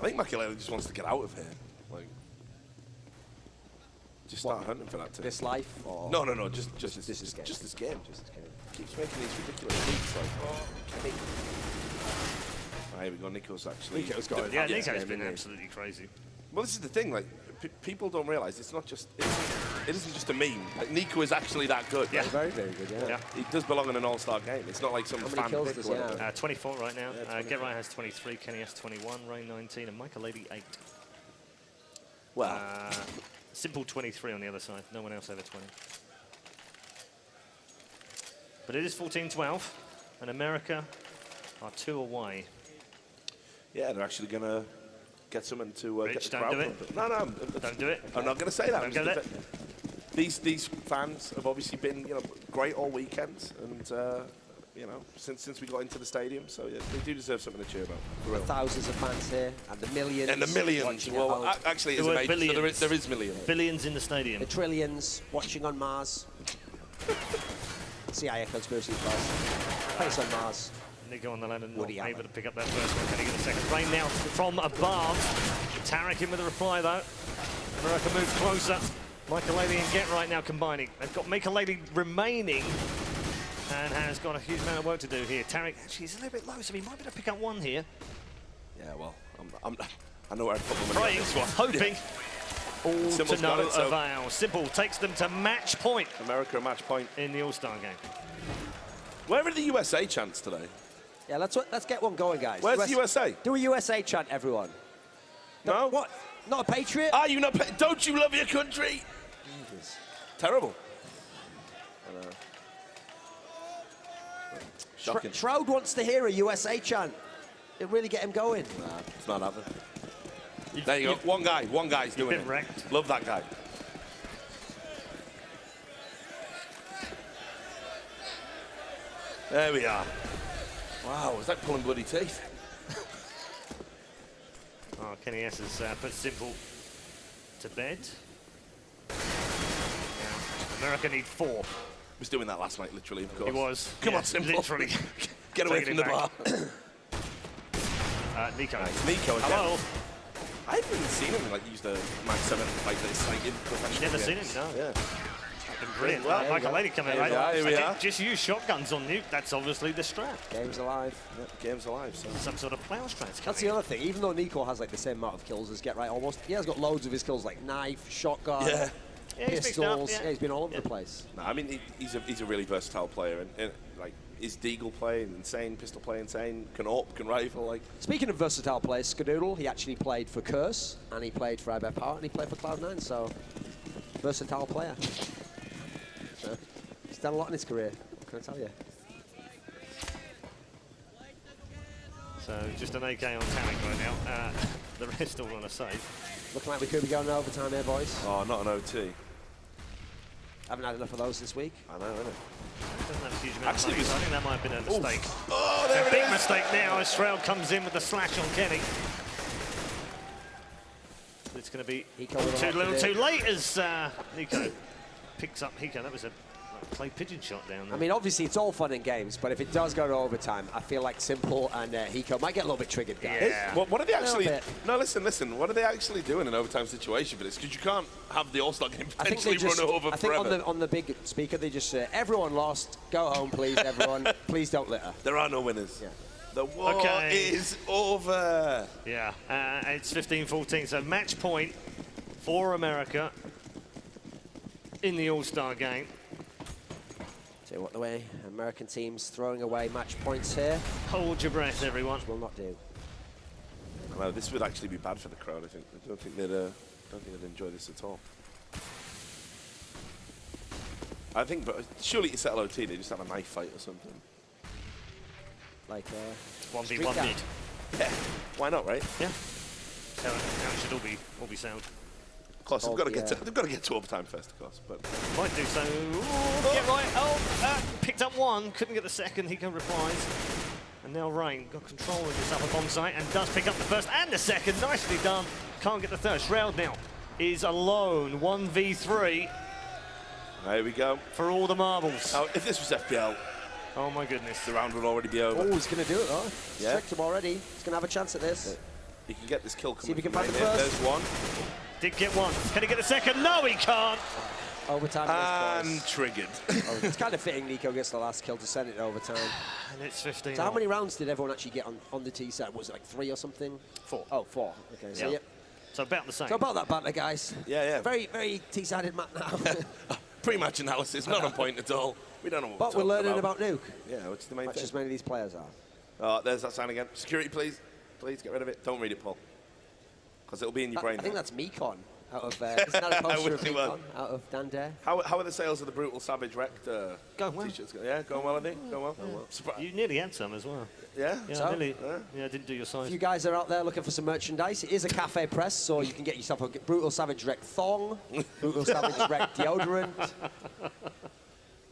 I think Makelele just wants to get out of here. Like, just start hunting for that too. This life? Or No, just this game. Just this game. Keeps making these ridiculous leaps. Like, oh, Kenny. Oh, here we go. Nico's actually. Nico's got it. Yeah, Nico's been absolutely crazy. Well, this is the thing. Like, people don't realise it's not just. It isn't just a meme. Like, Nico is actually that good. Yeah, right? Very, very good. Yeah. He does belong in an all-star game. It's not like some How many fan kills pick does or he whatever. have? 24 right now. Yeah, Get Right has 23, Kenny has 21, Rain 19, and Makelele 8. Well, Simple 23 on the other side. No one else over 20. But it is 14-12, and America are 2 away. yeah, they're actually gonna get someone to Rich, get the don't crowd do it. pumping. No, Don't do it. I'm not going to say that. Don't go there. These fans have obviously been great all weekend, and you know since we got into the stadium, so yeah, they do deserve something to cheer about. For real. Thousands of fans here, and the millions. And the millions. watching at Well, home. actually, There were there billions. is millions. Billions in the stadium. The trillions watching on Mars. CIA conspiracy plus. Place on Mars. Nico on the land and not Woody able Allen. to pick up that first one. Can he get a second? Rain now from above. Tarek in with a reply though. America moves closer. Makelele and Get Right now combining. They've got Makelele remaining and has got a huge amount of work to do here. Tarek actually is a little bit low, so he might be able to pick up one here. Yeah, well, I know where I'd put my money on Praying, this one. hoping. All Simple's to got no it, so- avail. Simple takes them to match point America a match point. in the All-Star game. Where are the USA chants today? Yeah, let's get one going, guys. Where's the USA? Do a USA chant, everyone. No? What? Not a patriot? Are you not? Don't you love your country? Jesus. Terrible. Shocking. Shroud wants to hear a USA chant. It'll really get him going. Nah, it's not happening. There you go. One guy's doing been it. wrecked. Love that guy. There we are. Wow, was that pulling bloody teeth? Oh, Kenny S has put Simple to bed. Now, America need 4. He was doing that last night, literally, of course. He was. Come yeah, on, Simple. Literally. Get away Taking from the it bar. back. Nico. Nico again. Hello. I haven't even seen him use the Max 7 like this, like in professional Never seen games. him, no. Yeah. Been brilliant. Well, Makelele coming Here we are, right. here we are. Just use shotguns on you. That's obviously the strat. Game's alive. Yep, game's alive, so. Some sort of plow strat's That's coming. the other thing. Even though Nico has like the same amount of kills as Get Right, almost, he has got loads of his kills like knife, shotgun, Yeah. Yeah, he's mixed up, pistols. yeah. He's been all over the place. No, I mean, he's a really versatile player, and like, is Deagle playing insane, pistol play insane, can AWP, can rifle, like. Speaking of versatile players, Skadoodle, he actually played for Curse, and he played for IBER Power, and he played for Cloud9, so versatile player. So, he's done a lot in his career, what can I tell you? So just an AK on Tarek right now. The rest all on a save. Looking like we could be going overtime here, boys. Oh, not an OT. Haven't had enough of those this week. I know, innit? Doesn't have a huge amount Actually, of money, so I think that might have been a mistake. Oh, there A it big is! mistake now as Shroud comes in with the slash on Kenny. It's going to be Hiko with a too lot little to do. too late as Nico picks up Hiko. That was a play pigeon shot down there. I mean, obviously, it's all fun and games, but if it does go to overtime, I feel like Simple and Hiko might get a little bit triggered, guys. Yeah. What are they actually? bit. No, listen. What are they actually doing in an overtime situation for this? Because you can't have the All-Star game I think they potentially just, run over I think forever. on the big speaker, they just say, everyone lost, go home, please, everyone. Please don't litter. There are no winners. Yeah. The war Okay. is over. Yeah, it's 15-14, so match point for America in the All-Star game. So what the way American teams throwing away match points here Hold your breath, everyone. will not do. No, this would actually be bad for the crowd. I don't think they'd enjoy this at all. I think, but surely to settle OT, they just have a knife fight or something. Like 1v1 Street mid. down. Yeah, why not, right? Yeah. So now it should all be sound. Of course, Oh, they've got to yeah. get to overtime first, of course. But Might do so. Ooh, Get Right. Oh, picked up one. Couldn't get the second. Hiko replies. And now Rain got control of this upper bomb site and does pick up the first and the second. Nicely done. Can't get the third. Shroud now is alone. 1v3 there we go. for all the marbles. Now, if this was FPL, Oh my goodness. the round would already be over. Oh, he's going to do it, though. Yeah. Tricked him already. He's going to have a chance at this. He can get this kill See if coming he can from find the right first. here. There's one. Did get one. Can he get the second? No, he can't. Overtime. And triggered. It's kind of fitting Nico gets the last kill to send it to overtime. And it's 15. So how many rounds did everyone actually get on the T set? Was it like 3 or something? 4. Oh, 4. Okay, so Yeah. yep. So about the same. So about that banter, guys. Yeah. Very, very T-sided map now. Pre-match analysis, not on point at all. We don't know what But we're learning about Nuke. Yeah, which is the main Much thing. as many of these players are. Oh, there's that sign again. Security, please. Please get rid of it. Don't read it, Paul. Because it'll be in your brain. I think now. that's Mekon. Out of, isn't that a poster of wish it was. Mekon out of Dan Dare? How are the sales of the Brutal Savage Wrecked Going well. t-shirts? Yeah, going well, I think. Going well. Surprise. You nearly had some as well. Yeah? Yeah, So? nearly. Yeah, didn't do your size. If you guys are out there looking for some merchandise, it is a cafe press, so you can get yourself a Brutal Savage Wreck thong, Brutal Savage Wreck deodorant.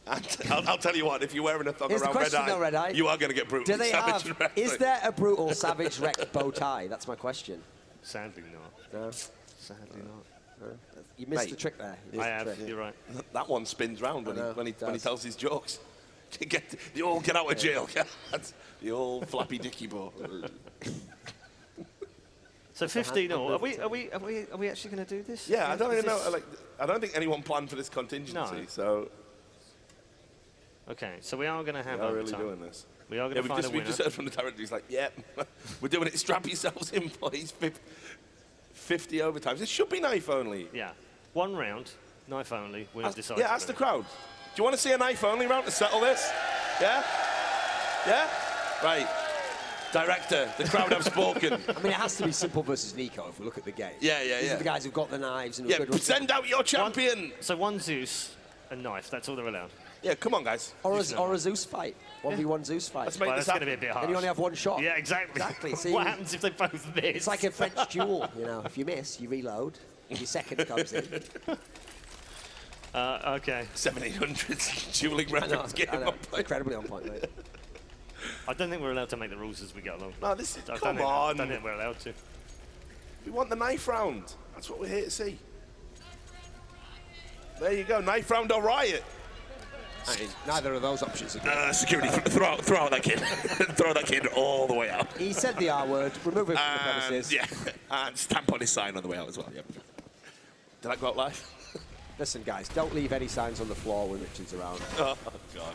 And I'll tell you what, if you're wearing a thong Here's the around question, though, Red Eye. you are going to get Brutal Do they Savage have, Wrecked. is there a Brutal Savage Wreck bow tie? That's my question. Sadly not. No? Sadly not. You missed Mate, the trick there. You missed I the have. trick. You're right. That one spins round when, I know, when he it does. tells his jokes. You all get out of jail. The old flappy dicky ball. So 15 all. Are we actually going to do this? Yeah, I don't Is even know. this- Like, I don't think anyone planned for this contingency. No. So Okay, so we are going to have we are really overtime. doing this. We are going Yeah, to find a we've winner. just heard from the director. He's like, "Yeah, we're doing it. Strap yourselves in, please. 50 overtimes. It should be knife only." Yeah. 1 round, knife only, winner decides. Yeah, ask the crowd. Do you want to see a knife only round to settle this? Yeah? Yeah? Right. Director, the crowd have spoken. I mean, it has to be Simple versus Nico if we look at the game. Yeah. These are the guys who've got the knives and who are Yeah, good with send out your champion. So 1 Zeus, a knife, that's all they're allowed. Yeah, come on, guys. or a Zeus fight. 1v1 Zeus fight. Let's make Well, this that's going to happen. be a bit harsh. Then you only have 1 shot. Yeah, exactly. Exactly. See, What happens if they both miss? it's like a French duel, you know. If you miss, you reload. If your second comes in. Okay. 7-800 dueling reference game. I know. Incredibly on point, mate. I don't think we're allowed to make the rules as we go along. No, this is, I come don't on. think we're allowed to. We want the knife round. That's what we're here to see. There you go, knife round or riot. I mean, neither of those options are good. Security, throw out that kid. Throw that kid all the way out. He said the R word. Remove him from the premises. Yeah, and stamp on his sign on the way out as well. Yep. Did that go out live? Listen, guys, don't leave any signs on the floor when Richard's around. Oh, God.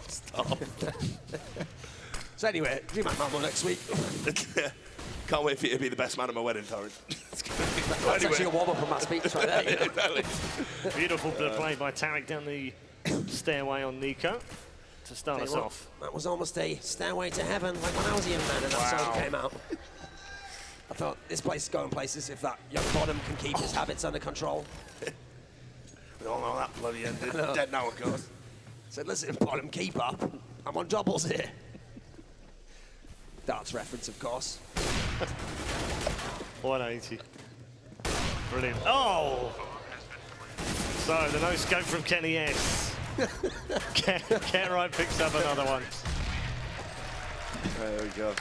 Stop. So anyway, do my mammo next week. Can't wait for you to be the best man at my wedding, Torrent. That's actually a warm-up on my speech right there. You know? Beautiful play by Tarek down the stairway on Nico to start us Tell you what, off. That was almost a stairway to heaven, like when I was a young man and that song came out. I thought, this place is going places if that young bottom can keep his habits under control. We all know that bloody ended. Dead now, of course. Said, listen, bottom, keep up. I'm on doubles here. Darts reference, of course. 180. Brilliant. Oh! So, the no scope from Kenny S. Ken Wright picks up another one. There we go.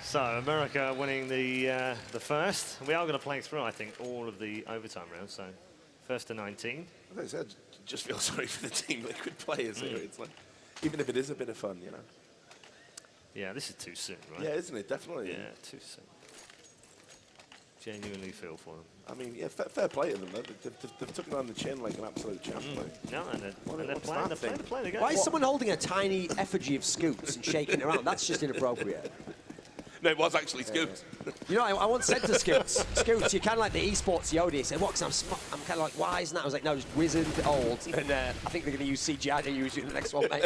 So, America winning the first. We are going to play through, I think, all of the overtime rounds. So, first to 19. As I said, just feel sorry for the Team Liquid players here. It's like, even if it is a bit of fun, you know. Yeah, this is too soon, right? Yeah, isn't it? Definitely. Yeah, too soon. Genuinely feel for them. I mean, yeah, fair play to them. They've took it on the chin like an absolute champ. Like. No, and they're what's playing that thing? the game. Why is someone holding a tiny effigy of Scoots and shaking it around? That's just inappropriate. No, it was actually Scoops. You know, I once said to Scoots, Scoots, you're kind of like the esports Yoda. He said, what, because I'm kind of like wise and that. I was like, no, just wizened, old. And I think they're going to use CGI to use you in the next one, mate.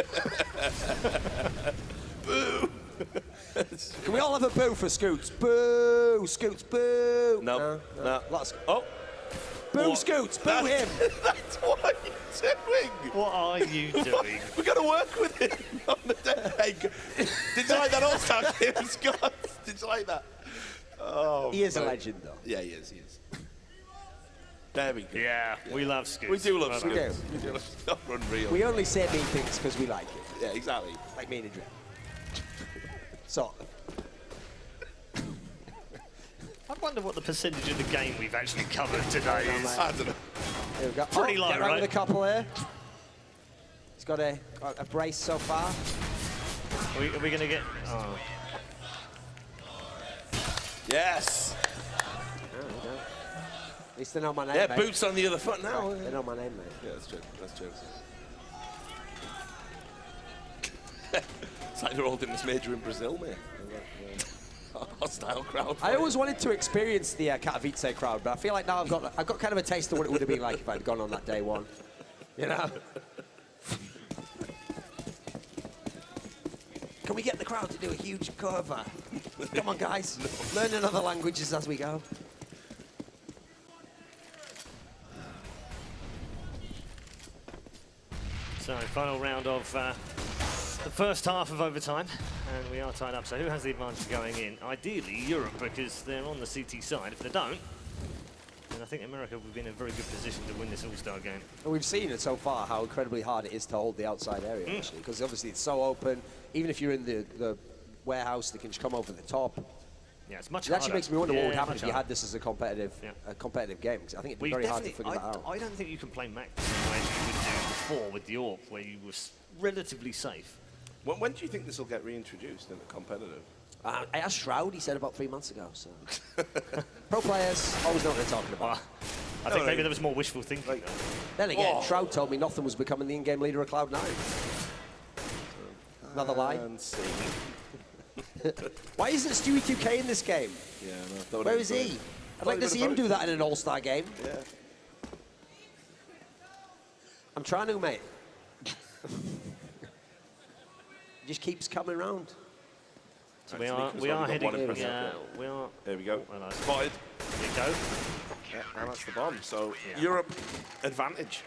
Boo! Can we all have a boo for Scoots? Boo! Scoots, boo! No. Lots of, Oh! boo What? Scoots, boo him! That's what you're doing! What are you doing? We're going to work with him on the day. Hey, did you like that All-Star game, Scott? Did you like that? Oh, He is a man. legend, though. Yeah, he is. There we go. Yeah, we love Scoots. We do love Well Scoots. done. do. We do love Scoots. Unreal. We only say mean things because we like it. Yeah, exactly. Like me and Adrian. Sort of. I wonder what the percentage of the game we've actually covered today is. I don't know. Here we go. Pretty low, get around right? with a couple here. He's got a brace so far. Are we going to get... Oh. Yes. Oh, okay. At least they know my name, Yeah, mate. boots on the other foot now. They know my name, mate. Yeah, that's true. That's true. It's like they're holding this major in Brazil, mate. Hostile crowd. I always wanted to experience the Katowice crowd, but I feel like now I've got kind of a taste of what it would have been like if I'd gone on that day one. You know? Can we get the crowd to do a huge cover? Come on, guys. Learning other languages as we go. So, final round of the first half of overtime, and we are tied up. So who has the advantage going in? Ideally, Europe, because they're on the CT side. If they don't, then I think America would be in a very good position to win this All-Star game. And we've seen it so far how incredibly hard it is to hold the outside area, actually, because obviously it's so open. Even if you're in the warehouse, they can just come over the top. Yeah, it's much It harder. actually makes me wonder what would happen much if you harder. had this as a competitive game, because I think it'd be very hard to figure that out. I don't think you can play Mac the way you would do before with the AWP, where you were relatively safe. When do you think this will get reintroduced in the competitive? I asked Shroud, he said about 3 months ago, so. Pro players always know what they're talking about. Well, I think maybe there was more wishful thinking. Like, Then again, Shroud told me nothing was becoming the in-game leader of Cloud9. Another lie. and see. Why isn't Stewie 2K in this game? Yeah, no. Where is he? I'd like to see him do that in an all-star game. Yeah. I'm trying to, mate. He just keeps coming around. So we are heading. Yeah, we are. There we go. Well, nice. Spotted. There you go. Yeah, and that's the bomb. So Yeah. Europe advantage.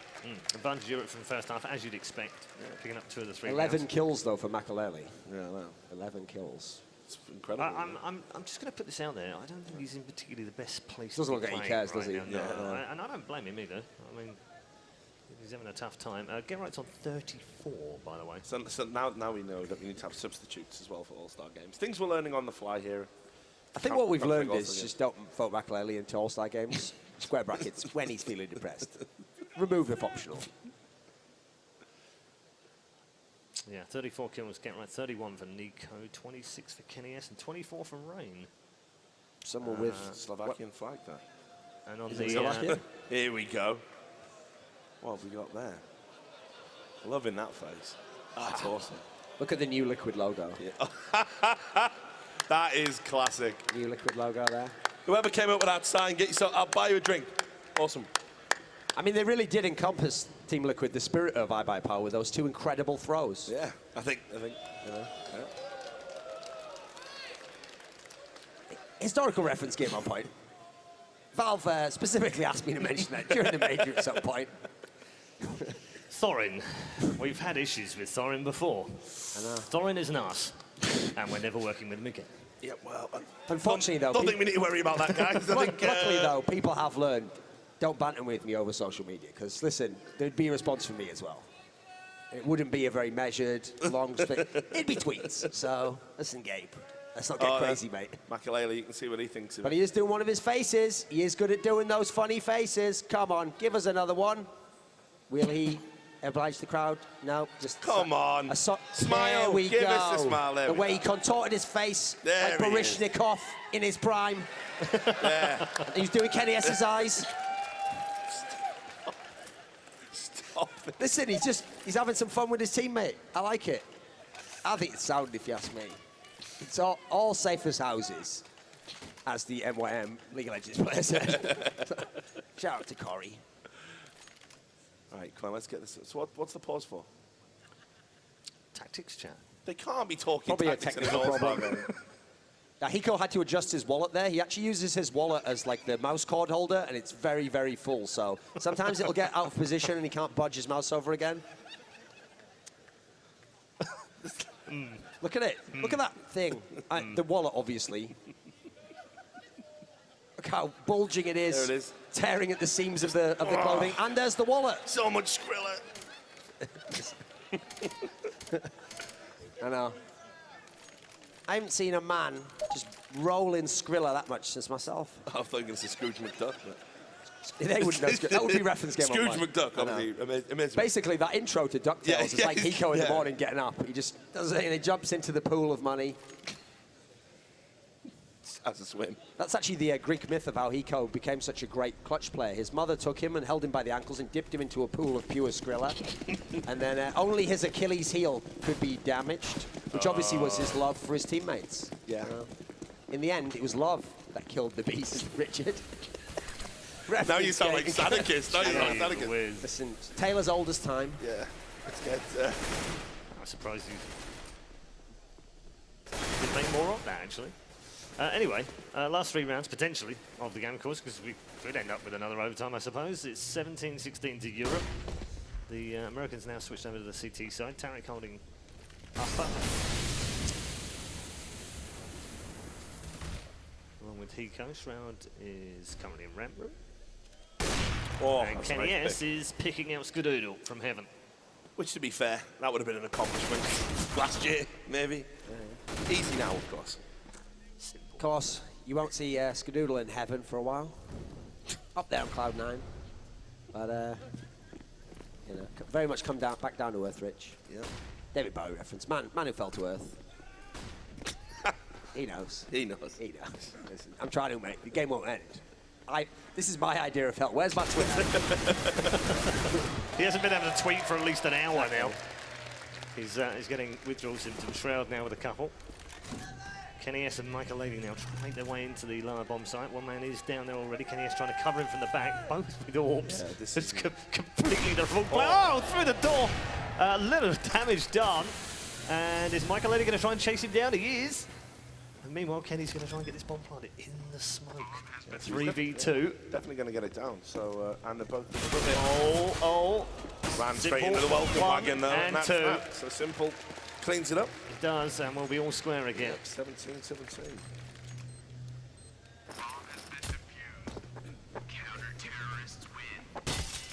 Advantage Europe from the first half, as you'd expect. Picking up 2 of the 3 11 rounds. kills, though, for Makaleli. Yeah, I know. 11 kills. It's incredible. I'm just going to put this out there. I don't think he's in particularly the best place. Doesn't to look be like he playing cares, does he? right now. No, Yeah. and I don't blame him either. I mean, he's having a tough time. Get right's on 34, by the way. So now we know that we need to have substitutes as well for all-star games. Things we're learning on the fly here. I think what we've Can't learned think is also just don't vote Makaleli into all-star games. Square brackets, when he's feeling depressed. Remove if optional. Yeah, 34 kills, get right. 31 for Nico, 26 for Kenny S, and 24 for Rain. Someone with Slovakian flag there. And on Is the it Slovakia? Here we go. What have we got there? Loving that face. That's awesome. Look at the new Liquid logo. Yeah. That is classic. New Liquid logo there. Whoever came up with that sign, get yourself. I'll buy you a drink. Awesome. I mean, they really did encompass Team Liquid, the spirit of iBuyPower, with those 2 incredible throws. Yeah, I think, you know. Yeah. Historical reference game on point. Valve specifically asked me to mention that during the major at some point. Thorin. We've had issues with Thorin before. I know. Thorin is an arse, and we're never working with him again. Yeah, well, Unfortunately, though, don't think we need to worry about that, guys. luckily, though, people have learned, don't banter with me over social media, because, listen, there'd be a response from me as well. It wouldn't be a very measured, long spit. It'd be tweets. So, listen, Gabe, let's not get crazy, mate. Makaleli, you can see what he thinks of But it. he is doing one of his faces. He is good at doing those funny faces. Come on, give us another one. Will he oblige the crowd? No, just Come on. smile. Smile. There we Give go. us the smile. There the we way go. he contorted his face There like he is. Baryshnikov in his prime. Yeah. He's doing Kenny S's eyes. Stop it. Listen, he's having some fun with his teammate. I like it. I think it's sound, if you ask me. It's all safe as houses, as the MYM League of Legends player said. Shout out to Corey. All right, come on, let's get this. So what's the pause for? Tactics chat. They can't be talking Probably a tactics in technical an all-star problem. game. Now, Hiko had to adjust his wallet there. He actually uses his wallet as like the mouse cord holder, and it's very, very full. So sometimes it'll get out of position and he can't budge his mouse over again. Look at it. Look at that thing. The wallet, obviously. Look how bulging it is. There it is. Tearing at the seams of the clothing. And there's the wallet. So much Skrilla. I know. I haven't seen a man just roll in Skrilla that much since myself. I thought you were going to say Scrooge McDuck. But They wouldn't know. That would be reference game. Scrooge online. McDuck, I know. obviously. Amazing. Basically, that intro to DuckTales Yeah, is like Hiko in the yeah. morning getting up. He just does it and he jumps into the pool of money. has a swim. That's actually the Greek myth of how Hiko became such a great clutch player. His mother took him and held him by the ankles and dipped him into a pool of pure Skrilla. And then only his Achilles heel could be damaged, which obviously was his love for his teammates. Yeah. In the end, it was love that killed the beast, Richard. Now you sound like Sadakist. Now you sound like Sadakist. Listen, Taylor's old as time. Yeah. Let's get... I'm surprised you didn't make more of that, actually. Anyway, last 3 rounds, potentially, of the game, of course, because we could end up with another overtime, I suppose. It's 17-16 to Europe. The Americans now switched over to the CT side. Tarek holding upper. Along with Hiko, Shroud is currently in ramp room. Oh, And Kenny S is picking out Skadoodle from heaven. Which, to be fair, that would have been an accomplishment last year, maybe. Easy now, of course. Of course, you won't see Skadoodle in heaven for a while. Up there on Cloud 9. But, you know, very much come down, back down to earth, Rich. Yeah. David Bowie reference. Man who fell to earth. He knows. He knows. He knows. Listen, I'm trying to make the game won't end. This is my idea of hell. Where's my Twitter? He hasn't been able to tweet for at least an hour now. He's getting withdrawal symptoms. Shroud now with a couple. Kenny S and Michael Lady now trying to make their way into the lower bomb site. One man is down there already. Kenny S trying to cover him from the back. Both with orbs. Yeah, this it's is completely the wrong play. Oh, through the door. A little damage done. And is Michael Lady going to try and chase him down? He is. And meanwhile, Kenny's going to try and get this bomb planted in the smoke. 3v2. Definitely going to get it down. So, and they're both... Oh. Ran straight Simple. into the welcome 1 wagon, though. and That's 2. that. So Simple cleans it up. It does, and we'll be all square again. 17-17.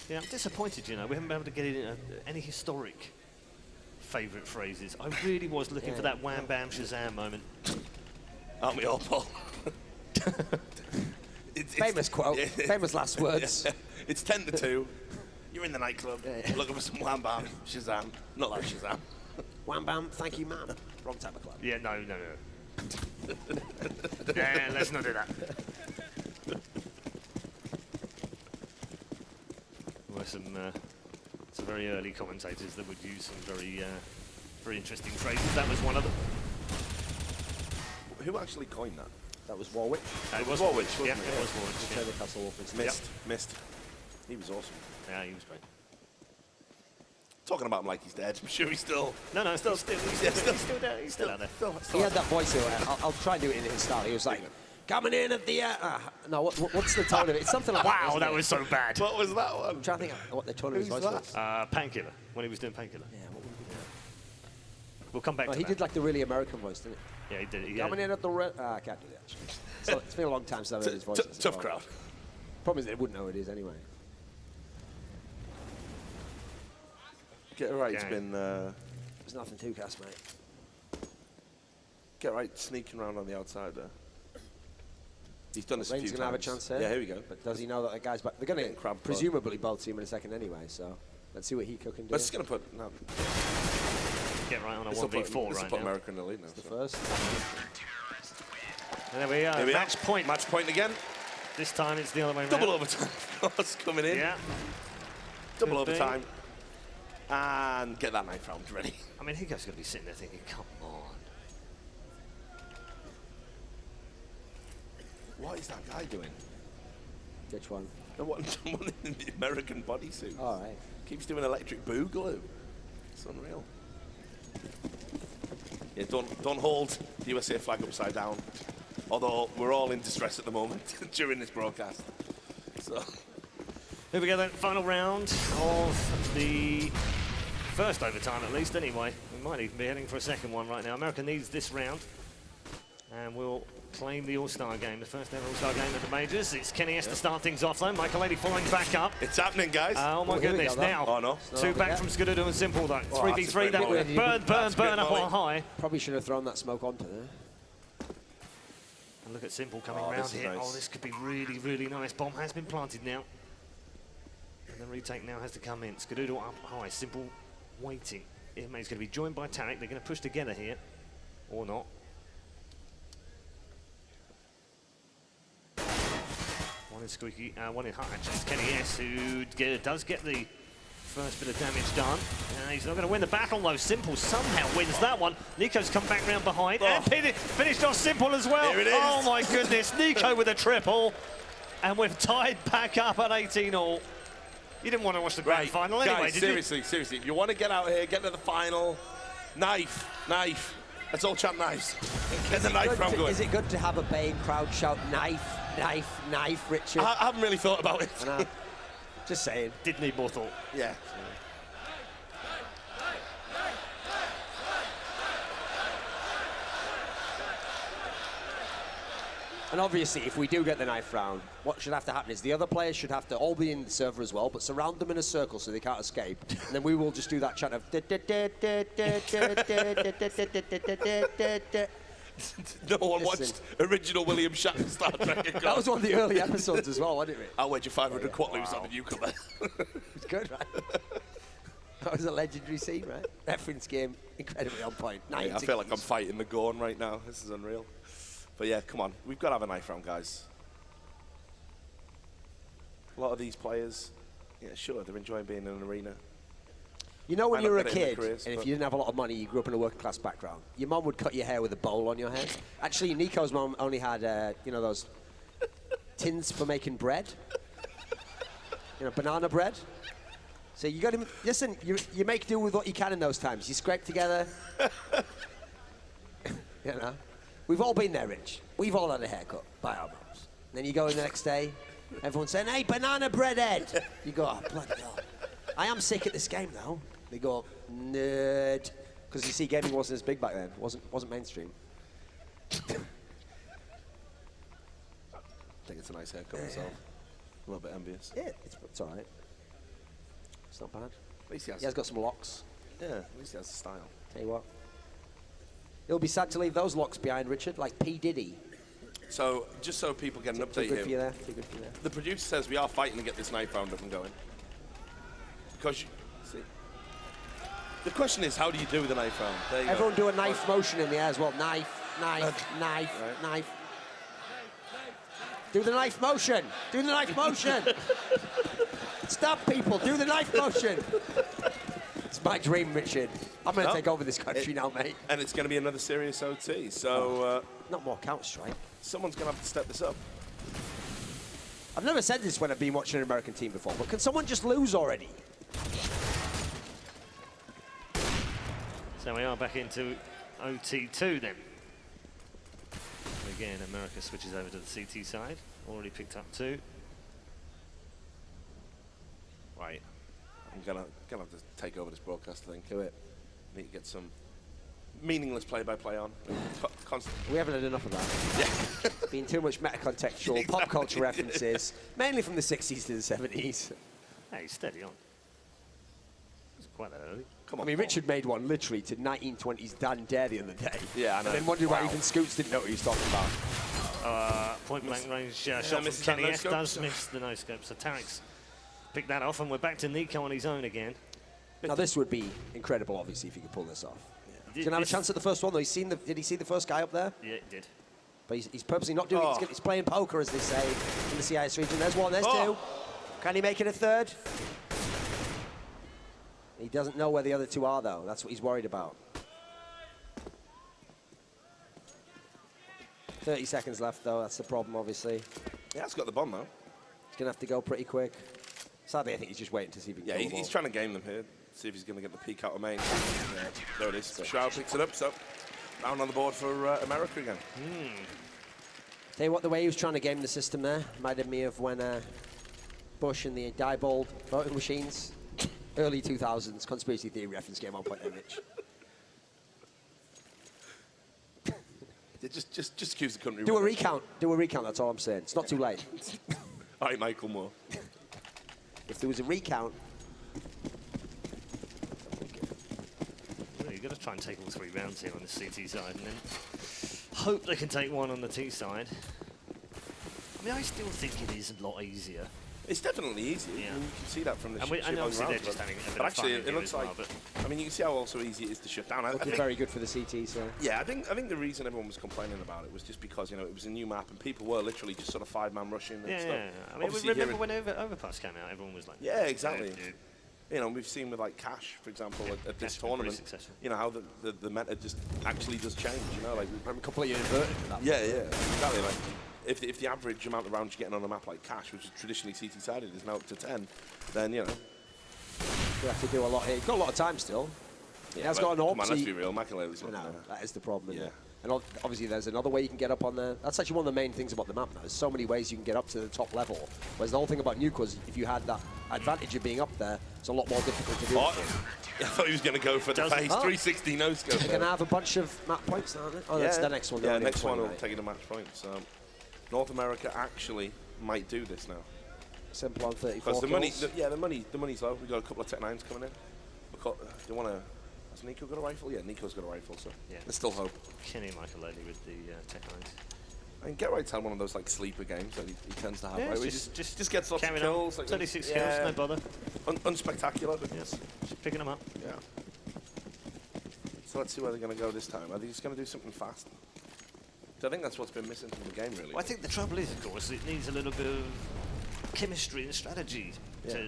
Yeah, I'm disappointed, you know. We haven't been able to get in any historic favourite phrases. I really was looking for that wham bam Shazam moment. Aren't we all, Paul? Famous quote. Famous last words. Yeah. It's 10-2. You're in the nightclub. Looking for some wham bam Shazam. Not like Shazam. Wham bam, thank you, ma'am. Wrong type of club. Yeah, no. Yeah, let's not do that. There were some very early commentators that would use some very interesting phrases. That was one of them. Who actually coined that? That was Warwick. It was Warwick, Yeah, wasn't it? it was Warwick. Yeah. Taylor Castle Wolfers. Missed. He was awesome. Yeah, he was great. Talking about him like he's dead. I'm sure he's still... No, he's still there. He's still out there. He had that voice. I'll try and do it in his style. He was like, coming in at the... no, what's the tone of it? It's something like that. Wow, that was so bad. What was that one? I'm trying to think of what the tone of his Who's voice that? was. Painkiller, when he was doing Painkiller. Yeah, what would it be? We'll come back to He that. did like the really American voice, didn't Yeah, he did. he? Coming in at the... I can't do that, actually. So it's been a long time since I've heard his voice. Tough crowd. Problem is they wouldn't know who it is anyway. Get it right, Okay. it's been... There's nothing to cast, mate. Get it right, sneaking around on the outside there. He's done this a few Rain's times. going to have a chance here. Yeah, here we go. But does he know that the guy's back? They're going to Crab presumably both see him in a second anyway, so let's see what Hiko can do. Let's just going to put... No, Get right on a let's 1v4 let's right put now. America in the lead now. The so. first. And there we are. Here we Match are. point. Match point again. This time it's the other way around. Double overtime, of course, coming in. Yeah. Double Could be. overtime. And get that knife round ready. I mean, Hiko's going to be sitting there thinking, come on. What is that guy doing? Which one? The one in the American bodysuit. All right. Keeps doing electric boogaloo. It's unreal. Yeah, don't hold the USA flag upside down. Although we're all in distress at the moment during this broadcast. So Here we go then, final round of the first overtime at least anyway. We might even be heading for a second one right now. America needs this round. And we'll claim the All-Star game, the first ever All-Star game at the majors. It's Kenny S to start things off though. Michael Lady following back up. it's happening, guys. Oh my here we goodness, go, though. now. Oh, no. Two back from Skadoodle and Simple though. Oh, that's a 3v3, great that volley. would burn up volley. on high. Probably should have thrown that smoke onto there. And look at Simple coming Oh, round this is here. nice. Oh, this could be really, really nice. Bomb has been planted now. And the retake now has to come in. Skadoodle up high, Simple waiting. He's going to be joined by Tarek. They're going to push together here, or not. One in Squeaky, one in Hut, actually. It's Kenny S who does get the first bit of damage done. He's not going to win the battle, though. Simple somehow wins that one. Nico's come back round behind and finished off Simple as well. Here it is. Oh, my goodness. Nico with a triple. And we've tied back up at 18-all. You didn't want to watch the grand final anyway, guys, did seriously, seriously. If you want to get out here, get to the final, knife. Let's all chant knives. Get the knife round going. Is it good to have a baying crowd shout knife, knife, knife, Richard? I haven't really thought about it. I know. Just saying. Did need more thought. Yeah. And obviously, if we do get the knife round, what should have to happen is the other players should have to all be in the server as well, but surround them in a circle so they can't escape. And then we will just do that chant of... No one watched original William Shatner Star Trek. That was one of the early episodes as well, wasn't it? I'll wager 500 quatloos on you come there. It's good, right? That was a legendary scene, right? Reference game, incredibly on point. I feel like I'm fighting the Gorn right now. This is unreal. But yeah, come on. We've got to have a knife round, guys. A lot of these players, yeah, sure, they're enjoying being in an arena. You know when you were a Might not get it in kid, their careers, and if but- you didn't have a lot of money, you grew up in a working class background, your mum would cut your hair with a bowl on your head. Actually, Nico's mum only had, you know, those tins for making bread. You know, banana bread. So you got to, listen, you make do with what you can in those times. You scrape together. You know. We've all been there, Rich. We've all had a haircut by our mums. Then you go in the next day, everyone's saying, hey, banana bread head. You go, oh, bloody hell. I am sick at this game, though. They go, nerd. Because you see, gaming wasn't as big back then. Wasn't mainstream. I think it's a nice haircut myself. A little bit envious. Yeah, it's all right. It's not bad. At least he has, He has got some locks. yeah, at least he has style. Tell you what. It'll be sad to leave those locks behind, Richard, like P. Diddy. So, just so people get an Too update good for you here, there. Too good for you there. the producer says we are fighting to get this knife round up and going. Because, see, the question is, how do you do the knife round? There you Everyone go. do a knife motion in the air as well. Knife, knife, knife, right. knife. Do the knife motion. Do the knife motion. Stop, people. Do the knife motion. It's my dream, Richard. I'm going to take over this country now, mate. And it's going to be another serious OT, so Not more Counter-Strike. someone's going to have to step this up. I've never said this when I've been watching an American team before, but can someone just lose already? So we are back into OT2 then. Again, America switches over to the CT side. Already picked up 2. Right. I'm gonna have to take over this broadcast, I think. Do it. Need to get some meaningless play-by-play on. Constantly. We haven't had enough of that. Yeah. Been too much meta-contextual pop culture references, mainly from the 60s to the 70s. Hey, steady on. It's quite that early. Come I on. mean, Richard made one literally to 1920s Dan Dare the other day. Yeah, I know. And then wondered why Wow. even Scoots didn't know what he was talking about. Point blank range shot from misses that Kenny S no-scope. does miss the no-scope. So Tarek's picked that off, and we're back to Nico on his own again. Now, this would be incredible, obviously, if he could pull this off. He's Did going to have a this- chance at the first one, though. Did he see the first guy up there? Yeah, it did. But he's purposely not doing it. He's playing poker, as they say, in the CIS region. There's one, there's two. Can he make it a third? He doesn't know where the other two are, though. That's what he's worried about. 30 seconds left, though. That's the problem, obviously. Yeah, it's got the bomb, though. He's going to have to go pretty quick. Sadly, I think he's just waiting to see if he can Yeah, kill the he's ball. trying to game them here. See if he's going to get the peak out of main. Yeah, there it is. Shroud picks it up, so round on the board for America again. Tell you what, the way he was trying to game the system there reminded me of when Bush and the Diebold voting machines, early 2000s, conspiracy theory reference game on point there, Rich. Yeah, just accuse the country. Do a recount. Do a recount, that's all I'm saying. It's not too late. All right, Michael Moore. If there was a recount, Well, you've got to try and take all 3 rounds here on the CT side, and then hope they can take 1 on the T side. I mean, I still think it is a lot easier. It's definitely easier. Yeah. I mean, you can see that from the And, ship and on obviously rounds, they're just having a bit but of fun actually, in it here looks as well, like but I mean, you can see how also easy it is to shut down. I Looking think, very good for the CT, so. yeah, I think the reason everyone was complaining about it was just because, you know, it was a new map and people were literally just sort of 5-man rushing and stuff. Yeah. I mean, Obviously remember when Overpass came out, everyone was like, Yeah, exactly. dude. You know, we've seen with like Cash, for example, at this Cash been tournament, pretty successful. you know, how the meta just actually does change, you know, like. I'm completely inverted with that. Yeah, exactly. Like, if the average amount of rounds you're getting on a map like Cash, which is traditionally CT-sided, is now up to 10, then, you know. You have to do a lot here. You've got a lot of time still. He has got an Come on, let's option. be real, Makalele's not No, gonna- that is the problem. Isn't Yeah. it? And obviously, there's another way you can get up on there. That's actually one of the main things about the map now. There's so many ways you can get up to the top level. Whereas the whole thing about Nuke was if you had that advantage of being up there, it's a lot more difficult to do. Oh, I thought he was going to go for the face. 360 no scope. They're going to have a bunch of map points now, aren't they? Oh, that's the next one. Yeah, next one will right? take it to match points. North America actually might do this now. Simple on 34 Because the kills. money, the money's low. We've got a couple of Tech 9s coming in. They want to. Has Nico got a rifle? Yeah, Nico's got a rifle, so Yeah. there's still hope. Kenny Michael-Lady with the Tech 9s. I mean, Get Right's had one of those like sleeper games that he tends to have, Yeah, right? Where he just just gets lots of carrying kills. on. Like, 36 kills, no bother. Unspectacular, but Yes, just picking them up. yeah. So let's see where they're going to go this time. Are they just going to do something fast? So I think that's what's been missing from the game, really. Well, I think the trouble is, of course, it needs a little bit of chemistry and strategy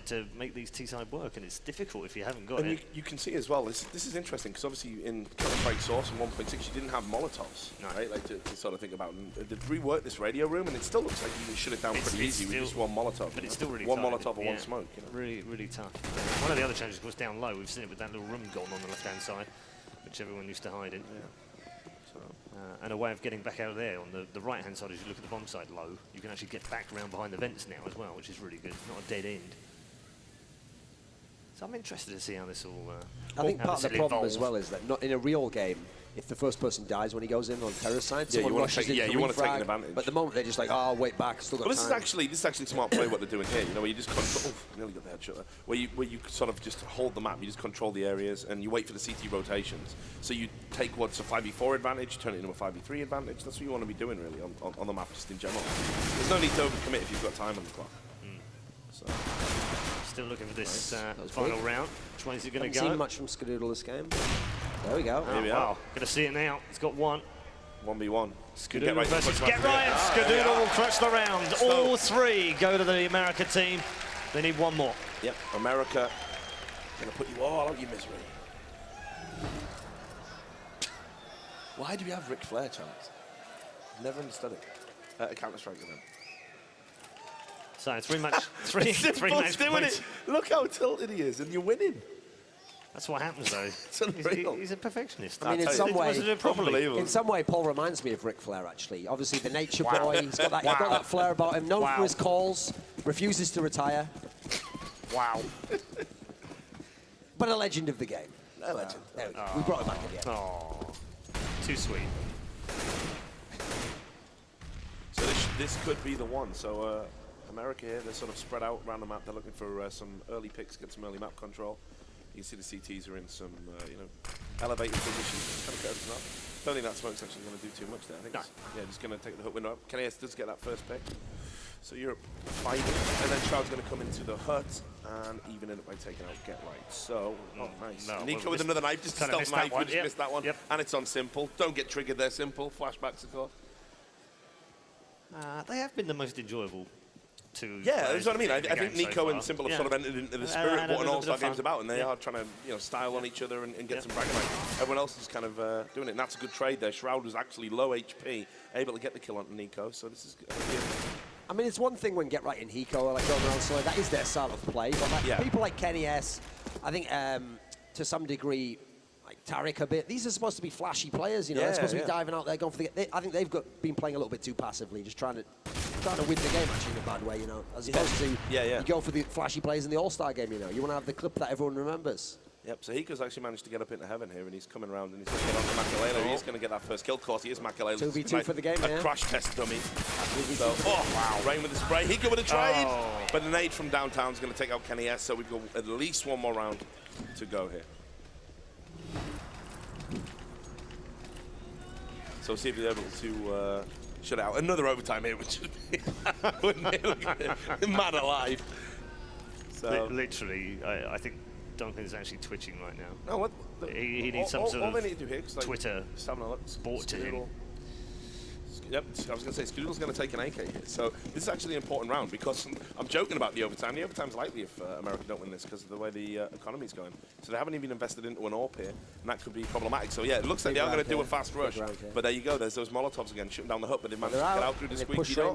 to make these T-side work, and it's difficult if you haven't got And it. you can see as well, this is interesting, because obviously in Counter-Strike Source and 1.6 you didn't have Molotovs, right, like to sort of think about. And they've reworked this radio room, and it still looks like you can shut it down pretty easy with just one Molotov. But it's still really one tight. Molotov or one smoke. You know? Really, really tough. One of the other challenges, of course, down low, we've seen it with that little room gone on the left-hand side, which everyone used to hide in. And a way of getting back out of there on the right-hand side, as you look at the bomb side low, you can actually get back around behind the vents now as well, which is really good. It's not a dead end. So I'm interested to see how this all I think part of the problem evolve. as well is that not in a real game, if the first person dies when he goes in on terror side, someone you wanna rushes take- in yeah, to you wanna take an refrag, advantage. But at the moment they're just like, oh, wait back, still got Well, this is time. actually smart play what they're doing here. You know, where you just control. Oh, nearly got the headshot there. Where you sort of just hold the map, you just control the areas, and you wait for the CT rotations. So you take what's a 5v4 advantage, turn it into a 5v3 advantage. That's what you want to be doing really on the map, just in general. There's no need to overcommit if you've got time on the clock. So. Still looking for this final round. Which way is it going to Haven't go? seen much from Skadoodle this game. There we go. Here we Wow, are. going to see it now. It's got one. 1v1. Skadoodle versus Get Get Ryan. Skadoodle will clutch the round. All three go to the America team. They need one more. Yep, America gonna put you all out your misery. Why do we have Ric Flair chants? Never understood it. At a Counter-Strike event. So three match doing points. it. Look how tilted he is, and you're winning. That's what happens though. unreal. He's a perfectionist. I mean, in tell some you, way, Wants to do it properly. Unbelievable. in some way, Paul reminds me of Ric Flair, actually. Obviously, the nature boy, he's got that flair about him, known for his calls, refuses to retire. Wow. But a legend of the game. A legend. There we go. We brought him back again. Oh, too sweet. So this could be the one. So America here, they're sort of spread out around the map. They're looking for some early picks, get some early map control. You can see the CTs are in some, elevated positions. Kind of curves up. Don't think that smoke's actually going to do too much there. I think it's, just going to take the hook window up. Kenny does get that first pick. So Europe fighting, and then Shroud's going to come into the hut and even it up by taking out Get Right. So, nice. No, Nico with another knife, just to kinda stop missed knife. that one. We just missed that one. Yep. And it's on Simple. Don't get triggered there, Simple. Flashbacks, of course. They have been the most enjoyable two. Yeah, that's what I mean. I players in the think game so Nico far. and Simple have Yeah. sort of entered into the And spirit of a what an little bit All-Star of game's fun. about, and they Yeah. are trying to, style on each other and get some bragging rights. Everyone else is kind of doing it, and that's a good trade there. Shroud was actually low HP, able to get the kill on Nico, so this is good. I mean, it's one thing when Get Right and Hiko are like going around solo. That is their style of play. But like, people like Kenny S, I think to some degree, like Tarek a bit. These are supposed to be flashy players, you know. They're supposed to be diving out there, going for the. I think they've been playing a little bit too passively, just trying to win the game actually in a bad way, you know. As opposed to you go for the flashy plays in the All-Star game, you know. You want to have the clip that everyone remembers. Yep, so Hiko's actually managed to get up into heaven here, and he's coming around and he's going to get on to Makalele. He's going to get that first kill. Of course, he is Makalele. 2v2 for the game, a crash test dummy. So, Rain with the spray. Hiko with a trade. But an aid from downtown is going to take out Kenny S, so we've got at least one more round to go here. So see if they're able to shut out. Another overtime here, which would be mad alive. So. Literally, I think Duncan's actually twitching right now. No, what? He needs some sort all they of need to do here, 'cause, like, Twitter just having a look. sport to him. Yep, I was going to say, Scoodle's going to take an AK here. So this is actually an important round because I'm joking about the overtime. The overtime's likely if America don't win this because of the way the economy's going. So they haven't even invested into an AWP here, and that could be problematic. So yeah, it looks like they are going to do a fast rush. But there you go, there's those Molotovs again, shooting down the hook, but they managed to get out through the squeaky door.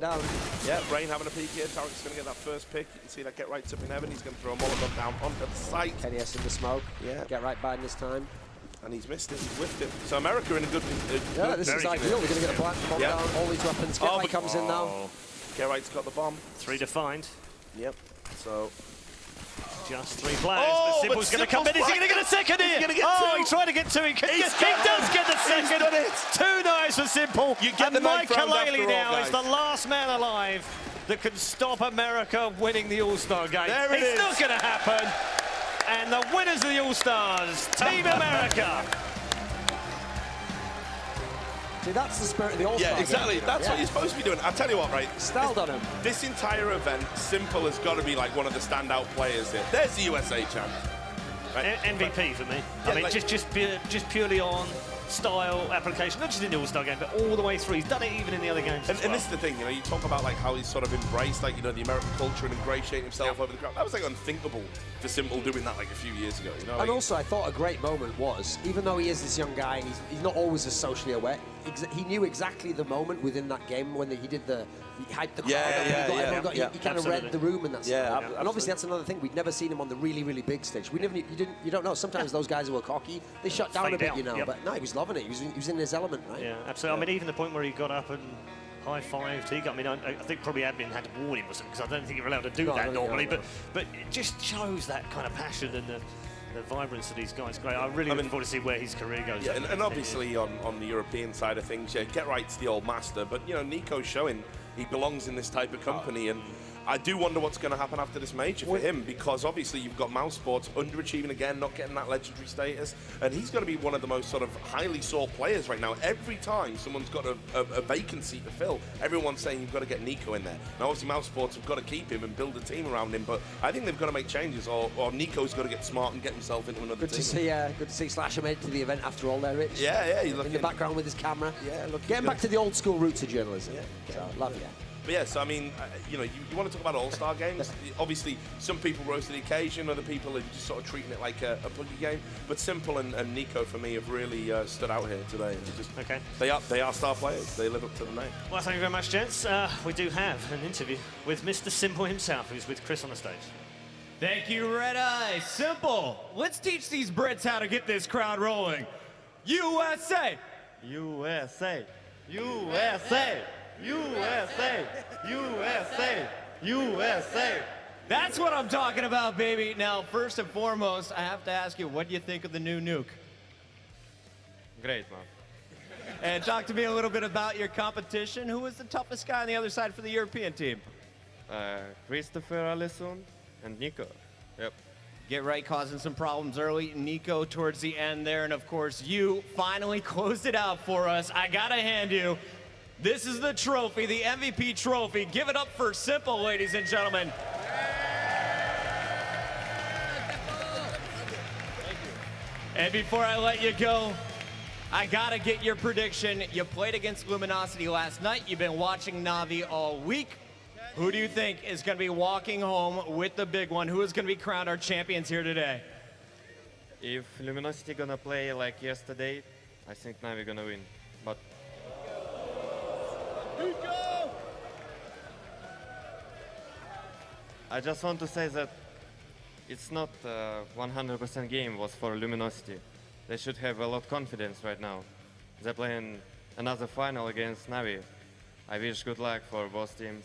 Yeah, Brain having a peek here. Tarek's going to get that first pick. You can see that Get Right's up in heaven. He's going to throw a Molotov down onto the site. Kenny S in the smoke. Yeah. Get Right by this time. And he's missed it, he's whiffed it. So America in a good yeah, this is ideal. We're going to get a bomb down, all these weapons. Get Right comes in now. Get Right's got the bomb. 3 to find. Yep, so... Just 3 players, but Simple's going to come in. Is he going to get a second here? He's get oh, two. he tried to get 2. He does get the second. He's done it. 2 knives for Simple. You get and the Michael now is the last man alive that can stop America winning the All-Star game. It's not going to happen. And the winners of the All-Stars, Team America. See, that's the spirit of the All-Star game. Yeah, exactly. Game, that's what you're supposed to be doing. I'll tell you what, right? Styled on him. This entire event, Simple has got to be like one of the standout players here. There's the USA champ. Right? MVP for me. Yeah, I mean, like, just purely on style, application, not just in the All-Star game, but all the way through. He's done it even in the other games as well. And this is the thing, you know, you talk about like how he's sort of embraced, like, you know, the American culture and ingratiating himself over the crowd. That was like unthinkable for Simple doing that like a few years ago, you know. And also, I thought a great moment was, even though he is this young guy and he's not always as socially aware, he knew exactly the moment within that game when he did he hyped the crowd. He kind of read the room and that's and obviously that's another thing. We'd never seen him on the really, really big stage. You don't know. Sometimes those guys who are cocky, they shut down a bit, you know. Yep. But no, he was loving it. He was in his element, right? Yeah, absolutely. I mean, even the point where he got up and high-fived Teague. I mean, I think probably admin had to warn him or something, because I don't think you're allowed to do that normally. But it just shows that kind of passion and the vibrance of these guys. Great. I really look forward to see where his career goes. Yeah, and obviously on the European side of things, yeah, Get Right's the old master, but you know, Nico's showing he belongs in this type of company, and I do wonder what's going to happen after this major for him, because obviously you've got Mouse Sports underachieving again, not getting that legendary status, and he's going to be one of the most sort of highly sought players right now. Every time someone's got a vacancy to fill, everyone's saying you've got to get Nico in there. Now obviously Mouse Sports have got to keep him and build a team around him, but I think they've got to make changes, or Nico's got to get smart and get himself into another team. Good to see Slasher made it to the event after all there, Rich. Yeah, in the background with his camera. Yeah, getting back to the old school roots of journalism. Yeah. So, love you. But yeah, so I mean, you know, you want to talk about All-Star games. Obviously, some people rose to the occasion, other people are just sort of treating it like a boogie game. But Simple and Nico, for me, have really stood out here today. And they are star players. They live up to the name. Well, thank you very much, gents. We do have an interview with Mr. Simple himself, who's with Chris on the stage. Thank you, Red Eye. Simple. Let's teach these Brits how to get this crowd rolling. USA! USA! USA! USA! USA! USA! That's what I'm talking about, baby. Now, first and foremost, I have to ask you, what do you think of the new nuke? Great, man. And talk to me a little bit about your competition. Who was the toughest guy on the other side for the European team? Christopher Allison and Nico. Yep. Get Right causing some problems early. Nico towards the end there. And of course, you finally closed it out for us. I gotta hand you, this is the trophy, the MVP trophy. Give it up for Simple, ladies and gentlemen. And before I let you go, I gotta get your prediction. You played against Luminosity last night. You've been watching Na'Vi all week. Who do you think is gonna be walking home with the big one? Who is gonna be crowned our champions here today? If Luminosity gonna play like yesterday, I think Na'Vi gonna win. But I just want to say that it's not 100% game was for Luminosity. They should have a lot of confidence right now. They're playing another final against Na'Vi. I wish good luck for both teams.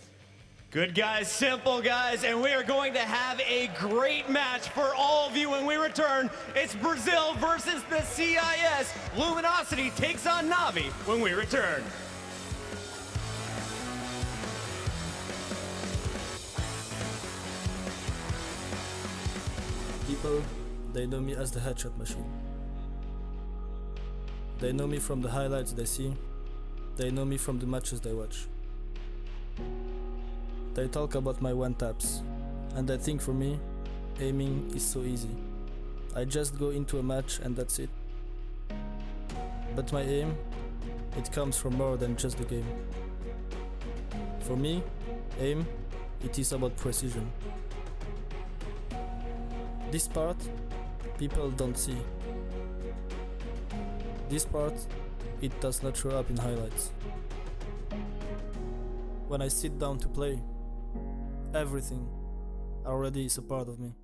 Good guys, Simple guys, and we are going to have a great match for all of you when we return. It's Brazil versus the CIS. Luminosity takes on Na'Vi when we return. People, they know me as the headshot machine. They know me from the highlights they see. They know me from the matches they watch. They talk about my one taps, and I think for me, aiming is so easy. I just go into a match and that's it. But my aim, it comes from more than just the game. For me, aim, it is about precision. This part, people don't see. This part, it does not show up in highlights. When I sit down to play, everything already is a part of me.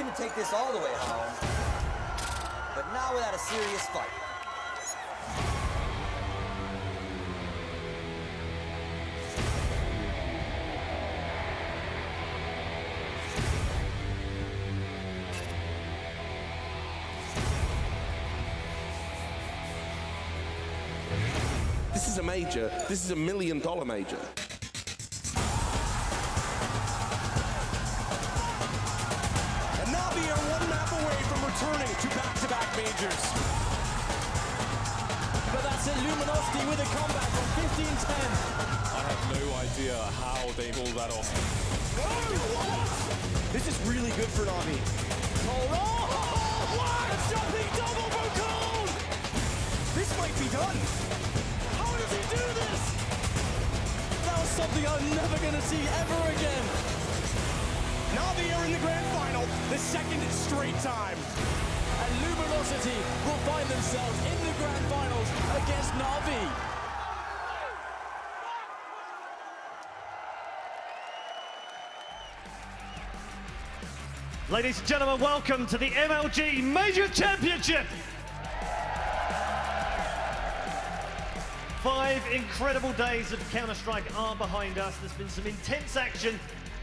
looking to take this all the way home, but not without a serious fight. This is a major. This is $1 million major. And Navi are one map away from returning to back-to-back majors. But that's it, Luminosity with a comeback from 15-10. I have no idea how they pull that off. This is really good for Navi. Oh, what a jumping double for Cole! This might be done. How does he do this? That was something I'm never gonna see ever again. Navi are in the grand final, the second straight time. And Luminosity will find themselves in the grand finals against Navi. Ladies and gentlemen, welcome to the MLG Major Championship. 5 incredible days of Counter-Strike are behind us. There's been some intense action,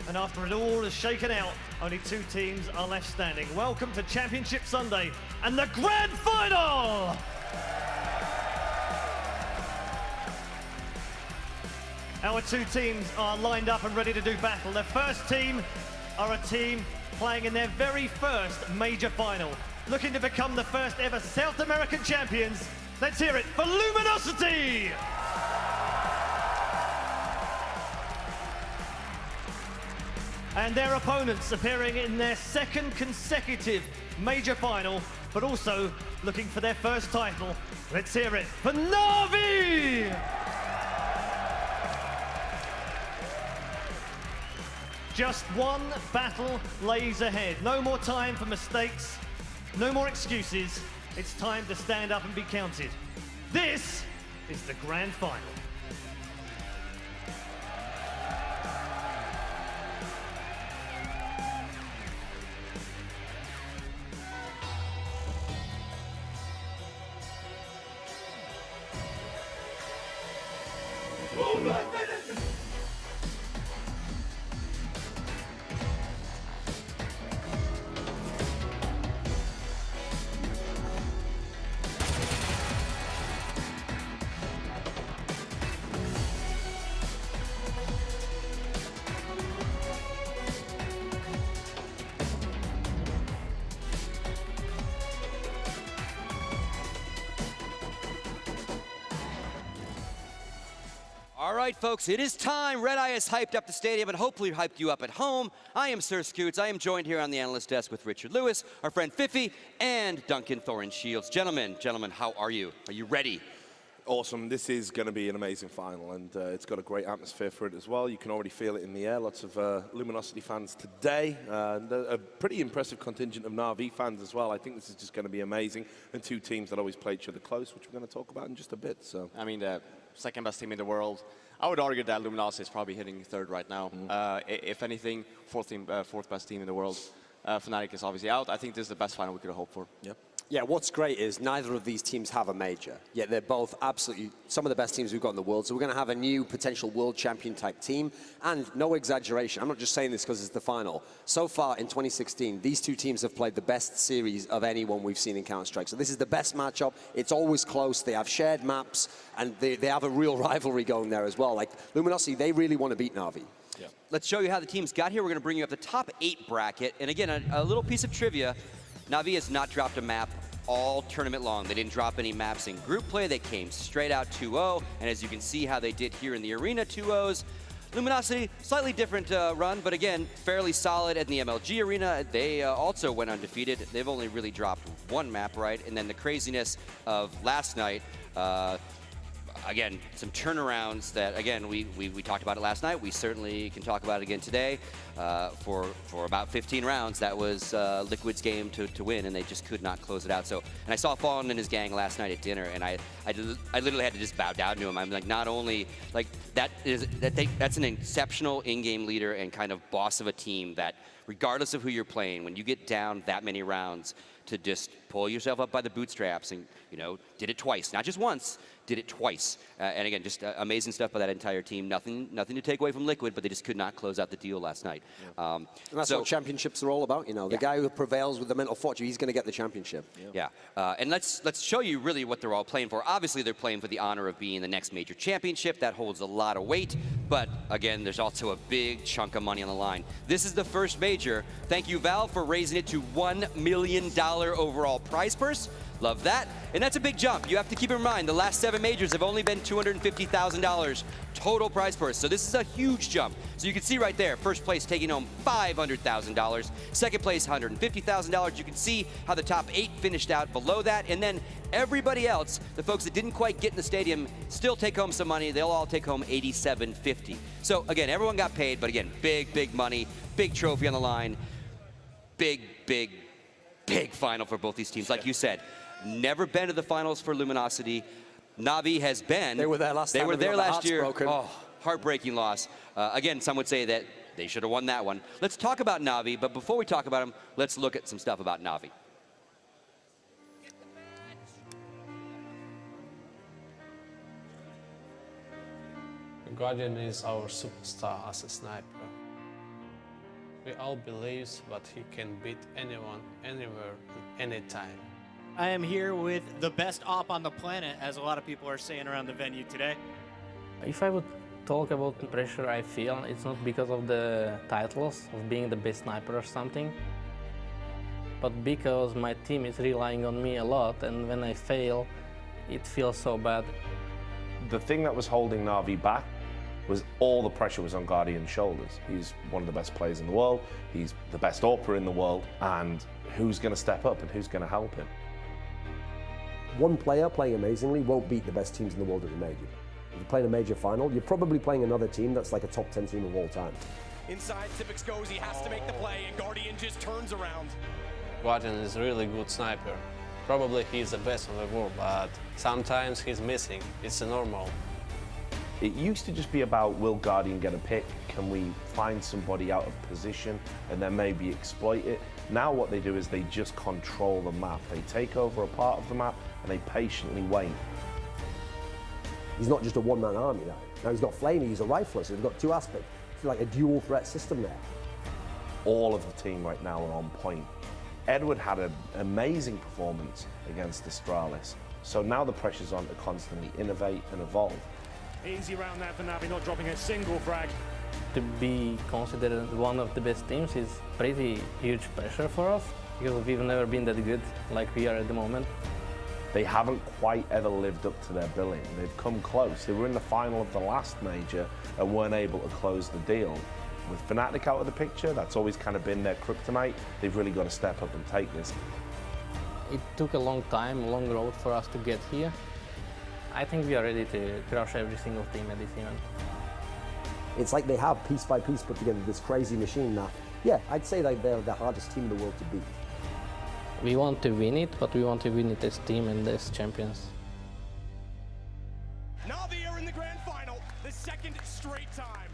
and after it all is shaken out, only 2 teams are left standing. Welcome to Championship Sunday and the Grand Final! Our 2 teams are lined up and ready to do battle. The first team are a team playing in their very first major final, looking to become the first ever South American champions. Let's hear it for Luminosity! And their opponents appearing in their second consecutive major final, but also looking for their first title. Let's hear it for Navi! Just one battle lays ahead. No more time for mistakes, no more excuses. It's time to stand up and be counted. This is the grand final. All right, folks, it is time. Red Eye has hyped up the stadium and hopefully hyped you up at home. I am Sir Scoots. I am joined here on the analyst desk with Richard Lewis, our friend Fifi, and Duncan Thorin Shields. Gentlemen, how are you? Are you ready? Awesome. This is going to be an amazing final, and it's got a great atmosphere for it as well. You can already feel it in the air. Lots of Luminosity fans today, and a pretty impressive contingent of Na'Vi fans as well. I think this is just going to be amazing, and 2 teams that always play each other close, which we're going to talk about in just a bit. So, I mean, the second best team in the world. I would argue that Luminosity is probably hitting 3rd right now. If anything, 4th best team in the world. Fnatic is obviously out. I think this is the best final we could have hoped for. Yep. Yeah, what's great is neither of these teams have a major, yet they're both absolutely some of the best teams we've got in the world. So we're going to have a new potential world champion type team. And no exaggeration, I'm not just saying this because it's the final. So far in 2016, these 2 teams have played the best series of anyone we've seen in Counter-Strike. So this is the best matchup. It's always close. They have shared maps, and they have a real rivalry going there as well. Like Luminosity, they really want to beat Na'Vi. Yeah. Let's show you how the teams got here. We're going to bring you up the top 8 bracket. And again, a little piece of trivia. Na'Vi has not dropped a map all tournament long. They didn't drop any maps in group play. They came straight out 2-0. And as you can see how they did here in the arena, 2-0s. Luminosity, slightly different run, but again, fairly solid in the MLG arena. They also went undefeated. They've only really dropped 1 map, right? And then the craziness of last night, again, some turnarounds that, again, we talked about it last night. We certainly can talk about it again today. For about 15 rounds, that was Liquid's game to win, and they just could not close it out. So, and I saw Fallen and his gang last night at dinner, and I literally had to just bow down to him. I'm like, not only like that's an exceptional in-game leader and kind of boss of a team that, regardless of who you're playing, when you get down that many rounds, to just pull yourself up by the bootstraps and, you know, did it twice, not just once, did it twice. And again, just amazing stuff by that entire team. Nothing to take away from Liquid, but they just could not close out the deal last night. Yeah. And that's what championships are all about, you know. The guy who prevails with the mental fortitude, he's going to get the championship. Yeah. And let's show you really what they're all playing for. Obviously, they're playing for the honor of being the next major championship. That holds a lot of weight. But again, there's also a big chunk of money on the line. This is the first major. Thank you, Valve, for raising it to $1 million overall prize purse. Love that. And that's a big jump. You have to keep in mind, the last 7 majors have only been $250,000 total prize purse. So this is a huge jump. So you can see right there, first place taking home $500,000. Second place, $150,000. You can see how the top 8 finished out below that. And then everybody else, the folks that didn't quite get in the stadium, still take home some money. They'll all take home $87.50. So again, everyone got paid, but again, big money, big trophy on the line. Big final for both these teams. Like you said, never been to the finals for Luminosity. Na'Vi has been. They were there last time. They were there last year. Broken. Oh, heartbreaking loss. Again, some would say that they should have won that one. Let's talk about Na'Vi, but before we talk about them, let's look at some stuff about Na'Vi. Guardian is our superstar as a sniper. We all believe that he can beat anyone, anywhere, anytime. I am here with the best op on the planet, as a lot of people are saying around the venue today. If I would talk about the pressure I feel, it's not because of the titles of being the best sniper or something, but because my team is relying on me a lot, and when I fail, it feels so bad. The thing that was holding Na'Vi back was all the pressure was on Guardian's shoulders. He's one of the best players in the world, he's the best AWPer in the world, and who's going to step up and who's going to help him? One player playing amazingly won't beat the best teams in the world at a major. If you're playing a major final, you're probably playing another team that's like a top 10 team of all time. Inside, Sipix goes, he has to make the play, and Guardian just turns around. Guardian is a really good sniper. Probably he's the best in the world, but sometimes he's missing. It's normal. It used to just be about, will Guardian get a pick? Can we find somebody out of position and then maybe exploit it? Now what they do is they just control the map. They take over a part of the map and they patiently wait. He's not just a one-man army now. Now he's got Flamey, he's a rifler, so they've got 2 aspects. It's like a dual threat system there. All of the team right now are on point. Edward had an amazing performance against Astralis. So now the pressure's on to constantly innovate and evolve. Easy round there for Na'Vi, not dropping a single frag. To be considered one of the best teams is pretty huge pressure for us, because we've never been that good like we are at the moment. They haven't quite ever lived up to their billing. They've come close. They were in the final of the last major and weren't able to close the deal. With Fnatic out of the picture, that's always kind of been their kryptonite. They've really got to step up and take this. It took a long time, a long road for us to get here. I think we are ready to crush every single team at this event. It's like they have piece by piece put together this crazy machine that, yeah, I'd say that they're the hardest team in the world to beat. We want to win it, but we want to win it as team and as champions. Na'Vi are in the grand final, the second straight time.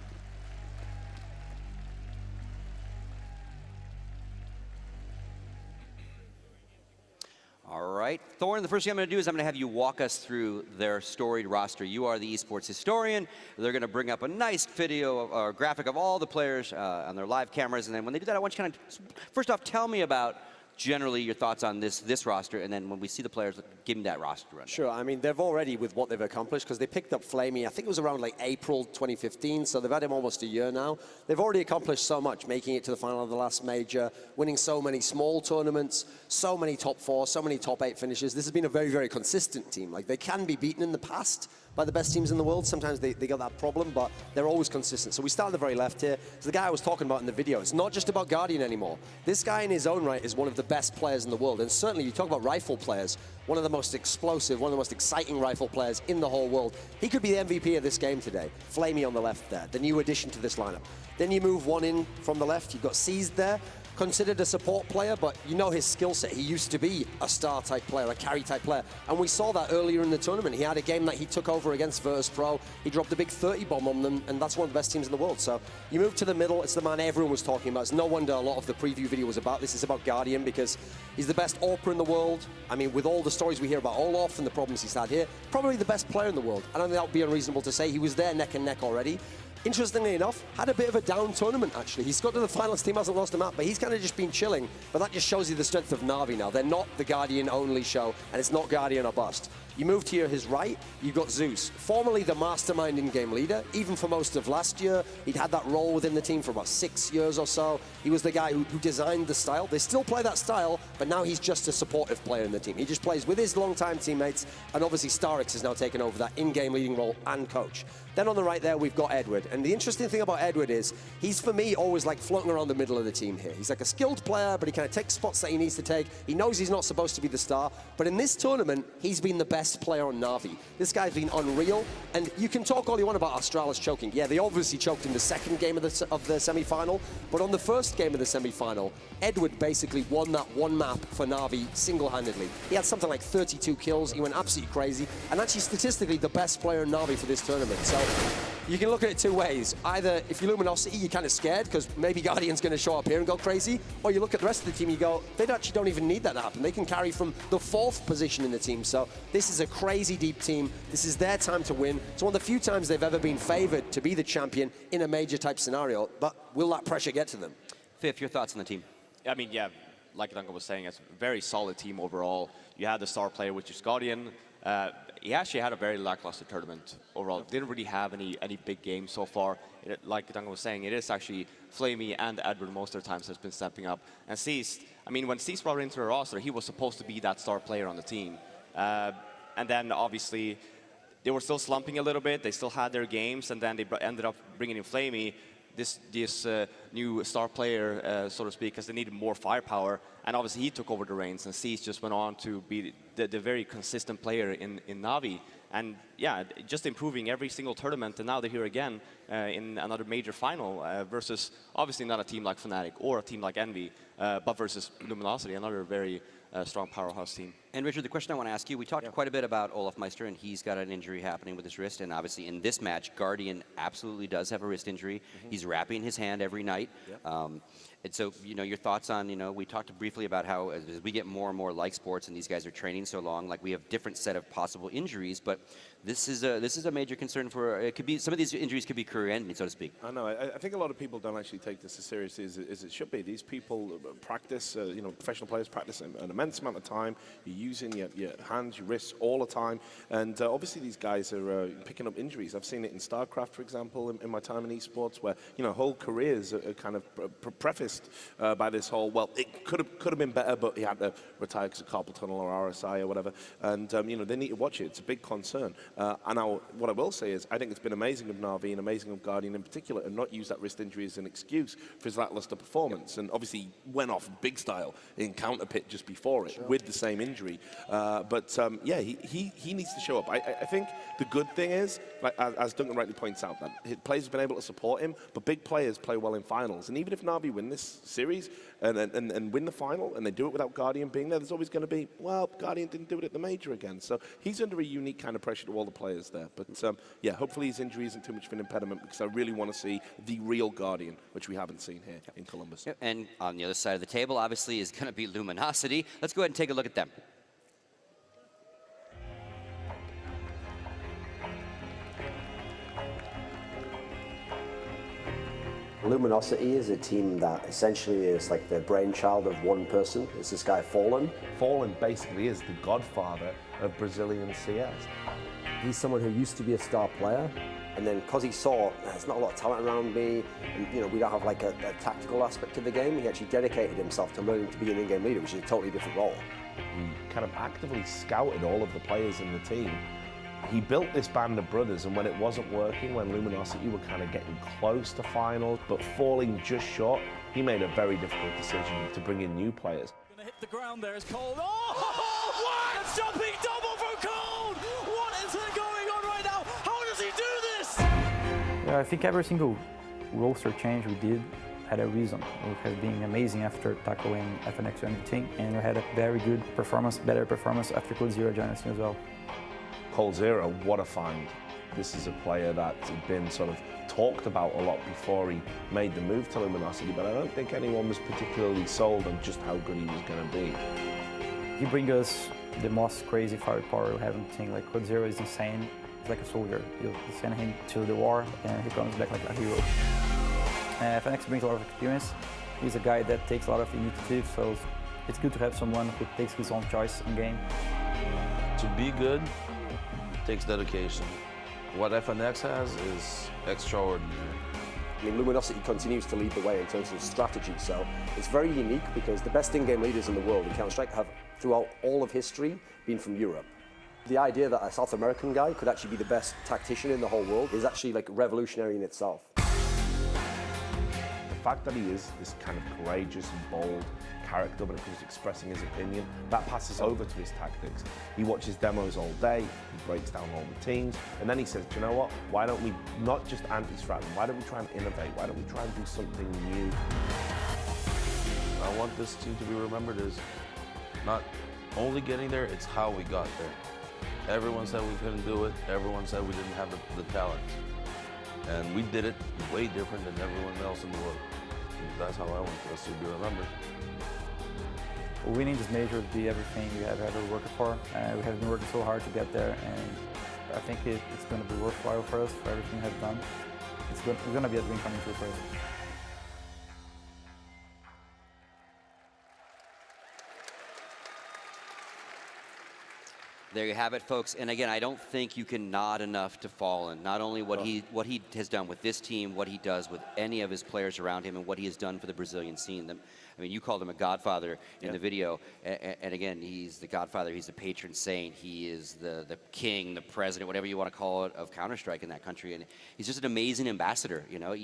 All right, Thorn, the first thing I'm going to do is I'm going to have you walk us through their storied roster. You are the esports historian. They're going to bring up a nice video or graphic of all the players on their live cameras. And then when they do that, I want you to kind of, first off, tell me about generally your thoughts on this roster, and then when we see the players, give me that roster run. Sure, I mean, they've already, with what they've accomplished, because they picked up Flamey, I think it was around like April 2015, so they've had him almost a year now. They've already accomplished so much, making it to the final of the last major, winning so many small tournaments, so many top 4, so many top 8 finishes. This has been a very, very consistent team. Like, they can be beaten in the past, by the best teams in the world. Sometimes they got that problem, but they're always consistent. So we start at the very left here. So the guy I was talking about in the video, it's not just about Guardian anymore. This guy in his own right is one of the best players in the world. And certainly you talk about rifle players, one of the most explosive, one of the most exciting rifle players in the whole world. He could be the MVP of this game today. Flamey on the left there, the new addition to this lineup. Then you move one in from the left, you've got Seized there. Considered a support player, but you know his skill set. He used to be a star-type player, a carry-type player. And we saw that earlier in the tournament. He had a game that he took over against Virtus Pro. He dropped a big 30 bomb on them, and that's one of the best teams in the world. So you move to the middle. It's the man everyone was talking about. It's no wonder a lot of the preview video was about this. It's about Guardian because he's the best AWPer in the world. I mean, with all the stories we hear about Olaf and the problems he's had here, probably the best player in the world. I don't think that would be unreasonable to say. He was there neck and neck already. Interestingly enough, had a bit of a down tournament, actually. He's got to the finals, team hasn't lost a map, but he's kind of just been chilling. But that just shows you the strength of Na'Vi now. They're not the Guardian-only show, and it's not Guardian or bust. You move to his right, you've got Zeus, formerly the mastermind in-game leader. Even for most of last year, he'd had that role within the team for about 6 years or so. He was the guy who designed the style. They still play that style, but now he's just a supportive player in the team. He just plays with his longtime teammates, and obviously Starix has now taken over that in-game leading role and coach. Then on the right there, we've got Edward. And the interesting thing about Edward is, he's, for me, always like floating around the middle of the team here. He's like a skilled player, but he kind of takes spots that he needs to take. He knows he's not supposed to be the star. But in this tournament, he's been the best player on Na'Vi. This guy's been unreal. And you can talk all you want about Astralis choking. Yeah, they obviously choked in the second game of the semi-final. But on the first game of the semi-final, Edward basically won that one map for Na'Vi single-handedly. He had something like 32 kills. He went absolutely crazy. And actually, statistically, the best player in Na'Vi for this tournament. So you can look at it two ways. Either, if you're Luminosity, you're kind of scared because maybe Guardian's going to show up here and go crazy. Or you look at the rest of the team and you go, they actually don't even need that to happen. They can carry from the 4th position in the team. So this is a crazy deep team. This is their time to win. It's one of the few times they've ever been favored to be the champion in a major type scenario. But will that pressure get to them? Fifth, your thoughts on the team? I mean, yeah, like Duncan was saying, it's a very solid team overall. You had the star player, which is Guardian. He actually had a very lackluster tournament overall. Didn't really have any big games so far. Like Duncan was saying, it is actually Flamey and Edward most of the times has been stepping up. And Seized, I mean, when Seized brought into the roster, he was supposed to be that star player on the team. And then obviously they were still slumping a little bit. They still had their games, and then they ended up bringing in Flamey, this new star player, so to speak, because they needed more firepower. And obviously he took over the reins, and Seized just went on to be the very consistent player in Na'Vi. And yeah, just improving every single tournament, and now they're here again in another major final versus obviously not a team like Fnatic or a team like Envy, but versus Luminosity, another very strong powerhouse team. And Richard, the question I want to ask you, we talked quite a bit about Olaf Meister, and he's got an injury happening with his wrist, and obviously in this match, Guardian absolutely does have a wrist injury. He's wrapping his hand every night. And so, you know, your thoughts on, you know, we talked briefly about how as we get more and more like sports and these guys are training so long, like we have different set of possible injuries, but this is a major concern for, it could be, some of these injuries could be career-ending, so to speak. I know. I think a lot of people don't actually take this as seriously as it should be. These people practice, you know, professional players practice an immense amount of time. You're using your hands, your wrists all the time. And obviously these guys are picking up injuries. I've seen it in StarCraft, for example, in my time in esports, where, you know, whole careers are kind of prefaced by this whole, well, it could have been better, but he had to retire because of carpal tunnel or RSI or whatever. And, you know, they need to watch it. It's a big concern. And what I will say is, I think it's been amazing of Na'Vi and amazing of Guardian in particular, and not use that wrist injury as an excuse for his lackluster performance. And obviously, he went off big style in Counter Pit just before it with the same injury. Yeah, he needs to show up. I think the good thing is, like, as Duncan rightly points out, that his players have been able to support him, but big players play well in finals. And even if Na'Vi win this series and win the final, and they do it without Guardian being there, there's always going to be, well, Guardian didn't do it at the major again. So he's under a unique kind of pressure to all the players there. But yeah, hopefully his injury isn't too much of an impediment, because I really want to see the real Guardian, which we haven't seen here in Columbus. And on the other side of the table, obviously, is going to be Luminosity. Let's go ahead and take a look at them. Luminosity is a team that essentially is like the brainchild of one person. It's this guy, Fallen. Fallen basically is the godfather of Brazilian CS. He's someone who used to be a star player, and then because he saw there's not a lot of talent around me, and you know, we don't have like a tactical aspect to the game, he actually dedicated himself to learning to be an in-game leader, which is a totally different role. He kind of actively scouted all of the players in the team He built this band of brothers, and when it wasn't working, when Luminosity were kind of getting close to finals, but falling just short, he made a very difficult decision to bring in new players. Gonna hit the ground there is Cold. Oh, what? A jumping double from Cold! What is going on right now? How does he do this? Yeah, I think every single roster change we did had a reason. We have been amazing after tackling FNX and the team, and we had a very good performance, better performance after Code Zero joined us as well. Cold Zero, what a find. This is a player that had been sort of talked about a lot before he made the move to Luminosity, but I don't think anyone was particularly sold on just how good he was going to be. He brings us the most crazy firepower we haven't seen. Like, Code Zero is insane. He's like a soldier. You send him to the war and he comes back like a hero. FNX brings a lot of experience. He's a guy that takes a lot of initiative, so it's good to have someone who takes his own choice in game. To be good takes dedication. What FNX has is extraordinary. I mean, Luminosity continues to lead the way in terms of strategy, so it's very unique because the best in-game leaders in the world in Counter-Strike have, throughout all of history, been from Europe. The idea that a South American guy could actually be the best tactician in the whole world is actually like revolutionary in itself. The fact that he is this kind of courageous and bold character when it comes to expressing his opinion, that passes over to his tactics. He watches demos all day, he breaks down all the teams, and then he says, do you know what, why don't we not just anti-strat them, why don't we try and innovate, why don't we try and do something new? I want this team to be remembered as not only getting there, it's how we got there. Everyone said we couldn't do it, everyone said we didn't have the talent. And we did it way different than everyone else in the world. That's how I want us to be remembered. Winning this major would be everything we have ever worked for. We have been working so hard to get there, and I think it's going to be worthwhile for us, for everything we have done. It's going to be a dream coming true for us. There you have it, folks. And again, I don't think you can nod enough to Fallen. Not only what he has done with this team, what he does with any of his players around him, and what he has done for the Brazilian scene. I mean, you called him a godfather in the video. And again, he's the godfather. He's the patron saint. He is the king, the president, whatever you want to call it, of Counter-Strike in that country. And he's just an amazing ambassador, you know.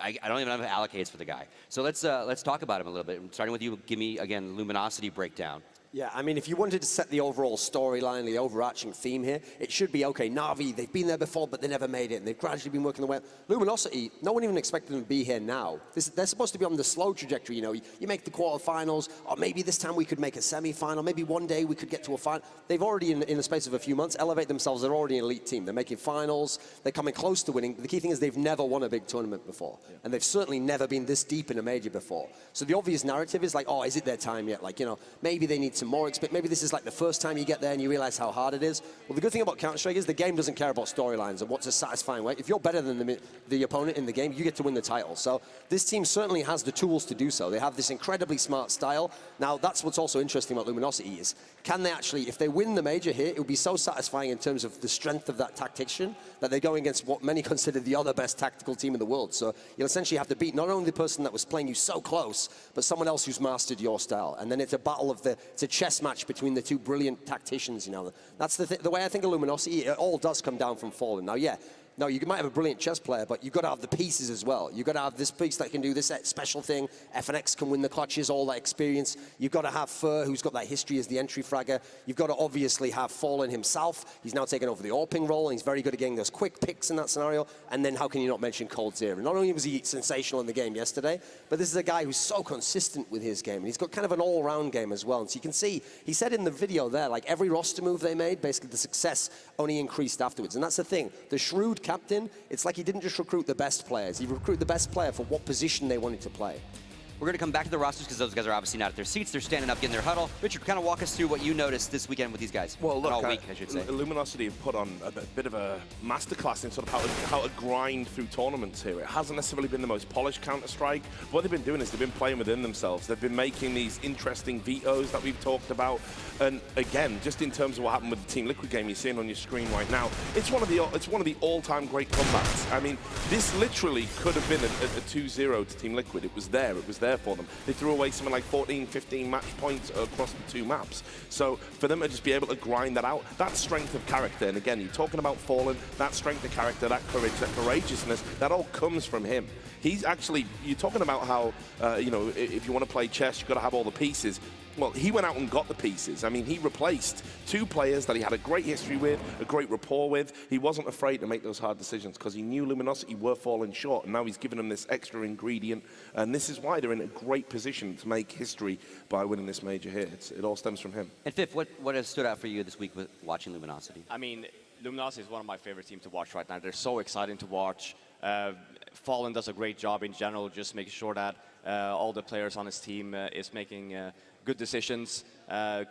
I don't even have allocates for the guy. So let's talk about him a little bit. Starting with you, give me, again, Luminosity breakdown. Yeah, I mean, if you wanted to set the overall storyline, the overarching theme here, it should be, okay, Na'Vi, they've been there before, but they never made it, and they've gradually been working their way up. Luminosity, no one even expected them to be here now. They're supposed to be on the slow trajectory, you know. You make the quarterfinals, or maybe this time we could make a semi-final, maybe one day we could get to a final. They've already, in the space of a few months, elevated themselves. They're already an elite team. They're making finals. They're coming close to winning. The key thing is they've never won a big tournament before, and they've certainly never been this deep in a major before. So the obvious narrative is like, oh, is it their time yet? Like, you know, maybe they need some more experience. Maybe this is like the first time you get there and you realize how hard it is. Well, the good thing about Counter-Strike is the game doesn't care about storylines and what's a satisfying way. If you're better than the opponent in the game, you get to win the title. So this team certainly has the tools to do so. They have this incredibly smart style. Now, that's what's also interesting about Luminosity is, can they actually, if they win the major here, it would be so satisfying in terms of the strength of that tactician that they're going against what many consider the other best tactical team in the world. So you'll essentially have to beat not only the person that was playing you so close, but someone else who's mastered your style. And then it's a battle of it's a chess match between the two brilliant tacticians, you know. That's the way I think of Luminosity. It all does come down from Fallen. Now, yeah, no, you might have a brilliant chess player, but you've got to have the pieces as well. You've got to have this piece that can do this special thing. FNX can win the clutches, all that experience. You've got to have Fur, who's got that history as the entry fragger. You've got to obviously have Fallen himself. He's now taken over the AWPing role, and he's very good at getting those quick picks in that scenario. And then how can you not mention Cold Zero? Not only was he sensational in the game yesterday, but this is a guy who's so consistent with his game. And he's got kind of an all-round game as well. And so you can see, he said in the video there, like every roster move they made, basically the success only increased afterwards. And that's the thing. The shrewd captain, it's like he didn't just recruit the best players. He recruited the best player for what position they wanted to play. We're going to come back to the rosters because those guys are obviously not at their seats. They're standing up, getting their huddle. Richard, kind of walk us through what you noticed this weekend with these guys. Well, look, all week, I should say. Luminosity have put on a bit of a masterclass in sort of how to grind through tournaments here. It hasn't necessarily been the most polished Counter-Strike. What they've been doing is they've been playing within themselves. They've been making these interesting vetoes that we've talked about. And again, just in terms of what happened with the Team Liquid game you're seeing on your screen right now, it's one of the all-time great comebacks. I mean, this literally could have been a 2-0 to Team Liquid. It was there. there for them. They threw away something like 14, 15 match points across the 2 maps. So for them to just be able to grind that out, that strength of character, and again, you're talking about Fallen, that strength of character, that courage, that courageousness, that all comes from him. He's actually, you're talking about how, you know, if you want to play chess, you've got to have all the pieces. Well, he went out and got the pieces. I mean, he replaced 2 players that he had a great history with, a great rapport with. He wasn't afraid to make those hard decisions because he knew Luminosity were falling short, and now he's given them this extra ingredient, and this is why they're in a great position to make history by winning this major here. It all stems from him. And Fifth, what has stood out for you this week with watching Luminosity? I mean, Luminosity is one of my favorite teams to watch right now. They're so exciting to watch. Fallen does a great job in general, just making sure that all the players on his team is making good decisions.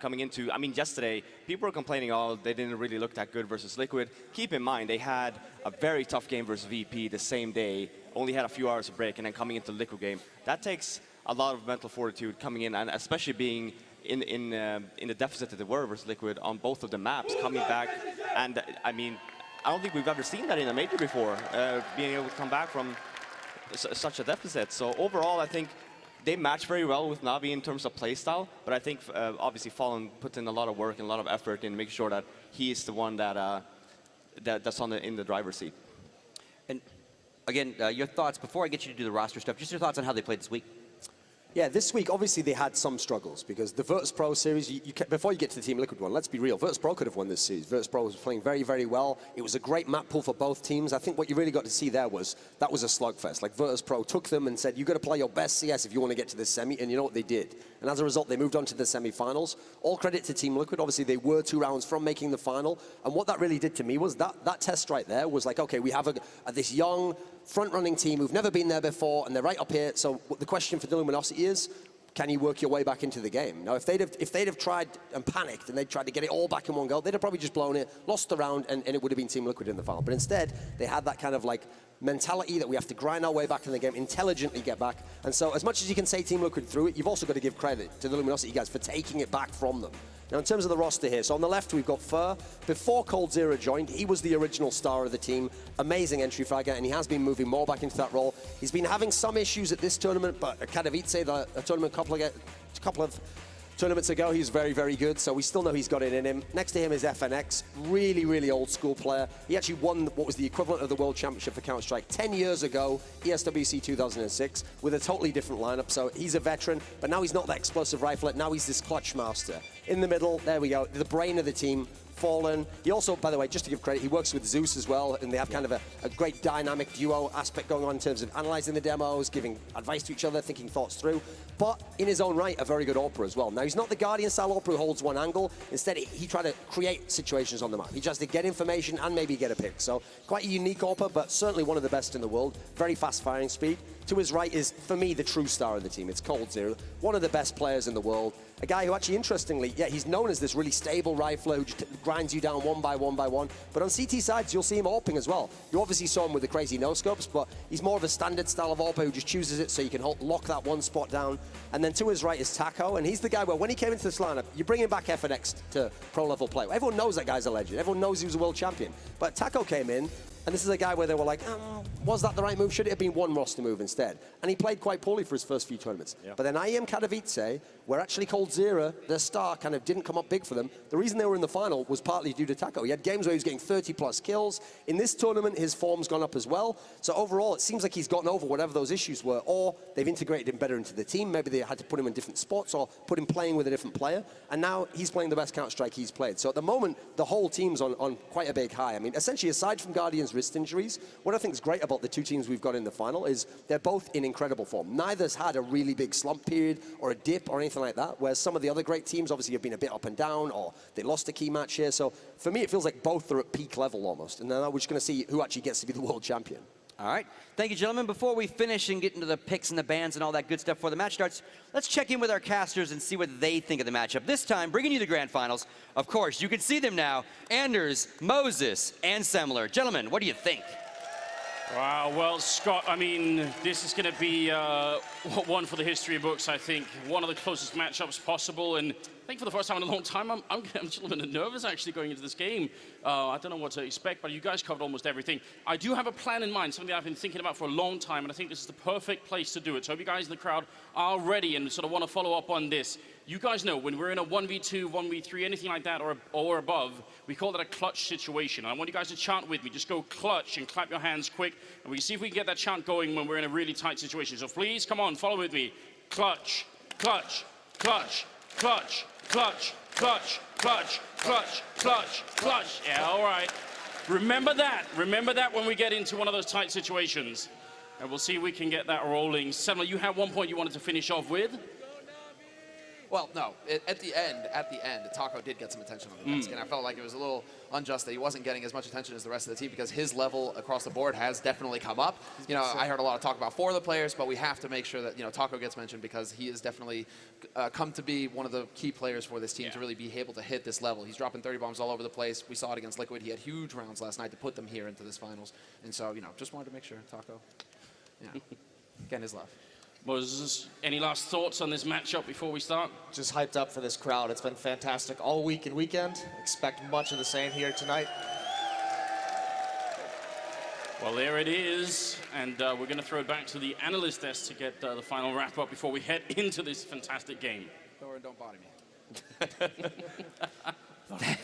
Coming into, I mean, yesterday, people were complaining, oh, they didn't really look that good versus Liquid. Keep in mind, they had a very tough game versus VP the same day, only had a few hours of break, and then coming into the Liquid game. That takes a lot of mental fortitude coming in, and especially being in the deficit that they were versus Liquid on both of the maps, coming back. And I mean, I don't think we've ever seen that in a major before, being able to come back from such a deficit. So overall, I think they match very well with Navi in terms of playstyle, but I think obviously Fallen put in a lot of work and a lot of effort in making sure that he is the one that that's in the driver's seat. And again, your thoughts, before I get you to do the roster stuff, just your thoughts on how they played this week. Yeah, this week, obviously, they had some struggles because the Virtus Pro series, before you get to the Team Liquid one, let's be real, Virtus Pro could have won this series. Virtus Pro was playing very, very well. It was a great map pool for both teams. I think what you really got to see there was, that was a slugfest. Like, Virtus Pro took them and said, you've got to play your best CS if you want to get to this semi, and you know what they did. And as a result, they moved on to the semi-finals. All credit to Team Liquid. Obviously, they were 2 rounds from making the final. And what that really did to me was that test right there was like, okay, we have this young, front-running team who've never been there before, and they're right up here. So the question for the Luminosity is, can you work your way back into the game? Now, if they'd have tried and panicked and they'd tried to get it all back in one go, they'd have probably just blown it, lost the round, and it would have been Team Liquid in the final. But instead, they had that kind of like mentality that we have to grind our way back in the game, intelligently get back. And so as much as you can say Team Liquid through it, you've also got to give credit to the Luminosity guys for taking it back from them. Now, in terms of the roster here, so on the left, we've got Fur. Before coldzera joined, he was the original star of the team. Amazing entry fragger, and he has been moving more back into that role. He's been having some issues at this tournament, but Katowice, the tournament a couple of tournaments ago, he was very, very good, so we still know he's got it in him. Next to him is FNX, really, really old school player. He actually won what was the equivalent of the World Championship for Counter-Strike 10 years ago, ESWC 2006, with a totally different lineup. So he's a veteran, but now he's not that explosive rifler. Now he's this clutch master. In the middle, there we go, the brain of the team. Fallen. He also, by the way, just to give credit, he works with Zeus as well, and they have kind of a great dynamic duo aspect going on in terms of analyzing the demos, giving advice to each other, thinking thoughts through. But in his own right, a very good AWPer as well. Now, he's not the Guardian style AWPer who holds one angle. Instead, he tried to create situations on the map. He tries to get information and maybe get a pick. So quite a unique AWPer, but certainly one of the best in the world. Very fast firing speed. To his right is, for me, the true star of the team. It's coldzera, one of the best players in the world. A guy who actually, interestingly, yeah, he's known as this really stable rifler who just grinds you down one by one. But on CT sides, you'll see him AWPing as well. You obviously saw him with the crazy no-scopes, but he's more of a standard style of AWPer who just chooses it so you can lock that one spot down. And then to his right is Taco, and he's the guy where when he came into this lineup, you bring him back FNX to pro-level play. Everyone knows that guy's a legend. Everyone knows he was a world champion. But Taco came in, and this is a guy where they were like, was that the right move? Should it have been one roster move instead? And he played quite poorly for his first few tournaments. Yeah. But then IEM Katowice, where actually coldzera, their star, kind of didn't come up big for them. The reason they were in the final was partly due to Taco. He had games where he was getting 30+ kills. In this tournament, his form's gone up as well. So overall, it seems like he's gotten over whatever those issues were, or they've integrated him better into the team. Maybe they had to put him in different spots or put him playing with a different player. And now he's playing the best Counter-Strike he's played. So at the moment, the whole team's on quite a big high. I mean, essentially, aside from Guardian's wrist injuries, what I think is great about the two teams we've got in the final is they're both in incredible form. Neither's had a really big slump period or a dip or anything like that, whereas some of the other great teams obviously have been a bit up and down, or they lost a key match here. So for me, it feels like both are at peak level almost. And now we're just going to see who actually gets to be the world champion. All right. Thank you, gentlemen. Before we finish and get into the picks and the bans and all that good stuff before the match starts, let's check in with our casters and see what they think of the matchup. This time, bringing you the grand finals. Of course, you can see them now. Anders, Moses, and Semler. Gentlemen, what do you think? Wow, well, Scott, I mean, this is going to be one for the history books, I think. One of the closest matchups possible, and I think for the first time in a long time, I'm just a little bit nervous actually going into this game. I don't know what to expect, but you guys covered almost everything. I do have a plan in mind, something that I've been thinking about for a long time, and I think this is the perfect place to do it. So I hope you guys in the crowd are ready and sort of want to follow up on this. You guys know when we're in a 1v2, 1v3, anything like that or above, we call that a clutch situation. And I want you guys to chant with me. Just go clutch and clap your hands quick, and we can see if we can get that chant going when we're in a really tight situation. So please, come on, follow with me. Clutch, clutch, clutch, clutch, clutch, clutch, clutch, clutch, clutch, clutch. Yeah, all right. Remember that. Remember that when we get into one of those tight situations. And we'll see if we can get that rolling. Senna, you had one point you wanted to finish off with. Well, no. At the end, Taco did get some attention on the desk, and I felt like it was a little unjust that he wasn't getting as much attention as the rest of the team because his level across the board has definitely come up. You know, I heard a lot of talk about 4 of the players, but we have to make sure that, you know, Taco gets mentioned because he has definitely come to be one of the key players for this team to really be able to hit this level. He's dropping 30 bombs all over the place. We saw it against Liquid. He had huge rounds last night to put them here into this finals. And so, you know, just wanted to make sure Taco, you know, getting his love. Moses, any last thoughts on this matchup before we start? Just hyped up for this crowd. It's been fantastic all week and weekend. Expect much of the same here tonight. Well, there it is, and we're going to throw it back to the analyst desk to get the final wrap-up before we head into this fantastic game. Thor, don't body me.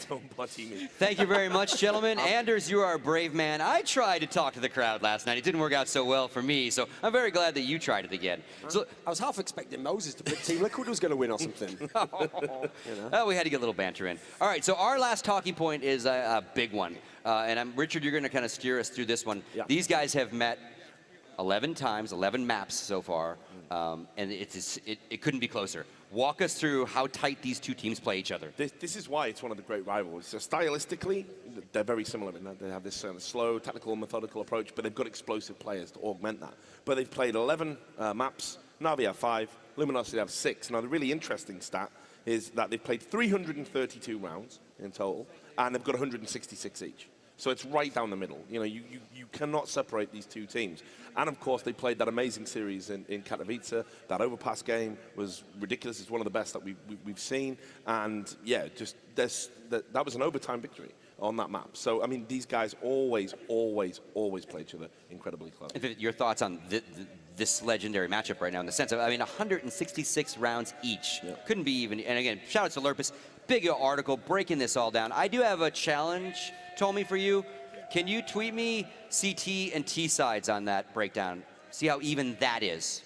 Don't body me. Thank you very much, gentlemen. Anders, you are a brave man. I tried to talk to the crowd last night. It didn't work out so well for me, so I'm very glad that you tried it again. So I was half expecting Moses to pick Team Liquid was going to win or something. You know? Oh, we had to get a little banter in. All right, so our last talking point is a big one. And Richard, you're going to kind of steer us through this one. Yeah. These guys have met 11 times, 11 maps so far, and it couldn't be closer. Walk us through how tight these two teams play each other. This is why it's one of the great rivalries. So stylistically, they're very similar in that they have this slow, tactical, methodical approach, but they've got explosive players to augment that. But they've played 11 maps. Na'Vi have 5. Luminosity have 6. Now, the really interesting stat is that they've played 332 rounds in total, and they've got 166 each. So it's right down the middle. You know, you cannot separate these two teams. And of course, they played that amazing series in Katowice. That overpass game was ridiculous. It's one of the best that we've seen. And yeah, just that was an overtime victory on that map. So I mean, these guys always play each other incredibly close. Your thoughts on this legendary matchup right now, in the sense of, I mean, 166 rounds each. Yeah. Couldn't be even. And again, shout out to Lurpus. Big article breaking this all down. I do have a challenge, Tommy, for you. Can you tweet me CT and T sides on that breakdown? See how even that is.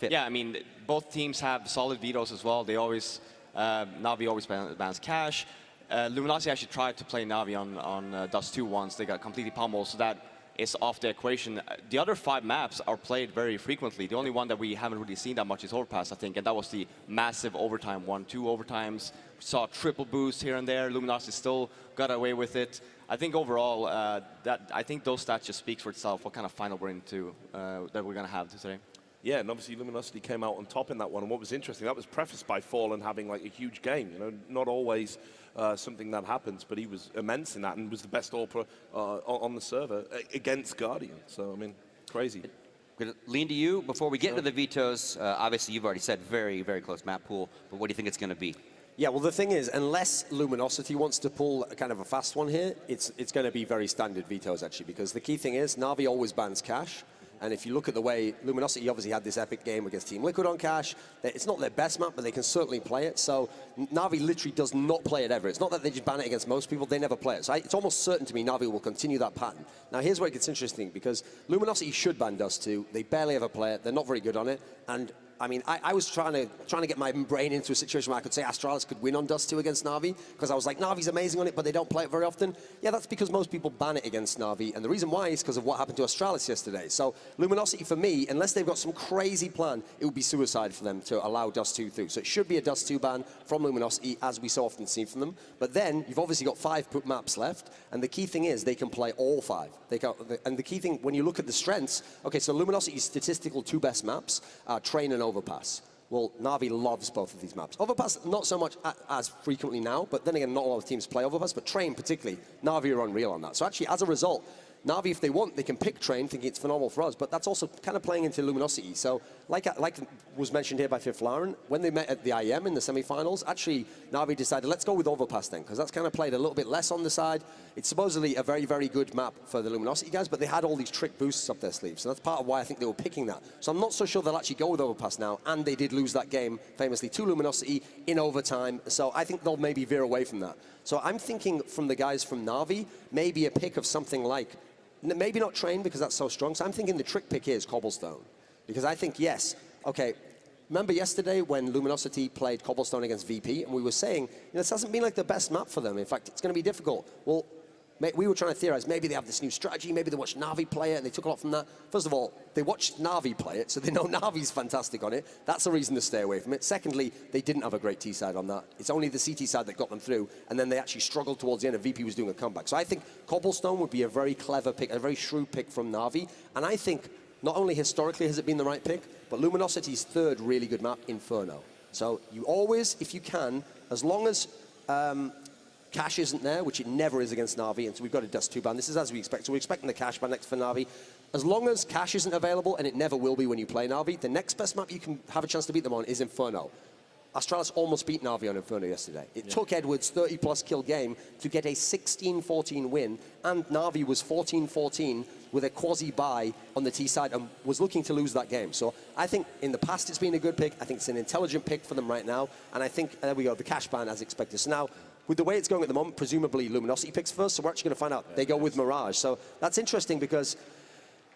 Yeah, I mean, both teams have solid vetoes as well. They always, Na'Vi always bans cash. Luminosity actually tried to play Na'Vi on Dust 2 once. They got completely pummeled, so that is off the equation. The other 5 maps are played very frequently. The only one that we haven't really seen that much is Overpass, I think, and that was the massive overtime one. 2 overtimes. We saw triple boost here and there. Luminosity still got away with it. I think overall, I think those stats just speaks for itself. What kind of final we're into that we're gonna have today. Yeah, and obviously Luminosity came out on top in that one. And what was interesting, that was prefaced by Fallen having like a huge game. You know, not always something that happens, but he was immense in that and was the best AWP on the server against Guardian. So I mean, crazy. I'm gonna lean to you before we get into the vetoes. Obviously, you've already said very, very close map pool. But what do you think it's going to be? Yeah, well, the thing is, unless Luminosity wants to pull a kind of a fast one here, it's going to be very standard vetoes, actually, because the key thing is Na'Vi always bans cash. And if you look at the way Luminosity obviously had this epic game against Team Liquid on cash, it's not their best map, but they can certainly play it. So Na'Vi literally does not play it ever. It's not that they just ban it against most people, they never play it. So it's almost certain to me Na'Vi will continue that pattern. Now here's where it gets interesting, because Luminosity should ban Dust 2. They barely ever play it. They're not very good on it. And I mean, I was trying to get my brain into a situation where I could say Astralis could win on Dust 2 against Na'Vi, because I was like, Na'Vi's amazing on it, but they don't play it very often. Yeah, that's because most people ban it against Na'Vi, and the reason why is because of what happened to Astralis yesterday. So Luminosity, for me, unless they've got some crazy plan, it would be suicide for them to allow Dust 2 through. So it should be a Dust 2 ban from Luminosity, as we so often see from them. But then, you've obviously got 5 maps left, and the key thing is they can play all 5. And the key thing, when you look at the strengths, okay, so Luminosity's statistical 2 best maps are Train and Overpass. Well, Na'Vi loves both of these maps. Overpass, not so much as frequently now, but then again, not a lot of teams play Overpass, but Train particularly, Na'Vi are unreal on that. So actually, as a result, Na'Vi, if they want, they can pick Train, thinking it's phenomenal for us, but that's also kind of playing into Luminosity. So, like was mentioned here by Fifth Lauren, when they met at the IEM in the semi-finals, actually, Na'Vi decided, let's go with Overpass then, because that's kind of played a little bit less on the side. It's supposedly a very, very good map for the Luminosity guys, but they had all these trick boosts up their sleeves, so that's part of why I think they were picking that. So I'm not so sure they'll actually go with Overpass now, and they did lose that game, famously, to Luminosity in overtime, so I think they'll maybe veer away from that. So I'm thinking from the guys from Na'Vi, maybe a pick of something like, maybe not Train because that's so strong, so I'm thinking the trick pick is Cobblestone. Because I think, yes, okay, remember yesterday when Luminosity played Cobblestone against VP, and we were saying, this hasn't been like the best map for them. In fact, it's going to be difficult. Well, we were trying to theorize, maybe they have this new strategy, maybe they watched Na'Vi play it, and they took a lot from that. First of all, they watched Na'Vi play it, so they know Na'Vi's fantastic on it. That's a reason to stay away from it. Secondly, they didn't have a great T side on that. It's only the CT side that got them through, and then they actually struggled towards the end, and VP was doing a comeback. So I think Cobblestone would be a very clever pick, a very shrewd pick from Na'Vi, and I think not only historically has it been the right pick, but Luminosity's third really good map, Inferno. So you always, if you can, as long as Cash isn't there, which it never is against Na'Vi, and so we've got a Dust 2 ban. This is as we expect. So we're expecting the Cash ban next for Na'Vi. As long as Cash isn't available, and it never will be when you play Na'Vi, the next best map you can have a chance to beat them on is Inferno. Astralis almost beat Na'Vi on Inferno yesterday. It took Edwards' 30-plus kill game to get a 16-14 win, and Na'Vi was 14-14 with a quasi-bye on the T side and was looking to lose that game. So I think in the past it's been a good pick. I think it's an intelligent pick for them right now, and I think, there we go, the Cash ban as expected. So now, with the way it's going at the moment, presumably Luminosity picks first, so we're actually going to find out. They go with Mirage. So that's interesting because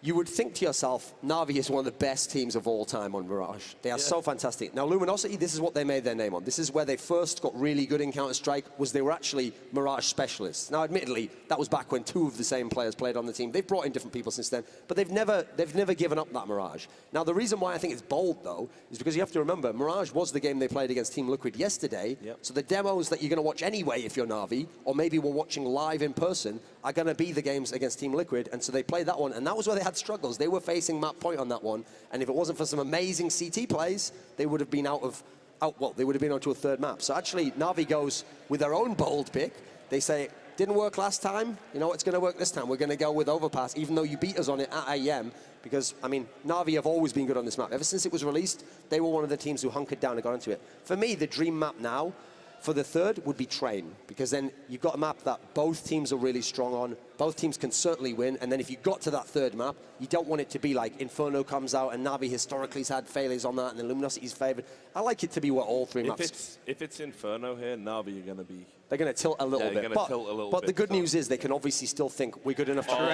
you would think to yourself, Na'Vi is one of the best teams of all time on Mirage. They are so fantastic. Now, Luminosity, this is what they made their name on. This is where they first got really good in Counter-Strike, was they were actually Mirage specialists. Now, admittedly, that was back when two of the same players played on the team. They've brought in different people since then, but they've never given up that Mirage. Now, the reason why I think it's bold, though, is because you have to remember, Mirage was the game they played against Team Liquid yesterday, so the demos that you're going to watch anyway if you're Na'Vi, or maybe we're watching live in person, are going to be the games against Team Liquid, and so they played that one, and that was where they had struggles. They were facing map point on that one, and if it wasn't for some amazing CT plays, they would have been they would have been onto a third map. So actually, Na'Vi goes with their own bold pick. They say, didn't work last time, you know, it's going to work this time. We're going to go with Overpass, even though you beat us on it at IEM, because, I mean, Na'Vi have always been good on this map. Ever since it was released, they were one of the teams who hunkered down and got into it. For me, the dream map now, for the third, would be Train, because then you've got a map that both teams are really strong on, both teams can certainly win, and then if you got to that third map, you don't want it to be like Inferno comes out and Na'Vi historically has had failures on that, and then Luminosity's favored. I like it to be where all three maps... If it's Inferno here, Na'Vi are going to be... They're going to tilt a little bit. But the good news is they can obviously still think we're good enough to... Train!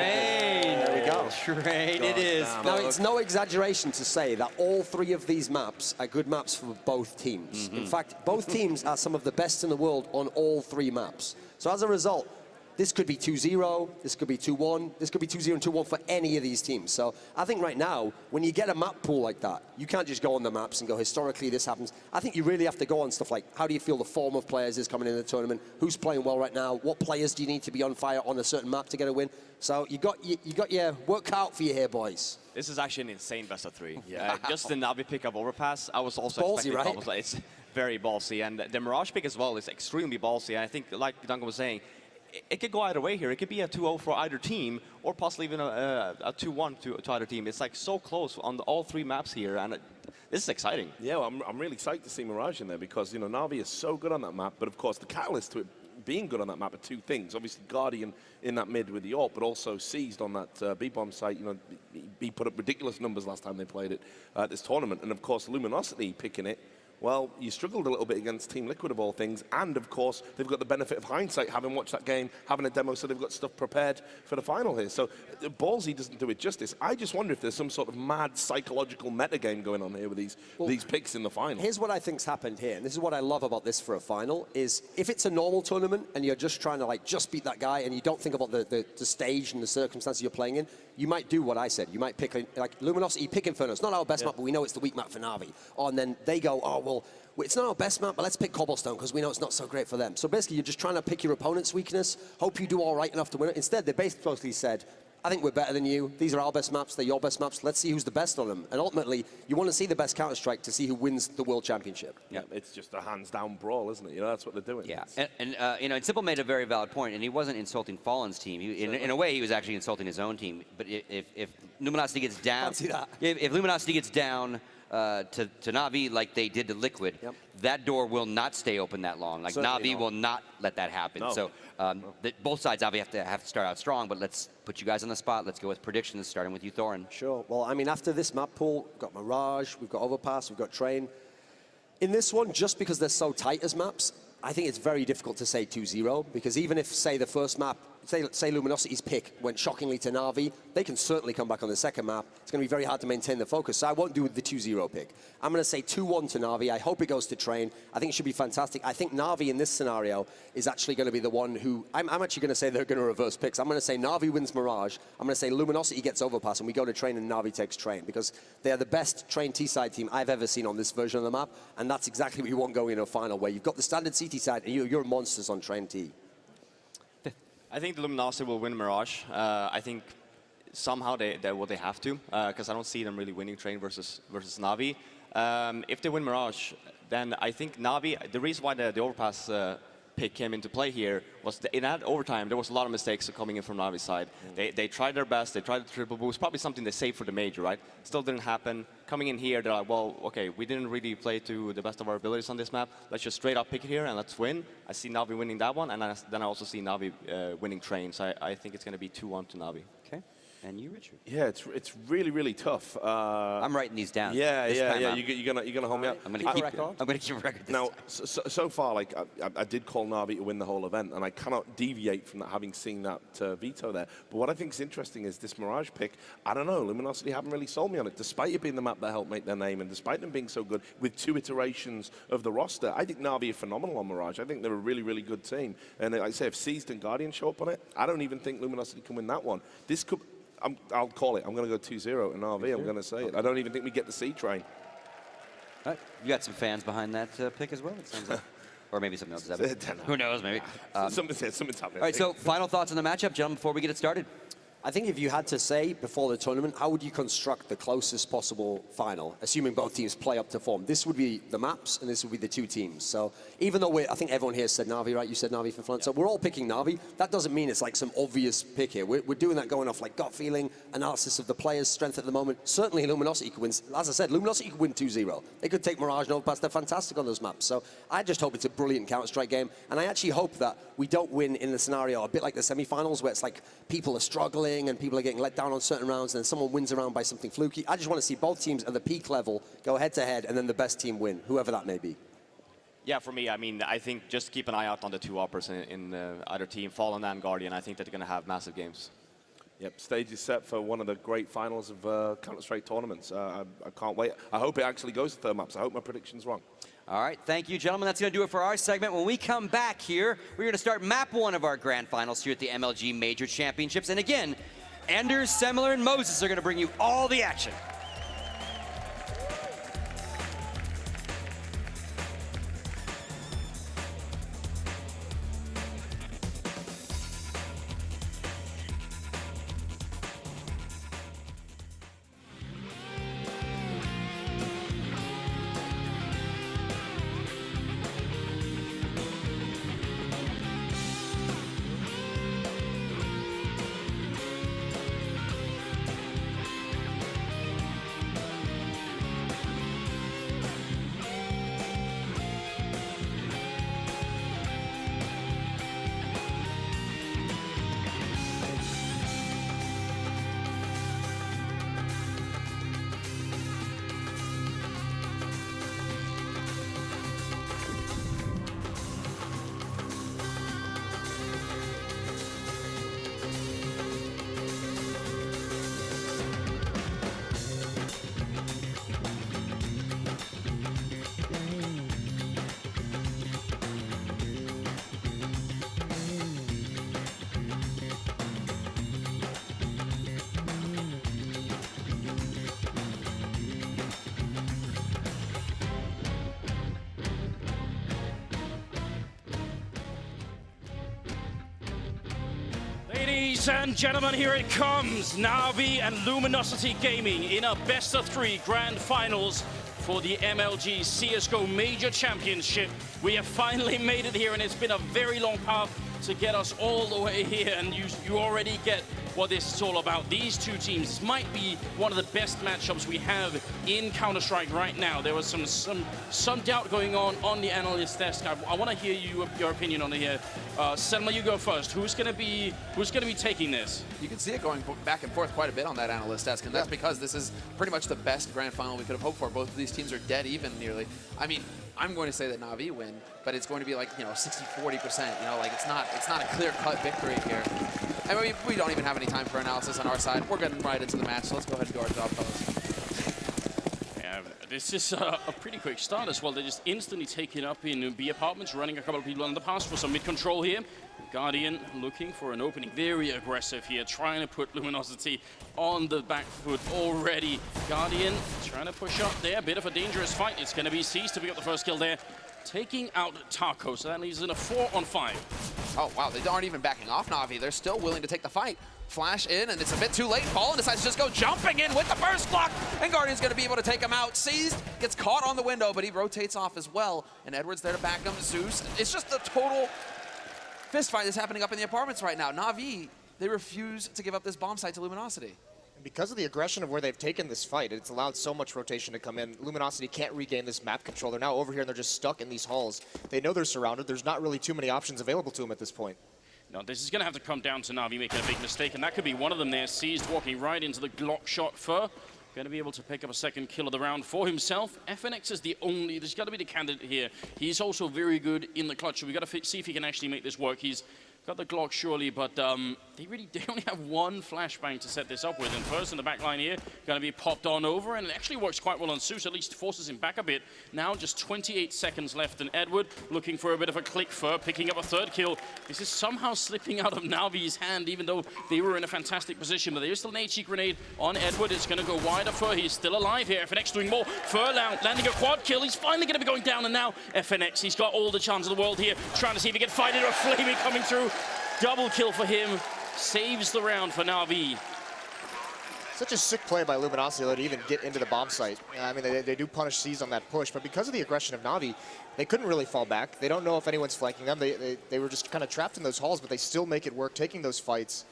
There we go. Train it is, Now, it's no exaggeration to say that all three of these maps are good maps for both teams. In fact, both teams are some of the best in the world on all three maps. So as a result, this could be 2-0, this could be 2-1, this could be 2-0 and 2-1 for any of these teams. So I think right now, when you get a map pool like that, you can't just go on the maps and go, historically this happens. I think you really have to go on stuff like, how do you feel the form of players is coming in the tournament? Who's playing well right now? What players do you need to be on fire on a certain map to get a win? So you got your work cut out for you here, boys. This is actually an insane best of three. Just the Na'Vi pick of Overpass, I was also Ballsy, expecting right? It's very ballsy, and the Mirage pick as well is extremely ballsy. And I think, like Duncan was saying, it could go either way here. It could be a 2-0 for either team, or possibly even a 2-1 to either team. It's like so close on all three maps here, and this is exciting. Yeah, well, I'm really psyched to see Mirage in there because, you know, Na'Vi is so good on that map, but of course the catalyst to it being good on that map are two things. Obviously, Guardian in that mid with the AWP, but also Seized on that B-bomb site. You know, he put up ridiculous numbers last time they played it at this tournament, and of course Luminosity picking it. Well, you struggled a little bit against Team Liquid of all things, and of course, they've got the benefit of hindsight, having watched that game, having a demo, so they've got stuff prepared for the final here. So, Ballsy doesn't do it justice. I just wonder if there's some sort of mad psychological metagame going on here with these picks in the final. Here's what I think's happened here, and this is what I love about this for a final, is if it's a normal tournament and you're just trying to like just beat that guy and you don't think about the stage and the circumstances you're playing in, you might do what I said. You might pick, like Luminosity, pick Inferno. It's not our best map, but we know it's the weak map for Na'Vi. Oh, and then they go, oh, well, it's not our best map, but let's pick Cobblestone because we know it's not so great for them. So basically, you're just trying to pick your opponent's weakness, hope you do all right enough to win it. Instead, they basically said, I think we're better than you. These are our best maps. They're your best maps. Let's see who's the best on them. And ultimately, you want to see the best Counter-Strike to see who wins the World Championship. Yeah, it's just a hands-down brawl, isn't it? You know, that's what they're doing. Yeah, and you know, and Simple made a very valid point, and he wasn't insulting Fallen's team. In a way, he was actually insulting his own team. But if Luminosity gets down, if Luminosity gets down to Na'Vi like they did to Liquid, that door will not stay open that long. Like Certainly Na'Vi not. will not let that happen. No. So both sides obviously have to start out strong, but let's put you guys on the spot. Let's go with predictions, starting with you, Thorin. Sure. Well, I mean, after this map pool, we've got Mirage, we've got Overpass, we've got Train. In this one, just because they're so tight as maps, I think it's very difficult to say 2-0, because even if, say, the first map, say Luminosity's pick went shockingly to Na'Vi, they can certainly come back on the second map. It's going to be very hard to maintain the focus, so I won't do the 2-0 pick. I'm going to say 2-1 to Na'Vi. I hope it goes to Train. I think it should be fantastic. I think Na'Vi in this scenario is actually going to be the one who, I'm actually going to say they're going to reverse picks. I'm going to say Na'Vi wins Mirage. I'm going to say Luminosity gets Overpass, and we go to Train and Na'Vi takes Train, because they're the best Train T-side team I've ever seen on this version of the map, and that's exactly what you want going in a final, where you've got the standard CT side, and you're monsters on Train T. I think the Luminosity will win Mirage. I think somehow they have to, because I don't see them really winning Train versus Na'Vi. If they win Mirage, then I think Na'Vi, the reason why the Overpass pick came into play here was in that overtime, there was a lot of mistakes coming in from Na'Vi's side. They tried their best, they tried the triple boost, probably something they saved for the major, right? Still didn't happen. Coming in here, they're like, well, okay, we didn't really play to the best of our abilities on this map. Let's just straight up pick it here and let's win. I see Na'Vi winning that one, and then I also see Na'Vi winning Train. So I think it's going to be 2-1 to Na'Vi. Okay. And you, Richard? Yeah, it's really, really tough. I'm writing these down. Yeah. You're gonna hold me up. I'm gonna keep a record. Now, so far, like I did call Na'Vi to win the whole event, and I cannot deviate from that, having seen that veto there. But what I think is interesting is this Mirage pick. I don't know, Luminosity haven't really sold me on it, despite it being the map that helped make their name, and despite them being so good with 2 iterations of the roster. I think Na'Vi are phenomenal on Mirage. I think they're a really, really good team. And like I say, if Seized and Guardian show up on it, I don't even think Luminosity can win that one. This could. I'll call it. I'm going to go 2-0 in RV. I'm going to say it. I don't even think we get the C train. All right. You got some fans behind that pick as well, it sounds like. Or maybe something else is happening. Who knows, maybe. Something's happening. All right, so final thoughts on the matchup, gentlemen, before we get it started. I think if you had to say before the tournament, how would you construct the closest possible final, assuming both teams play up to form? This would be the maps, and this would be the 2 teams. So even though I think everyone here said Na'Vi, right? You said Na'Vi for fun. So we're all picking Na'Vi. That doesn't mean it's like some obvious pick here. We're doing that going off like gut feeling, analysis of the players' strength at the moment. Certainly Luminosity could win. As I said, Luminosity could win 2-0. They could take Mirage and Overpass. They're fantastic on those maps. So I just hope it's a brilliant Counter-Strike game. And I actually hope that we don't win in the scenario a bit like the semifinals, where it's like people are struggling and people are getting let down on certain rounds, and then someone wins a round by something fluky. I just want to see both teams at the peak level go head-to-head, and then the best team win, whoever that may be. Yeah, for me, I mean, I think just keep an eye out on the 2 uppers in either team, Fallen and Guardian. I think that they're going to have massive games. Yep, stage is set for one of the great finals of Counter-Strike tournaments. I can't wait. I hope it actually goes to third maps. I hope my prediction's wrong. All right, thank you, gentlemen. That's going to do it for our segment. When we come back here, we're going to start map 1 of our grand finals here at the MLG Major Championships. And again, Anders, Semler, and Moses are going to bring you all the action. Ladies and gentlemen, here it comes. Na'Vi and Luminosity Gaming in a best-of-3 grand finals for the MLG CSGO Major Championship. We have finally made it here, and it's been a very long path to get us all the way here, and you already get what this is all about. These two teams might be one of the best matchups we have in Counter-Strike right now. There was some doubt going on the analyst desk. I want to hear your opinion on it here. Selma, you go first. Who's going to be taking this? You can see it going back and forth quite a bit on that analyst desk, and that's because this is pretty much the best grand final we could have hoped for. Both of these teams are dead even nearly. I mean, I'm going to say that Na'Vi win, but it's going to be like, 60-40%. Like it's not a clear-cut victory here. And we don't even have any time for analysis on our side. We're getting right into the match, so let's go ahead and do our job, fellas. Yeah, this is a pretty quick start as well. They're just instantly taken up in B apartments, running a couple of people on the pass for some mid-control here. Guardian looking for an opening, very aggressive here, trying to put Luminosity on the back foot already. Guardian trying to push up there, a bit of a dangerous fight. It's going to be Seized to pick up the first kill there, taking out Taco, so that leaves in a 4-on-5. Oh, wow, they aren't even backing off Na'Vi. They're still willing to take the fight. Flash in, and it's a bit too late. Fallen decides to just go jumping in with the first block, and Guardian's going to be able to take him out. Seized, gets caught on the window, but he rotates off as well, and Edward's there to back him. Zeus, it's just a total fist fight that's happening up in the apartments right now. Na'Vi, they refuse to give up this bomb site to Luminosity. And because of the aggression of where they've taken this fight, it's allowed so much rotation to come in. Luminosity can't regain this map control. They're now over here and they're just stuck in these halls. They know they're surrounded. There's not really too many options available to them at this point. No, this is going to have to come down to Na'Vi making a big mistake, and that could be one of them there. Seized walking right into the Glock shot Fur. Going to be able to pick up a second kill of the round for himself. FNX is the only, there's got to be the candidate here. He's also very good in the clutch, so we've got to see if he can actually make this work. He's got the Glock surely, but they only have one flashbang to set this up with. And first in the back line here, going to be popped on over, and it actually works quite well on Zeus, at least forces him back a bit. Now just 28 seconds left, and Edward looking for a bit of a click Fur, picking up a third kill. This is somehow slipping out of Na'Vi's hand, even though they were in a fantastic position. But there's still an HE grenade on Edward. It's going to go wider. Fur, he's still alive here. FNX doing more. Fur landing a quad kill. He's finally going to be going down, and now FNX, he's got all the chance of the world here, trying to see if he can fight it, or Flamey coming through. Double kill for him, saves the round for Na'Vi. Such a sick play by Luminosity to even get into the bomb site. I mean, they do punish Seized on that push, but because of the aggression of Na'Vi, they couldn't really fall back. They don't know if anyone's flanking them. They were just kind of trapped in those halls, but they still make it work, taking those fights.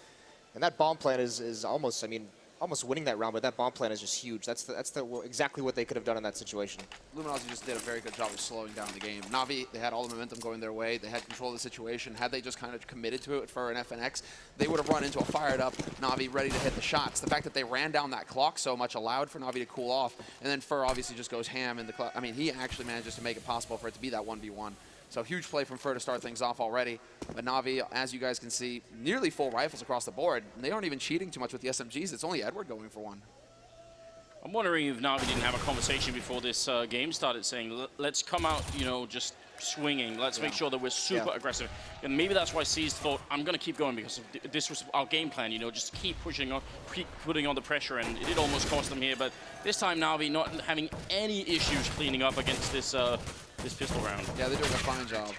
And that bomb plan is almost, I mean, almost winning that round, but that bomb plan is just huge. That's exactly what they could have done in that situation. Luminosity just did a very good job of slowing down the game. Na'Vi, they had all the momentum going their way. They had control of the situation. Had they just kind of committed to it for an FNX, they would have run into a fired up Na'Vi ready to hit the shots. The fact that they ran down that clock so much allowed for Na'Vi to cool off, and then Fur obviously just goes ham in the clock. I mean, he actually manages to make it possible for it to be that 1v1. So huge play from Fur to start things off already. But Na'Vi, as you guys can see, nearly full rifles across the board. And they aren't even cheating too much with the SMGs. It's only Edward going for one. I'm wondering if Na'Vi didn't have a conversation before this game started saying, let's come out, just swinging. Let's make sure that we're super aggressive. And maybe that's why Seized thought, I'm going to keep going, because this was our game plan, just keep pushing on, keep putting on the pressure, and it did almost cost them here. But this time Na'Vi not having any issues cleaning up against this this pistol round. Yeah, they're doing a fine job.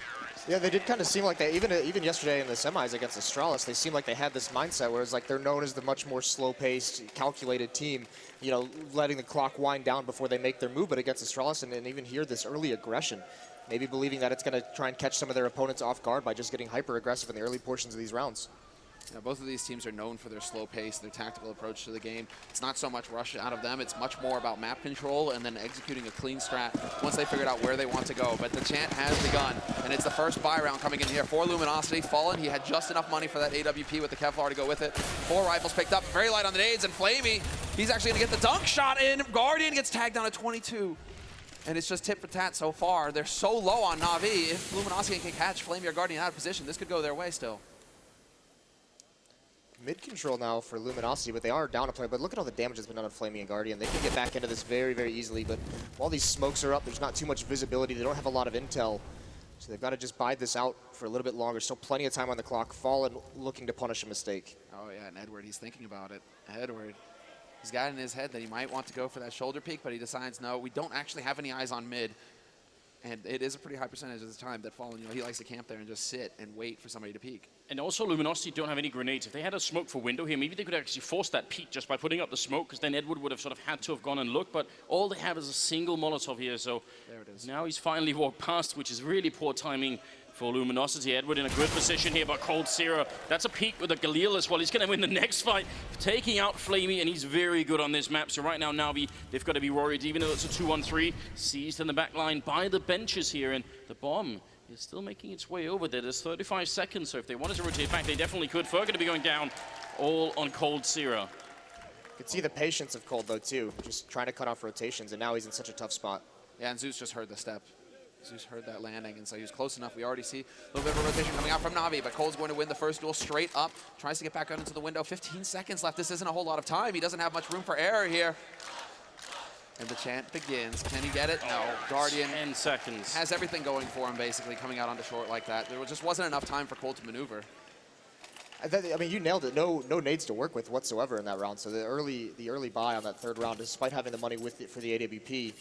Yeah, they did kind of seem like they, even yesterday in the semis against Astralis, they seemed like they had this mindset where it's like they're known as the much more slow-paced, calculated team, letting the clock wind down before they make their move. But against Astralis, and even here, this early aggression, maybe believing that it's going to try and catch some of their opponents off guard by just getting hyper-aggressive in the early portions of these rounds. Yeah, both of these teams are known for their slow pace, their tactical approach to the game. It's not so much rush out of them. It's much more about map control and then executing a clean strat once they figured out where they want to go. But the chant has begun, and it's the first buy round coming in here for Luminosity. Fallen, he had just enough money for that AWP with the Kevlar to go with it. 4 rifles picked up, very light on the nades, and Flamey, he's actually going to get the dunk shot in. Guardian gets tagged down at 22. And it's just tit for tat so far. They're so low on Na'Vi. If Luminosity can catch Flamey or Guardian out of position, this could go their way still. Mid-control now for Luminosity, but they are down a player. But look at all the damage that's been done on Flamey and Guardian. They can get back into this very, very easily, but while these smokes are up, there's not too much visibility. They don't have a lot of intel, so they've got to just bide this out for a little bit longer. Still plenty of time on the clock. Fallen looking to punish a mistake. Oh, yeah, and Edward, he's thinking about it. Edward, he's got in his head that he might want to go for that shoulder peek, but he decides, no, we don't actually have any eyes on mid. And it is a pretty high percentage of the time that Fallen, he likes to camp there and just sit and wait for somebody to peek. And also, Luminosity don't have any grenades. If they had a smoke for window here, maybe they could actually force that peek just by putting up the smoke, because then Edward would have sort of had to have gone and looked. But all they have is a single Molotov here, so there it is. Now he's finally walked past, which is really poor timing for Luminosity. Edward in a good position here, but Cold Zero, that's a peek with a Galil as well. He's going to win the next fight, taking out Flamey, and he's very good on this map. So right now, Na'Vi, they've got to be worried, even though it's a 2-on-3, seized in the back line by the benches here, and the bomb is still making its way over there. There's 35 seconds, so if they wanted to rotate back, they definitely could. Fur going to be going down, all on Cold Zero. You can see the patience of Cold, though, too, just trying to cut off rotations, and now he's in such a tough spot. Yeah, and Zeus just heard the step. Zeus heard that landing, and so he was close enough. We already see a little bit of a rotation coming out from Na'Vi, but Cole's going to win the first duel straight up. Tries to get back out into the window. 15 seconds left. This isn't a whole lot of time. He doesn't have much room for error here. And the chant begins. Can he get it? No. Guardian 10 seconds. Has everything going for him, basically, coming out onto short like that. There just wasn't enough time for Cole to maneuver. I mean, you nailed it. No nades to work with whatsoever in that round. So the early buy on that third round, despite having the money with it for the AWP,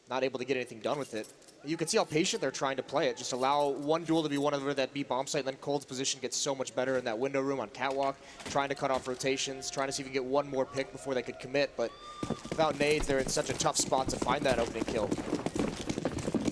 not able to get anything done with it. You can see how patient they're trying to play it. Just allow one duel to be one over that B bomb site, and then Cold's position gets so much better in that window room on Catwalk, trying to cut off rotations, trying to see if you can get one more pick before they could commit. But without nades, they're in such a tough spot to find that opening kill.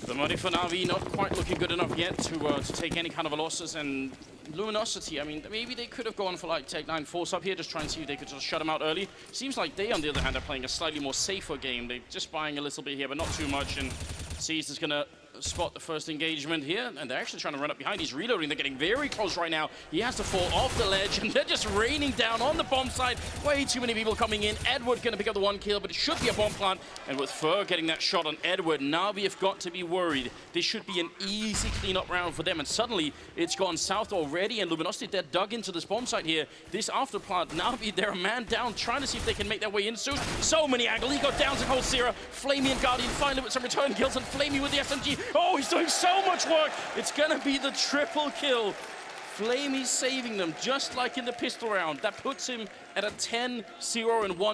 The money for Na'Vi not quite looking good enough yet to take any kind of losses, and Luminosity, I mean, maybe they could have gone for like Take 9 force up here, just try and see if they could just shut him out early. Seems like they, on the other hand, are playing a slightly more safer game. They're just buying a little bit here, but not too much, and Seized is gonna spot the first engagement here, and they're actually trying to run up behind. He's reloading. They're getting very close right now. He has to fall off the ledge, and they're just raining down on the bomb site. Way too many people coming in. Edward going to pick up the one kill, but it should be a bomb plant. And with Fur getting that shot on Edward, Na'Vi have got to be worried. This should be an easy cleanup round for them, and suddenly it's gone south already, and Luminosity, they're dug into this bomb site here. This after plant, Na'Vi, they're a man down, trying to see if they can make their way in soon. So many angles. He got down to Cold Zero. Flamey and Guardian finally with some return kills, and Flamey with the SMG. Oh, he's doing so much work. It's gonna be the triple kill. Flamey saving them, just like in the pistol round. That puts him at a 10-0-1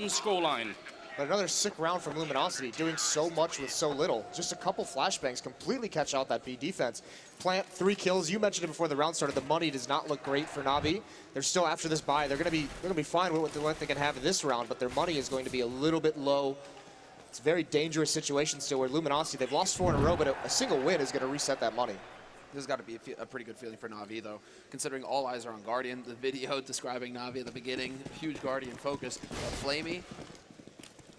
scoreline. But another sick round from Luminosity, doing so much with so little. Just a couple flashbangs completely catch out that B defense. Plant 3 kills. You mentioned it before the round started. The money does not look great for Na'Vi. They're still after this buy. They're gonna be fine with what they can have in this round, but their money is going to be a little bit low. It's a very dangerous situation still where Luminosity, they've lost 4 in a row, but a single win is going to reset that money. This has got to be a pretty good feeling for Na'Vi, though, considering all eyes are on Guardian. The video describing Na'Vi at the beginning, huge Guardian focus. Flamey,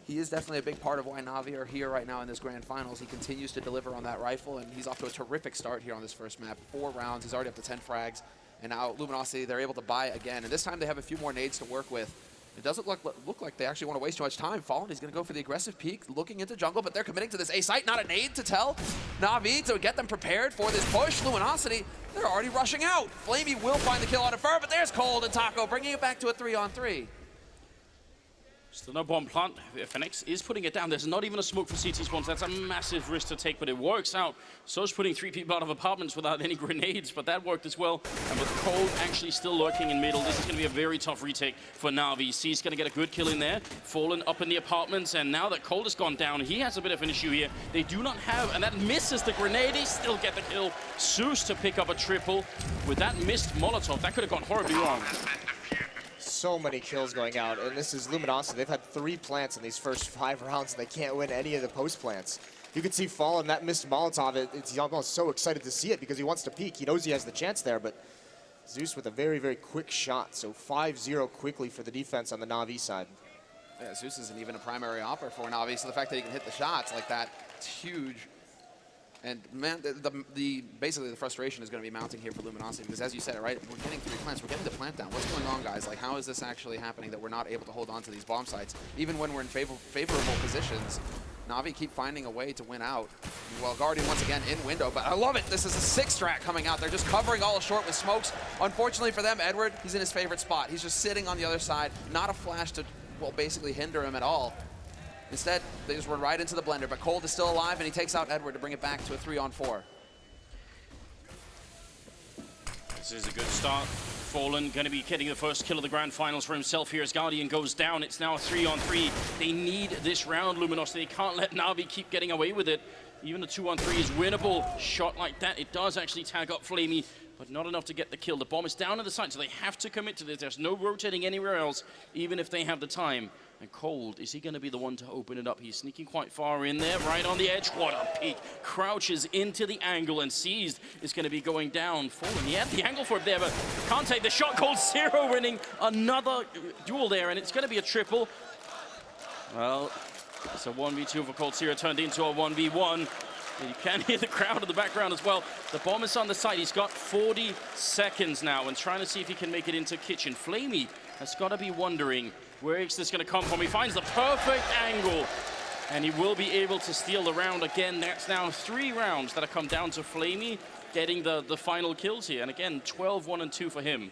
he is definitely a big part of why Na'Vi are here right now in this Grand Finals. He continues to deliver on that rifle, and he's off to a terrific start here on this first map. 4 rounds, he's already up to 10 frags, and now Luminosity, they're able to buy again, and this time they have a few more nades to work with. It doesn't look like they actually want to waste too much time. Fallen, he's going to go for the aggressive peek, looking into jungle, but they're committing to this A site. Not a nade to tell Na'Vi to get them prepared for this push. Luminosity, they're already rushing out. Flamey will find the kill on Fur, but there's Cold and Taco, bringing it back to a 3-on-3. Still no bomb plant. FNX is putting it down. There's not even a smoke for CT spawns. That's a massive risk to take, but it works out. So's putting 3 people out of apartments without any grenades, but that worked as well. And with Cold actually still lurking in middle, this is going to be a very tough retake for Na'Vi. C's going to get a good kill in there. Fallen up in the apartments, and now that Cold has gone down, he has a bit of an issue here. They do not have, and that misses the grenade. They still get the kill. Zeus to pick up a triple. With that missed Molotov, that could have gone horribly wrong. So many kills going out, and this is Luminosity. They've had 3 plants in these first 5 rounds, and they can't win any of the post plants. You can see Fallen, that missed Molotov, he's almost so excited to see it because he wants to peek. He knows he has the chance there, but Zeus with a very, very quick shot. So 5-0 quickly for the defense on the Na'Vi side. Yeah, Zeus isn't even a primary opper for Na'Vi, so the fact that he can hit the shots like that, it's huge. And man, basically the frustration is going to be mounting here for Luminosity because, as you said, right, we're getting 3 plants, we're getting the plant down. What's going on, guys? Like, how is this actually happening that we're not able to hold on to these bomb sites, even when we're in favorable positions? Na'Vi keep finding a way to win out. Well, Guardian once again in window, but I love it. This is a 6-strat coming out. They're just covering all short with smokes. Unfortunately for them, Edward, he's in his favorite spot. He's just sitting on the other side, not a flash to, well, basically hinder him at all. Instead, they just run right into the blender, but Cold is still alive, and he takes out Edward to bring it back to a 3-on-4. This is a good start. Fallen going to be getting the first kill of the Grand Finals for himself here as Guardian goes down. It's now a 3-on-3. They need this round, Luminosity. They can't let Na'Vi keep getting away with it. Even the 2-on-3 is winnable. Shot like that, it does actually tag up Flamey, but not enough to get the kill. The bomb is down in the site, so they have to commit to this. There's no rotating anywhere else, even if they have the time. And Cold, is he going to be the one to open it up? He's sneaking quite far in there, right on the edge. What a peek. Crouches into the angle, and Seized is going to be going down. Fallen, he had the angle for it there, but can't take the shot. Cold Zero winning another duel there, and it's going to be a triple. Well, it's a 1v2 for Cold Zero turned into a 1v1. You can hear the crowd in the background as well. The bomb is on the side. He's got 40 seconds now and trying to see if he can make it into kitchen. Flamey has got to be wondering where is this going to come from. He finds the perfect angle, and he will be able to steal the round again. That's now 3 rounds that have come down to Flamey getting the final kills here. And again, 12, 1, and 2 for him.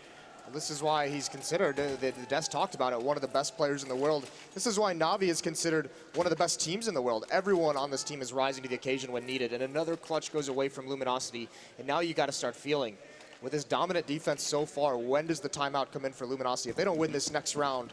This is why he's considered, the desk talked about it, one of the best players in the world. This is why Na'Vi is considered one of the best teams in the world. Everyone on this team is rising to the occasion when needed, and another clutch goes away from Luminosity, and now you got to start feeling. With this dominant defense so far, when does the timeout come in for Luminosity? If they don't win this next round,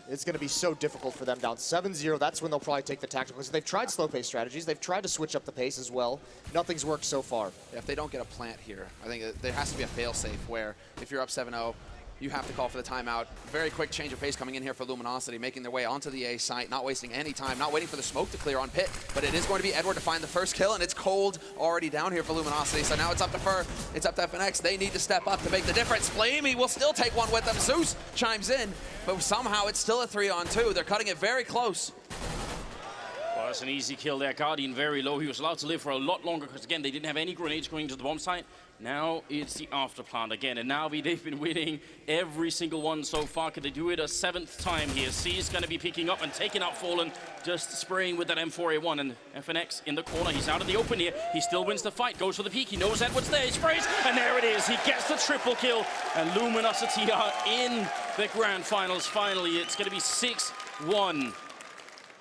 it's going to be so difficult for them. Down 7-0, that's when they'll probably take the tactical. So they've tried slow pace strategies. They've tried to switch up the pace as well. Nothing's worked so far. Yeah, if they don't get a plant here, I think there has to be a fail-safe where if you're up 7-0, you have to call for the timeout. Very quick change of pace coming in here for Luminosity, making their way onto the A site, not wasting any time, not waiting for the smoke to clear on Pit, but it is going to be Edward to find the first kill, and it's Cold already down here for Luminosity. So now it's up to Fur, it's up to FNX. They need to step up to make the difference. Flamey will still take one with them. Zeus chimes in, but somehow it's still a 3-on-2. They're cutting it very close. Well, that's an easy kill there. Guardian very low. He was allowed to live for a lot longer because, again, they didn't have any grenades going to the bomb site. Now it's the afterplant again, and now they've been winning every single one so far. Could they do it a 7th time here? C is going to be picking up and taking out Fallen, just spraying with that M4A1, and FNX in the corner. He's out of the open here. He still wins the fight, goes for the peek. He knows Edward's there. He sprays, and there it is. He gets the triple kill, and Luminosity are in the grand finals. Finally, it's going to be 6-1.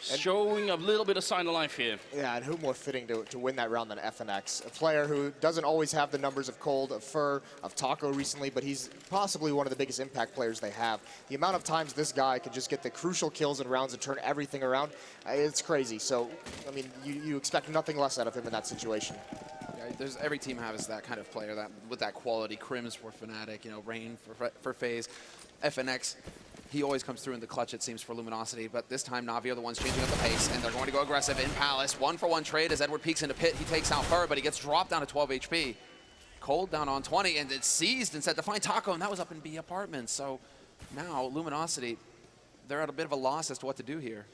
Showing a little bit of sign of life here. Yeah, and who more fitting to win that round than FNX? A player who doesn't always have the numbers of Cold, of Fur, of Taco recently, but he's possibly one of the biggest impact players they have. The amount of times this guy can just get the crucial kills in rounds and turn everything around, it's crazy. So, I mean, you expect nothing less out of him in that situation. Yeah, every team has that kind of player that with that quality. Crims for Fnatic, you know, Rain for FaZe, FNX. He always comes through in the clutch, it seems, for Luminosity, but this time Na'Vi are the ones changing up the pace, and they're going to go aggressive in Palace. 1-for-1 trade as Edward peeks into Pit. He takes out Fur, but he gets dropped down to 12 HP. Cold down on 20, and it's seized and set to find Taco, and that was up in B Apartments. So now Luminosity, they're at a bit of a loss as to what to do here.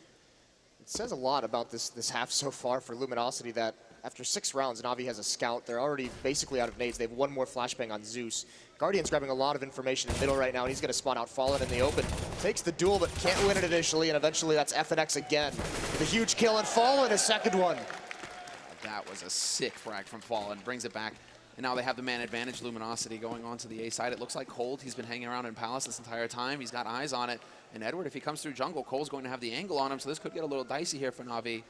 It says a lot about this half so far for Luminosity that after 6 rounds, Na'Vi has a scout. They're already basically out of nades. They have 1 more flashbang on Zeus. Guardian's grabbing a lot of information in the middle right now, and he's going to spawn out Fallen in the open. Takes the duel, but can't win it initially, and eventually that's FNX again. The huge kill, and Fallen, a second one. That was a sick frag from Fallen. Brings it back, and now they have the man advantage. Luminosity going on to the A side. It looks like Cold, he's been hanging around in Palace this entire time. He's got eyes on it. And Edward, if he comes through jungle, Cole's going to have the angle on him, so this could get a little dicey here for Na'Vi.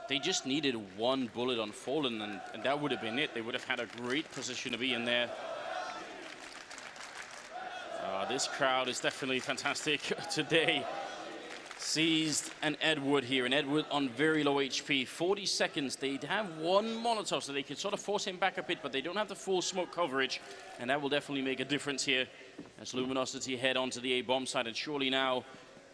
They just needed 1 bullet on Fallen, and that would have been it. They would have had a great position to be in there. This crowd is definitely fantastic today. Seized and Edward here, and Edward on very low HP. 40 seconds. They have 1 Molotov, so they can sort of force him back a bit, but they don't have the full smoke coverage, and that will definitely make a difference here as Luminosity head onto the A bomb side. And surely now,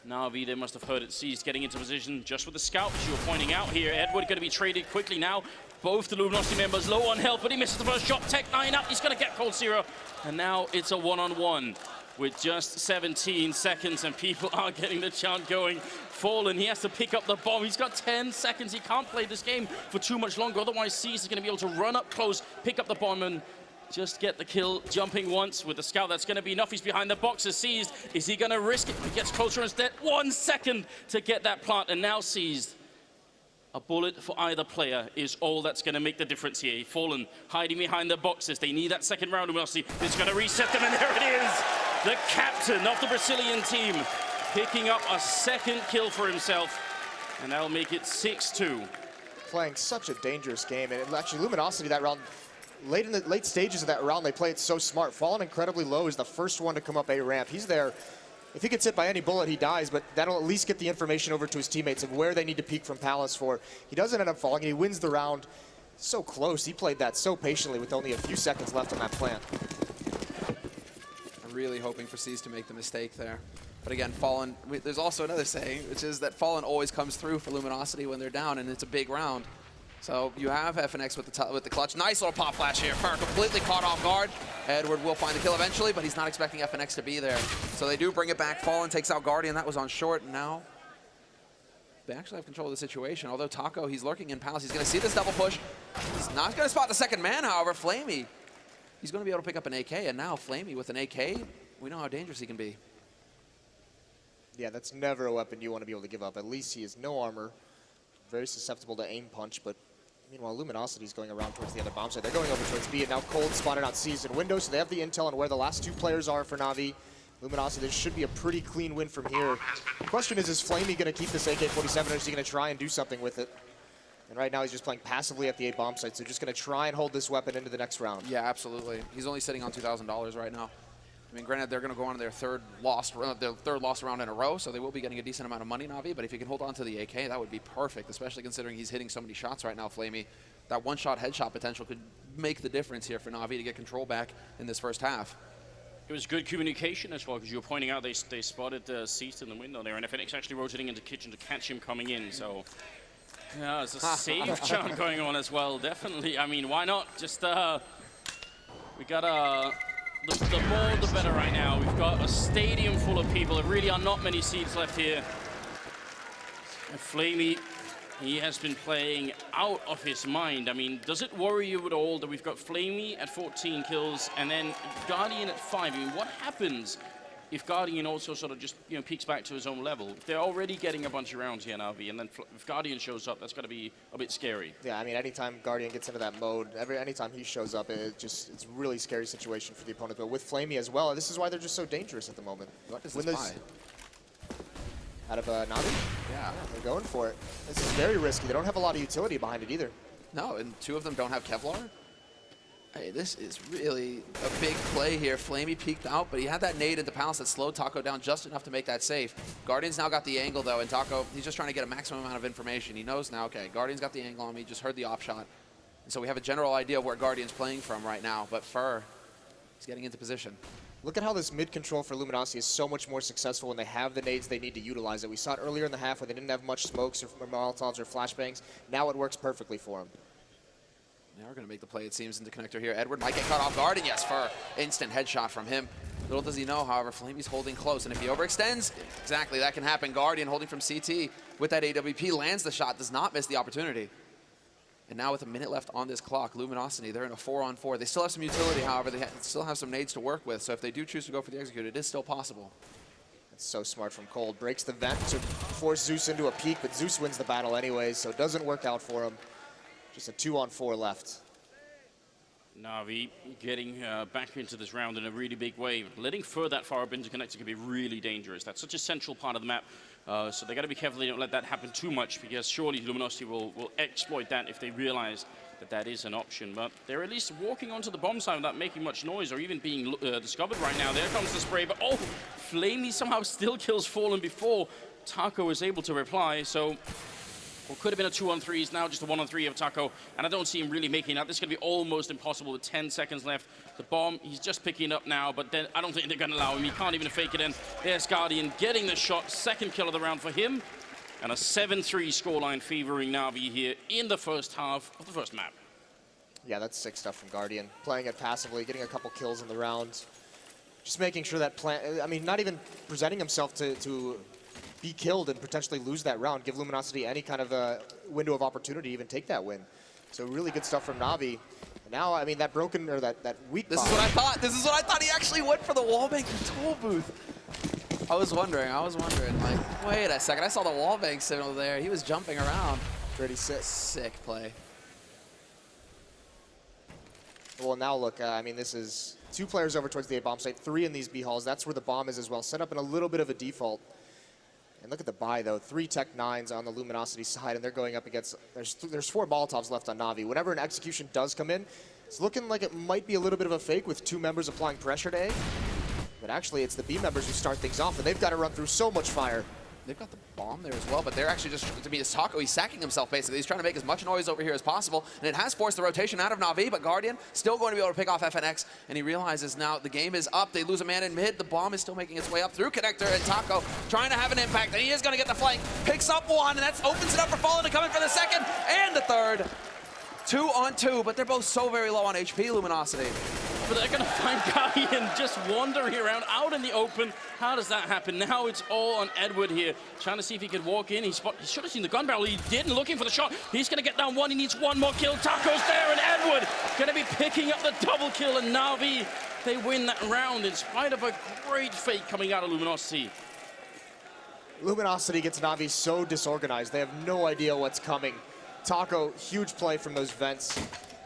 Na'Vi, they must have heard it. Seized getting into position just with the scout, as you were pointing out here. Edward going to be traded quickly now. Both the Luminosity members low on health, but he misses the first shot. Tech9 up, he's going to get Cold Zero, and now it's a 1-on-1. With just 17 seconds, and people are getting the chant going. Fallen, he has to pick up the bomb. He's got 10 seconds. He can't play this game for too much longer. Otherwise, Seized is going to be able to run up close, pick up the bomb, and just get the kill. Jumping once with the scout. That's going to be enough. He's behind the boxes. Seized. Is he going to risk it? He gets closer instead. 1 second to get that plant, and now Seized. A bullet for either player is all that's going to make the difference here. Fallen hiding behind the boxes. They need that second round. We'll see. It's going to reset them, and there it is. The captain of the Brazilian team picking up a 2nd kill for himself, and that'll make it 6-2. Playing such a dangerous game, and actually Luminosity that round, late stages of that round, they play it so smart. Fallen incredibly low is the first one to come up A ramp. He's there if he gets hit by any bullet, he dies, but that'll at least get the information over to his teammates of where they need to peek from Palace for. He doesn't end up falling, and he wins the round. So close. He played that so patiently with only a few seconds left on that plant. I'm really hoping for C's to make the mistake there. But again, Fallen, there's also another saying, which is that Fallen always comes through for Luminosity when they're down, and it's a big round. So you have FNX with the clutch. Nice little pop flash here. Fur completely caught off guard. Edward will find the kill eventually, but he's not expecting FNX to be there. So they do bring it back. Fallen takes out Guardian. That was on short, and now they actually have control of the situation. Although Taco, he's lurking in Palace. He's going to see this double push. He's not going to spot the second man, however. Flamey, he's going to be able to pick up an AK, and now Flamey with an AK, we know how dangerous he can be. Yeah, that's never a weapon you want to be able to give up. At least he has no armor. Very susceptible to aim punch, but meanwhile, Luminosity's going around towards the other bomb site. They're going over towards B, and now Cold spotted out C's and window, so they have the intel on where the last two players are for Na'Vi. Luminosity, this should be a pretty clean win from here. The question is Flamey going to keep this AK-47, or is he going to try and do something with it? And right now, he's just playing passively at the A bomb site, so just going to try and hold this weapon into the next round. Yeah, absolutely. He's only sitting on $2,000 right now. I mean, granted, they're going to go on their third loss round in a row, so they will be getting a decent amount of money, Na'Vi. But if he can hold on to the AK, that would be perfect, especially considering he's hitting so many shots right now, Flamey. That one-shot headshot potential could make the difference here for Na'Vi to get control back in this first half. It was good communication as well, because you were pointing out they spotted Cease in the window there, and FNX actually rotating into kitchen to catch him coming in, so yeah, there's a save chant going on as well, definitely. I mean, why not? Just, we got the more the better right now. We've got a stadium full of people. There really are not many seats left here. And Flamey, he has been playing out of his mind. I mean, does it worry you at all that we've got Flamey at 14 kills and then Guardian at 5? I mean, what happens if Guardian also sort of just, you know, peaks back to his own level? They're already getting a bunch of rounds here, Na'Vi, and then if Guardian shows up, that's got to be a bit scary. Yeah, I mean, anytime Guardian gets into that mode, anytime he shows up, it's a really scary situation for the opponent. But with Flamey as well, this is why they're just so dangerous at the moment. What is this buy? Out of Na'Vi? Yeah, they're going for it. This is very risky. They don't have a lot of utility behind it either. No, and two of them don't have Kevlar. Hey, this is really a big play here. Flamey peeked out, but he had that nade into Palace that slowed Taco down just enough to make that safe. Guardian's now got the angle, though, and Taco, he's just trying to get a maximum amount of information. He knows now, okay, Guardian's got the angle on me, just heard the op shot. And so we have a general idea of where Guardian's playing from right now, but Fur, he's getting into position. Look at how this mid-control for Luminosity is so much more successful when they have the nades they need to utilize it. We saw it earlier in the half where they didn't have much smokes or Molotovs or flashbangs. Now it works perfectly for them. They are going to make the play, it seems, into connector here. Edward might get caught off guard, and yes, Fur, instant headshot from him. Little does he know, however, Flamey's holding close, and if he overextends, exactly, that can happen. Guardian holding from CT with that AWP, lands the shot, does not miss the opportunity. And now with a minute left on this clock, Luminosity, they're in a 4-on-4. They still have some utility, however, they still have some nades to work with, so if they do choose to go for the execute, it is still possible. That's so smart from Cold. Breaks the vent to force Zeus into a peek, but Zeus wins the battle anyways, so it doesn't work out for him. Just a 2-on-4 left. Na'Vi getting back into this round in a really big way. Letting Fur that far up into connector can be really dangerous. That's such a central part of the map. So they got to be careful they don't let that happen too much, because surely Luminosity will exploit that if they realize that that is an option. But they're at least walking onto the bomb site without making much noise or even being discovered right now. There comes the spray, but oh, Flamey somehow still kills Fallen before Taco is able to reply. So what could have been a 2-on-3 is now just a 1-on-3 of Taco, and I don't see him really making that. This is going to be almost impossible with 10 seconds left. The bomb, he's just picking it up now, but then I don't think they're going to allow him. He can't even fake it in. There's Guardian getting the shot, second kill of the round for him, and a 7-3 scoreline favoring Na'Vi here in the first half of the first map. Yeah, that's sick stuff from Guardian. Playing it passively, getting a couple kills in the round. Just making sure that not even presenting himself to be killed and potentially lose that round, give Luminosity any kind of a window of opportunity to even take that win. So really good stuff from Na'Vi. And now, I mean, that broken, or that weak This is what I thought. This is what I thought. He actually went for the wallbang tool booth. I was wondering, like, wait a second. I saw the wallbang signal there. He was jumping around. Pretty sick. Sick play. Well, now look, I mean, this is 2 players over towards the A bomb site, 3 in these B halls. That's where the bomb is as well. Set up in a little bit of a default. And look at the buy, though. 3 Tech 9s on the Luminosity side, and they're going up against... There's 4 Molotovs left on Na'Vi. Whenever an execution does come in, it's looking like it might be a little bit of a fake with 2 members applying pressure to A. But actually, it's the B members who start things off, and they've got to run through so much fire. They've got the bomb there as well, but they're actually just, to be Taco, he's sacking himself basically. He's trying to make as much noise over here as possible, and it has forced the rotation out of Na'Vi, but Guardian still going to be able to pick off FNX, and he realizes now the game is up. They lose a man in mid. The bomb is still making its way up through Connector, and Taco trying to have an impact, and he is going to get the flank. Picks up one, and that opens it up for Fallen to come in for the second and the third. 2 on 2, but they're both so very low on HP, Luminosity. But they're going to find Guardian just wandering around out in the open. How does that happen? Now it's all on Edward here, trying to see if he could walk in. He should have seen the gun barrel. He didn't, looking for the shot. He's going to get down one. He needs one more kill. Taco's there, and Edward going to be picking up the double kill, and Na'Vi, they win that round in spite of a great fake coming out of Luminosity. Luminosity gets Na'Vi so disorganized. They have no idea what's coming. Taco, huge play from those vents,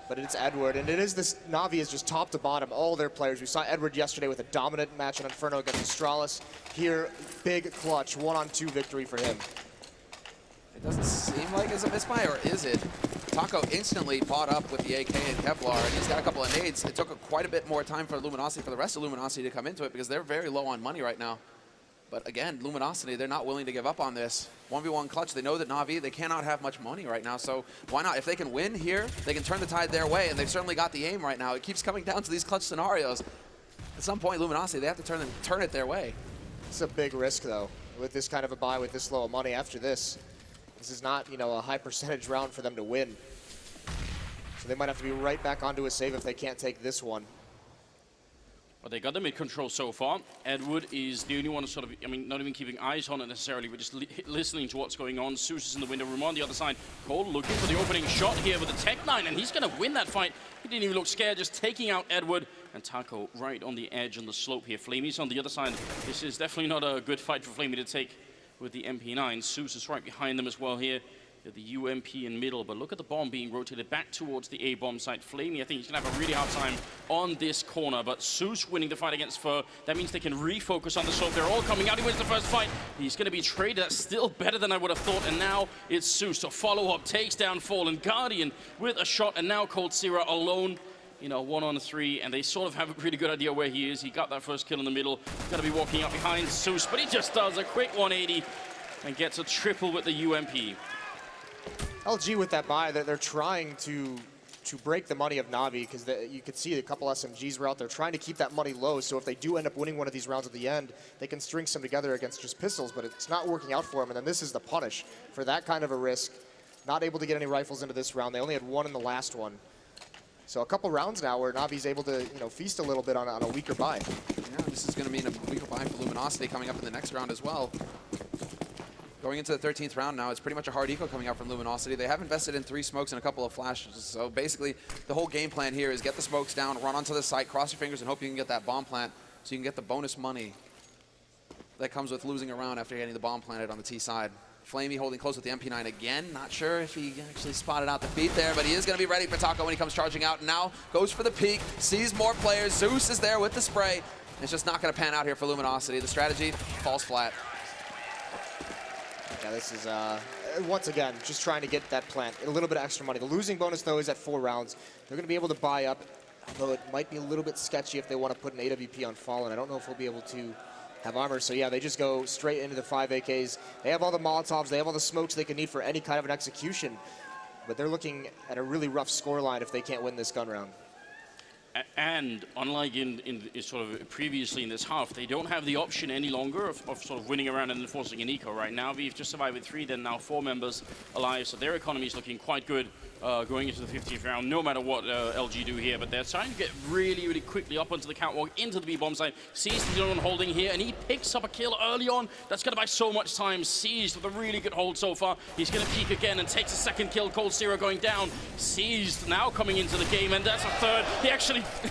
but it's Edward, and it is this, Na'Vi is just top to bottom, all their players. We saw Edward yesterday with a dominant match in Inferno against Astralis. Here, big clutch, 1-on-2 victory for him. It doesn't seem like it's a misbuy, or is it? Taco instantly bought up with the AK and Kevlar, and he's got a couple of nades. It took quite a bit more time for Luminosity, for the rest of Luminosity to come into it, because they're very low on money right now. But again, Luminosity, they're not willing to give up on this. 1v1 clutch, they know that Na'Vi, they cannot have much money right now, so why not? If they can win here, they can turn the tide their way, and they've certainly got the aim right now. It keeps coming down to these clutch scenarios. At some point, Luminosity, they have to turn it their way. It's a big risk, though, with this kind of a buy, with this low of money after this. This is not, you know, a high percentage round for them to win. So they might have to be right back onto a save if they can't take this one. But they got the mid control so far. Edward is the only one sort of, I mean, not even keeping eyes on it necessarily, but just listening to what's going on. Zeus is in the window room on the other side. Cole looking for the opening shot here with the Tech-9, and he's going to win that fight. He didn't even look scared, just taking out Edward. And Taco right on the edge on the slope here. Flamey's on the other side. This is definitely not a good fight for Flamey to take with the MP9. Zeus is right behind them as well here. The UMP in middle, but look at the bomb being rotated back towards the A-bomb site. Flamey, I think he's going to have a really hard time on this corner, but Zeus winning the fight against Fur, that means they can refocus on the slope. They're all coming out. He wins the first fight. He's going to be traded. That's still better than I would have thought, and now it's Zeus to follow up, takes down Fallen. Guardian with a shot, and now Cold Sierra alone, you know, 1-on-3, and they sort of have a pretty good idea where he is. He got that first kill in the middle. Going to be walking up behind Zeus, but he just does a quick 180 and gets a triple with the UMP. LG with that buy, they're trying to break the money of Na'Vi, because you could see a couple SMGs were out there trying to keep that money low, so if they do end up winning one of these rounds at the end, they can string some together against just pistols, but it's not working out for them, and then this is the punish for that kind of a risk. Not able to get any rifles into this round. They only had one in the last one. So a couple rounds now where Na'Vi's able to, you know, feast a little bit on a weaker buy. Yeah, this is going to mean a weaker buy for Luminosity coming up in the next round as well. Going into the 13th round now, it's pretty much a hard eco coming out from Luminosity. They have invested in 3 smokes and a couple of flashes. So basically, the whole game plan here is get the smokes down, run onto the site, cross your fingers, and hope you can get that bomb plant so you can get the bonus money that comes with losing a round after getting the bomb planted on the T side. Flamey holding close with the MP9 again. Not sure if he actually spotted out the feet there, but he is going to be ready for Taco when he comes charging out. And now goes for the peek, sees more players. Zeus is there with the spray. It's just not going to pan out here for Luminosity. The strategy falls flat. Yeah, this is, once again, just trying to get that plant. A little bit of extra money. The losing bonus, though, is at 4 rounds. They're going to be able to buy up, although it might be a little bit sketchy if they want to put an AWP on Fallen. I don't know if we'll be able to have armor. So, yeah, they just go straight into the 5 AKs. They have all the Molotovs. They have all the smokes they can need for any kind of an execution. But they're looking at a really rough scoreline if they can't win this gun round. And unlike in sort of previously in this half, they don't have the option any longer of sort of winning around and enforcing an eco right now. We've just survived with 3, then now 4 members alive, so their economy is looking quite good going into the 15th round, no matter what LG do here. But they're trying to get really, really quickly up onto the catwalk, into the B-bomb site. Seized the only one holding here, and he picks up a kill early on. That's going to buy so much time. Seized with a really good hold so far. He's going to peek again and takes a second kill. Cold Zero going down. Seized now coming into the game, and that's a third.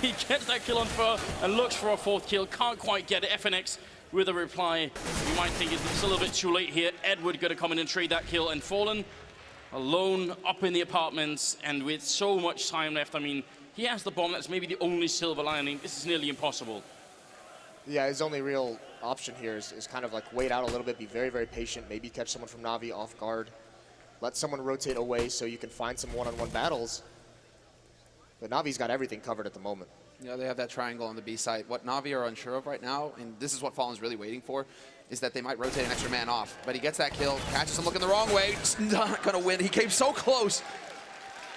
He gets that kill on Fur and looks for a 4th kill. Can't quite get it. FNX with a reply. You might think it's a little bit too late here. Edward going to come in and trade that kill, and Fallen alone up in the apartments, and with so much time left. I mean, he has the bomb. That's maybe the only silver lining. This is nearly impossible. Yeah, his only real option here is kind of like wait out a little bit, be very, very patient, maybe catch someone from Na'Vi off guard, let someone rotate away so you can find some one-on-one battles. But Navi's got everything covered at the moment. You know, they have that triangle on the B site. What Na'Vi are unsure of right now, and this is what Fallen's really waiting for, is that they might rotate an extra man off. But he gets that kill, catches him looking the wrong way, just not gonna win. He came so close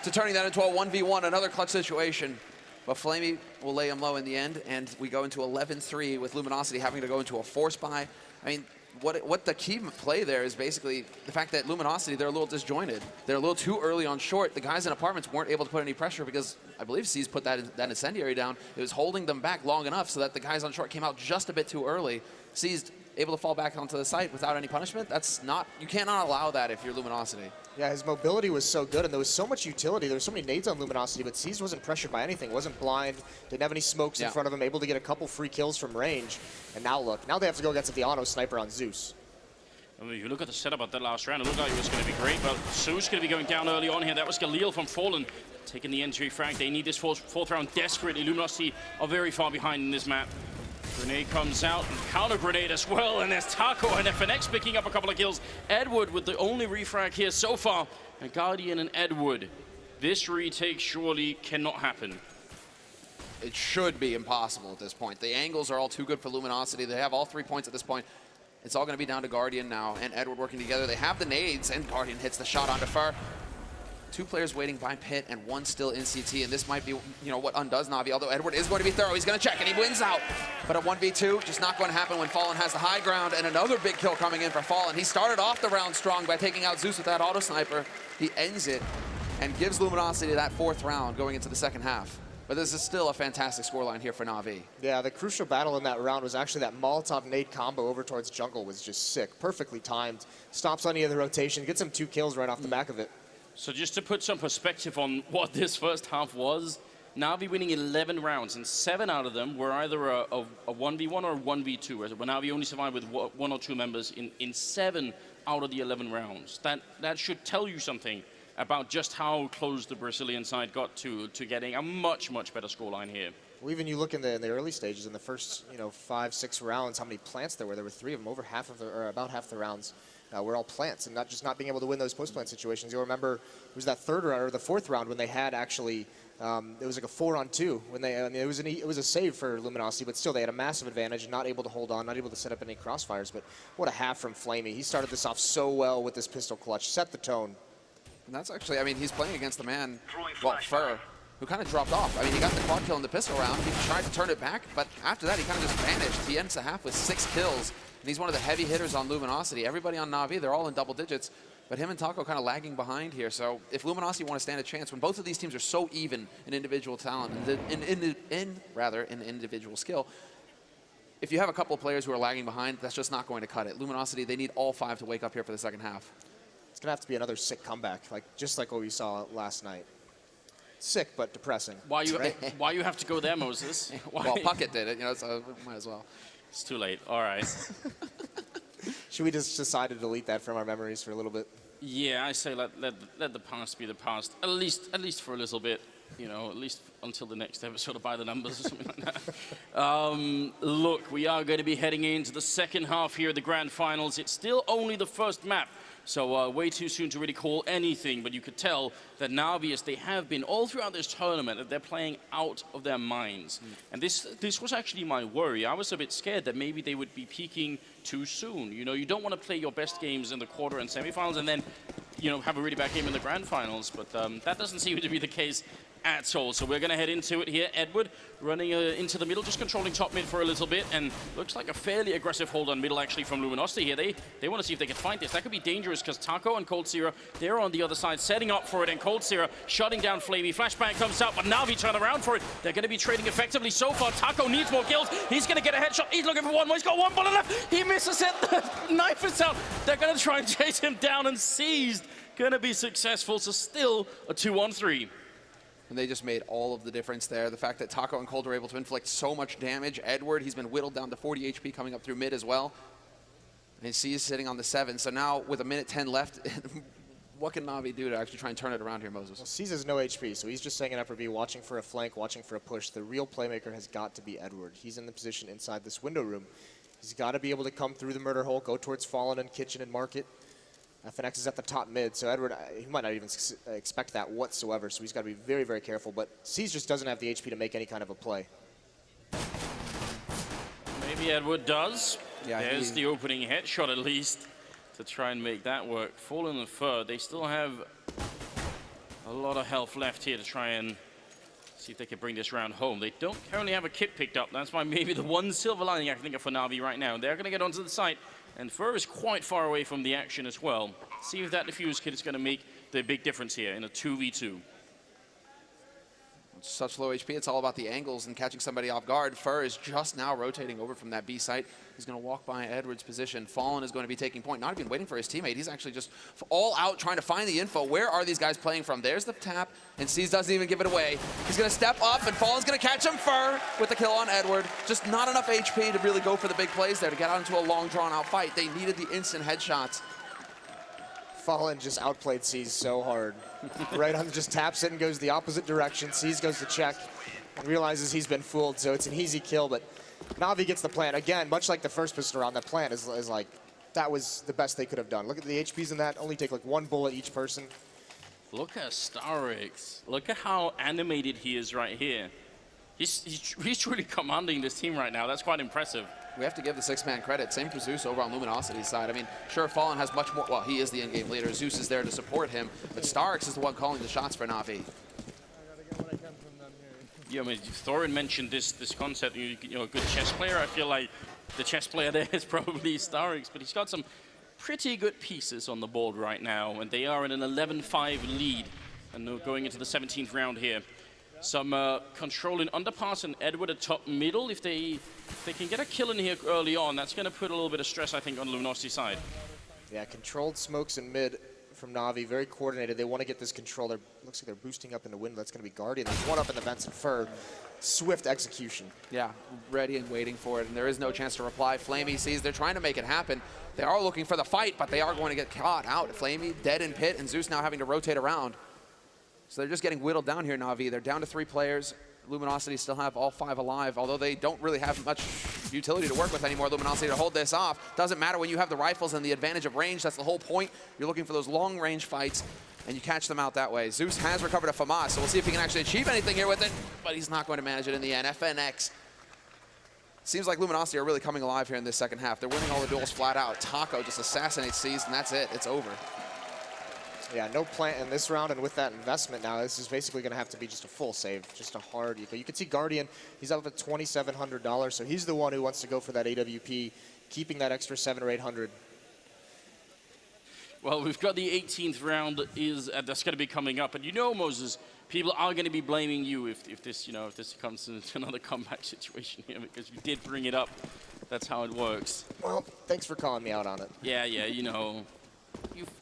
to turning that into a 1v1, another clutch situation. But Flamey will lay him low in the end, and we go into 11-3 with Luminosity having to go into a force buy. I mean, what the key play there is basically the fact that Luminosity, they're a little disjointed. They're a little too early on short. The guys in apartments weren't able to put any pressure because I believe C's put that incendiary down. It was holding them back long enough so that the guys on short came out just a bit too early. C's able to fall back onto the site without any punishment. That's not, you cannot allow that if you're Luminosity. Yeah, his mobility was so good, and there was so much utility. There were so many nades on Luminosity, but C's wasn't pressured by anything, wasn't blind, didn't have any smokes in front of him, able to get a couple free kills from range. And now look, now they have to go against the auto sniper on Zeus. I mean, if you look at the setup of that last round, it looked like it was going to be great, but Zeus going to be going down early on here. That was Galil from Fallen taking the entry frag. They need this fourth round desperately. Luminosity are very far behind in this map. Grenade comes out, and counter grenade as well, and there's Taco and FNX picking up a couple of kills. Edward with the only refrag here so far, and Guardian and Edward. This retake surely cannot happen. It should be impossible at this point. The angles are all too good for Luminosity. They have all 3 points at this point. It's all going to be down to Guardian now and Edward working together. They have the nades, and Guardian hits the shot onto Fur. 2 players waiting by pit and 1 still in CT, and this might be, you know, what undoes Na'Vi, although Edward is going to be thorough. He's going to check, and he wins out. But a 1v2, just not going to happen when Fallen has the high ground, and another big kill coming in for Fallen. He started off the round strong by taking out Zeus with that auto sniper. He ends it and gives Luminosity that 4th round going into the second half. But this is still a fantastic scoreline here for Na'Vi. Yeah, the crucial battle in that round was actually that Molotov nade combo over towards jungle was just sick. Perfectly timed. Stops any of the rotation, gets him 2 kills right off the back of it. So just to put some perspective on what this first half was, Na'Vi winning 11 rounds, and 7 out of them were either a 1v1 or a 1v2. As Na'Vi only survived with 1 or 2 members in 7 out of the 11 rounds. That should tell you something about just how close the Brazilian side got to getting a much, much better scoreline here. Well, even you look in the early stages, in the first 5-6 rounds, how many plants there were. There were 3 of them, over half of the, or about half the rounds. Were all plants, and not being able to win those post-plant situations. You'll remember it was that 3rd round or the 4th round when they had actually it was like a 4-on-2 when they it was a save for Luminosity, but still they had a massive advantage and not able to hold on, not able to set up any crossfires. But what a half from Flamey. He started this off so well with this pistol clutch, set the tone. And that's actually, I mean, he's playing against the man, well, Fur, who kind of dropped off. I mean, he got the quad kill in the pistol round. He tried to turn it back, but after that, he kind of just vanished. He ends the half with 6 kills. And he's one of the heavy hitters on Luminosity. Everybody on Na'Vi, they're all in double digits, but him and Taco kind of lagging behind here. So if Luminosity want to stand a chance, when both of these teams are so even in individual talent, in individual skill, if you have a couple of players who are lagging behind, that's just not going to cut it. Luminosity, they need all 5 to wake up here for the second half. It's going to have to be another sick comeback, just like what we saw last night. Sick, but depressing. Why you have to go there, Moses? Well, Puckett did it, so might as well. It's too late. All right. Should we just decide to delete that from our memories for a little bit? Yeah, I say let the past be the past. At least for a little bit. At least until the next episode of By the Numbers or something like that. Look, we are going to be heading into the second half here of the Grand Finals. It's still only the first map. So way too soon to really call anything, but you could tell that Na'Vi, as they have been all throughout this tournament, that they're playing out of their minds. And this was actually my worry. I was a bit scared that maybe they would be peaking too soon. You don't want to play your best games in the quarter and semifinals and then, have a really bad game in the grand finals. But that doesn't seem to be the case at all. So we're going to head into it here. Edward running into the middle, just controlling top mid for a little bit, and looks like a fairly aggressive hold on middle actually from Luminosity here. They want to see if they can find this. That could be dangerous because Taco and Cold Zero, they're on the other side setting up for it, and Cold Zero shutting down Flamey. Flashbang comes out, but Na'Vi turn around for it. They're going to be trading effectively so far. Taco needs more kills. He's going to get a headshot. He's looking for one more. He's got 1 bullet left. He misses it. The knife is out. They're going to try and chase him down, and Seized going to be successful. So still a 2-on-3. And they just made all of the difference there. The fact that Taco and Cold are able to inflict so much damage. Edward, he's been whittled down to 40 HP coming up through mid as well. And C's sitting on the 7. So now with 1:10 left, what can Na'Vi do to actually try and turn it around here, Moses? Well, C's has no HP, so he's just staying in upper B, watching for a flank, watching for a push. The real playmaker has got to be Edward. He's in the position inside this window room. He's got to be able to come through the murder hole, go towards Fallen and Kitchen and Market. FNX is at the top mid, so Edward, he might not even expect that whatsoever, so he's got to be very, very careful. But C's just doesn't have the HP to make any kind of a play. Maybe Edward does. Yeah, there's the opening headshot at least to try and make that work. Fallen and Fur, they still have a lot of health left here to try and see if they can bring this round home. They don't currently have a kit picked up. That's why maybe the one silver lining I can think of for Na'Vi right now. They're going to get onto the site, and Fur is quite far away from the action as well. See if that defuse kit is going to make the big difference here in a 2v2. Such low HP, it's all about the angles and catching somebody off guard. Fur is just now rotating over from that B site. He's going to walk by Edward's position. Fallen is going to be taking point, not even waiting for his teammate. He's actually just all out trying to find the info. Where are these guys playing from? There's the tap, and C's doesn't even give it away. He's going to step up, and Fallen's going to catch him. Fur with the kill on Edward. Just not enough HP to really go for the big plays there, to get out into a long, drawn-out fight. They needed the instant headshots. Fallen just outplayed C's so hard. Right on, just taps it and goes the opposite direction. C's goes to check and realizes he's been fooled, so it's an easy kill, but Na'Vi gets the plant. Again, much like the first pistol round, that plant is like, that was the best they could have done. Look at the HPs in that, only take like one bullet each person. Look at Starix. Look at how animated he is right here. He's truly commanding this team right now. That's quite impressive. We have to give the six-man credit. Same for Zeus over on Luminosity's side. I mean, sure, Fallen has much more. Well, he is the in-game leader. Zeus is there to support him, but Starix is the one calling the shots for Na'Vi. Yeah, I mean, Thorin mentioned this concept. You know, a good chess player. I feel like the chess player there is probably Starix, but he's got some pretty good pieces on the board right now, and they are in an 11-5 lead, and they're going into the 17th round here. Some controlling underpass and Edward at top middle. If they can get a kill in here early on, that's going to put a little bit of stress, I think, on the Luminosity side. Yeah, controlled smokes in mid from Na'Vi, very coordinated. They want to get this control. Looks like they're boosting up in the window. That's going to be Guardian. There's one up in the vents and Fur. Swift execution. Yeah, ready and waiting for it, and there is no chance to reply. Flamey sees they're trying to make it happen. They are looking for the fight, but they are going to get caught out. Flamey dead in pit, and Zeus now having to rotate around. So they're just getting whittled down here, Na'Vi. They're down to 3 players. Luminosity still have all 5 alive, although they don't really have much utility to work with anymore. Luminosity to hold this off. Doesn't matter when you have the rifles and the advantage of range. That's the whole point. You're looking for those long-range fights, and you catch them out that way. Zeus has recovered a FAMAS, so we'll see if he can actually achieve anything here with it, but he's not going to manage it in the end. FNX. Seems like Luminosity are really coming alive here in this second half. They're winning all the duels flat out. Taco just assassinates C's, and that's it. It's over. Yeah, no plant in this round, and with that investment now, this is basically going to have to be just a full save, just a hard eco. You can see Guardian, he's up at $2,700, so he's the one who wants to go for that AWP, keeping that extra 700 or 800. Well, we've got the 18th round that's going to be coming up, and you know, Moses, people are going to be blaming you if this comes into another comeback situation here, because you did bring it up. That's how it works. Well, thanks for calling me out on it. Yeah, you know.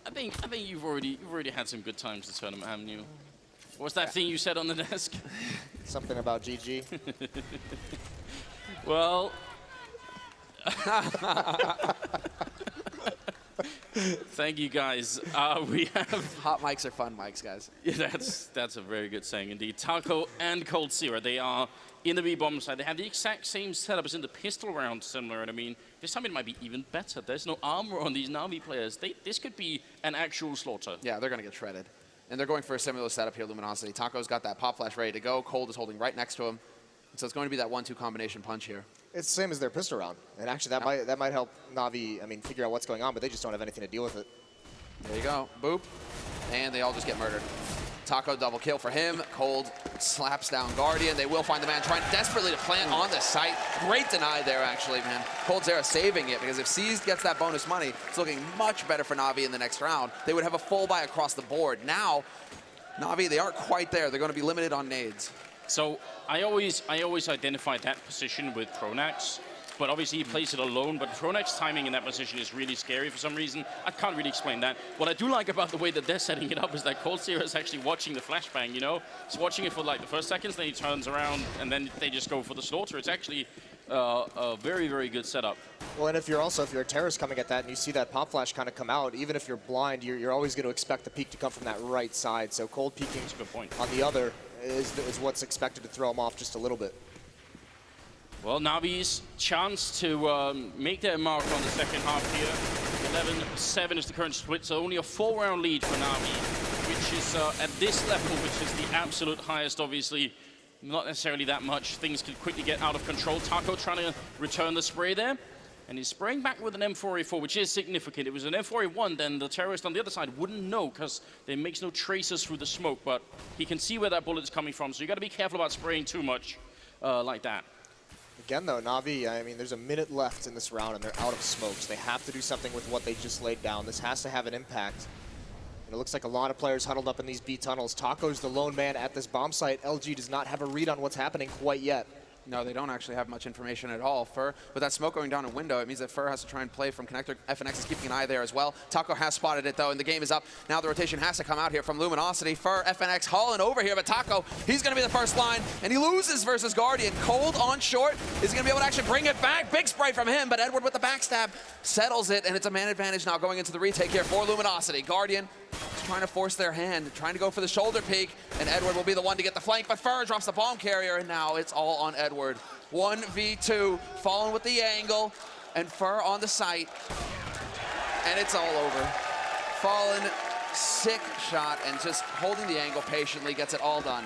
I think you've already had some good times this tournament, haven't you? What's that thing you said on the desk? Something about GG. Well, thank you guys. We have hot mics are fun mics, guys. Yeah, that's a very good saying indeed. Taco and Cold Zero, they are in the B-bomb side. They have the exact same setup as in the pistol round, similar, and I mean, this time it might be even better. There's no armor on these Na'Vi players. This could be an actual slaughter. Yeah, they're going to get shredded. And they're going for a similar setup here, Luminosity. Taco's got that pop flash ready to go. Cold is holding right next to him. So it's going to be that 1-2 combination punch here. It's the same as their pistol round. And actually, that might help Na'Vi, figure out what's going on, but they just don't have anything to deal with it. There you go. Boop. And they all just get murdered. Taco double kill for him. Cold slaps down Guardian. They will find the man trying desperately to plant on the site. Great deny there, actually, man. Cold Zera saving it, because if C's gets that bonus money, it's looking much better for Na'Vi in the next round. They would have a full buy across the board. Now, Na'Vi, they aren't quite there. They're going to be limited on nades. So I always identify that position with Pronax, but obviously he plays it alone. But Pronax's timing in that position is really scary for some reason. I can't really explain that. What I do like about the way that they're setting it up is that Cold Zero is actually watching the flashbang, you know? He's watching it for like the first seconds, then he turns around, and then they just go for the slaughter. It's actually a very, very good setup. Well, and if you're a terrorist coming at that and you see that pop flash kind of come out, even if you're blind, you're always going to expect the peek to come from that right side. So Cold peeking on the other is what's expected to throw him off just a little bit. Well, Navi's chance to make their mark on the second half here. 11-7 is the current split, so only a 4-round lead for Navi, which is at this level, which is the absolute highest, obviously. Not necessarily that much. Things could quickly get out of control. Taco trying to return the spray there. And he's spraying back with an M4A4, which is significant. If it was an M4A1, then the terrorist on the other side wouldn't know because there makes no traces through the smoke. But he can see where that bullet is coming from, so you got to be careful about spraying too much like that. Again, though, Na'Vi, I mean, there's a minute left in this round, and they're out of smokes. They have to do something with what they just laid down. This has to have an impact. And it looks like a lot of players huddled up in these B tunnels. Taco's the lone man at this bomb site. LG does not have a read on what's happening quite yet. No, they don't actually have much information at all. Fur, with that smoke going down a window, it means that Fur has to try and play from connector. FNX is keeping an eye there as well. Taco has spotted it, though, and the game is up. Now the rotation has to come out here from Luminosity. Fur, FNX hauling over here, but Taco, he's going to be the first line, and he loses versus Guardian. Cold on short. Is he going to be able to actually bring it back? Big spray from him, but Edward with the backstab settles it, and it's a man advantage now going into the retake here for Luminosity. Guardian is trying to force their hand, trying to go for the shoulder peek, and Edward will be the one to get the flank, but Fur drops the bomb carrier, and now it's all on Edward. 1v2, Fallen with the angle, and Fur on the site, and it's all over. Fallen, sick shot, and just holding the angle patiently, gets it all done.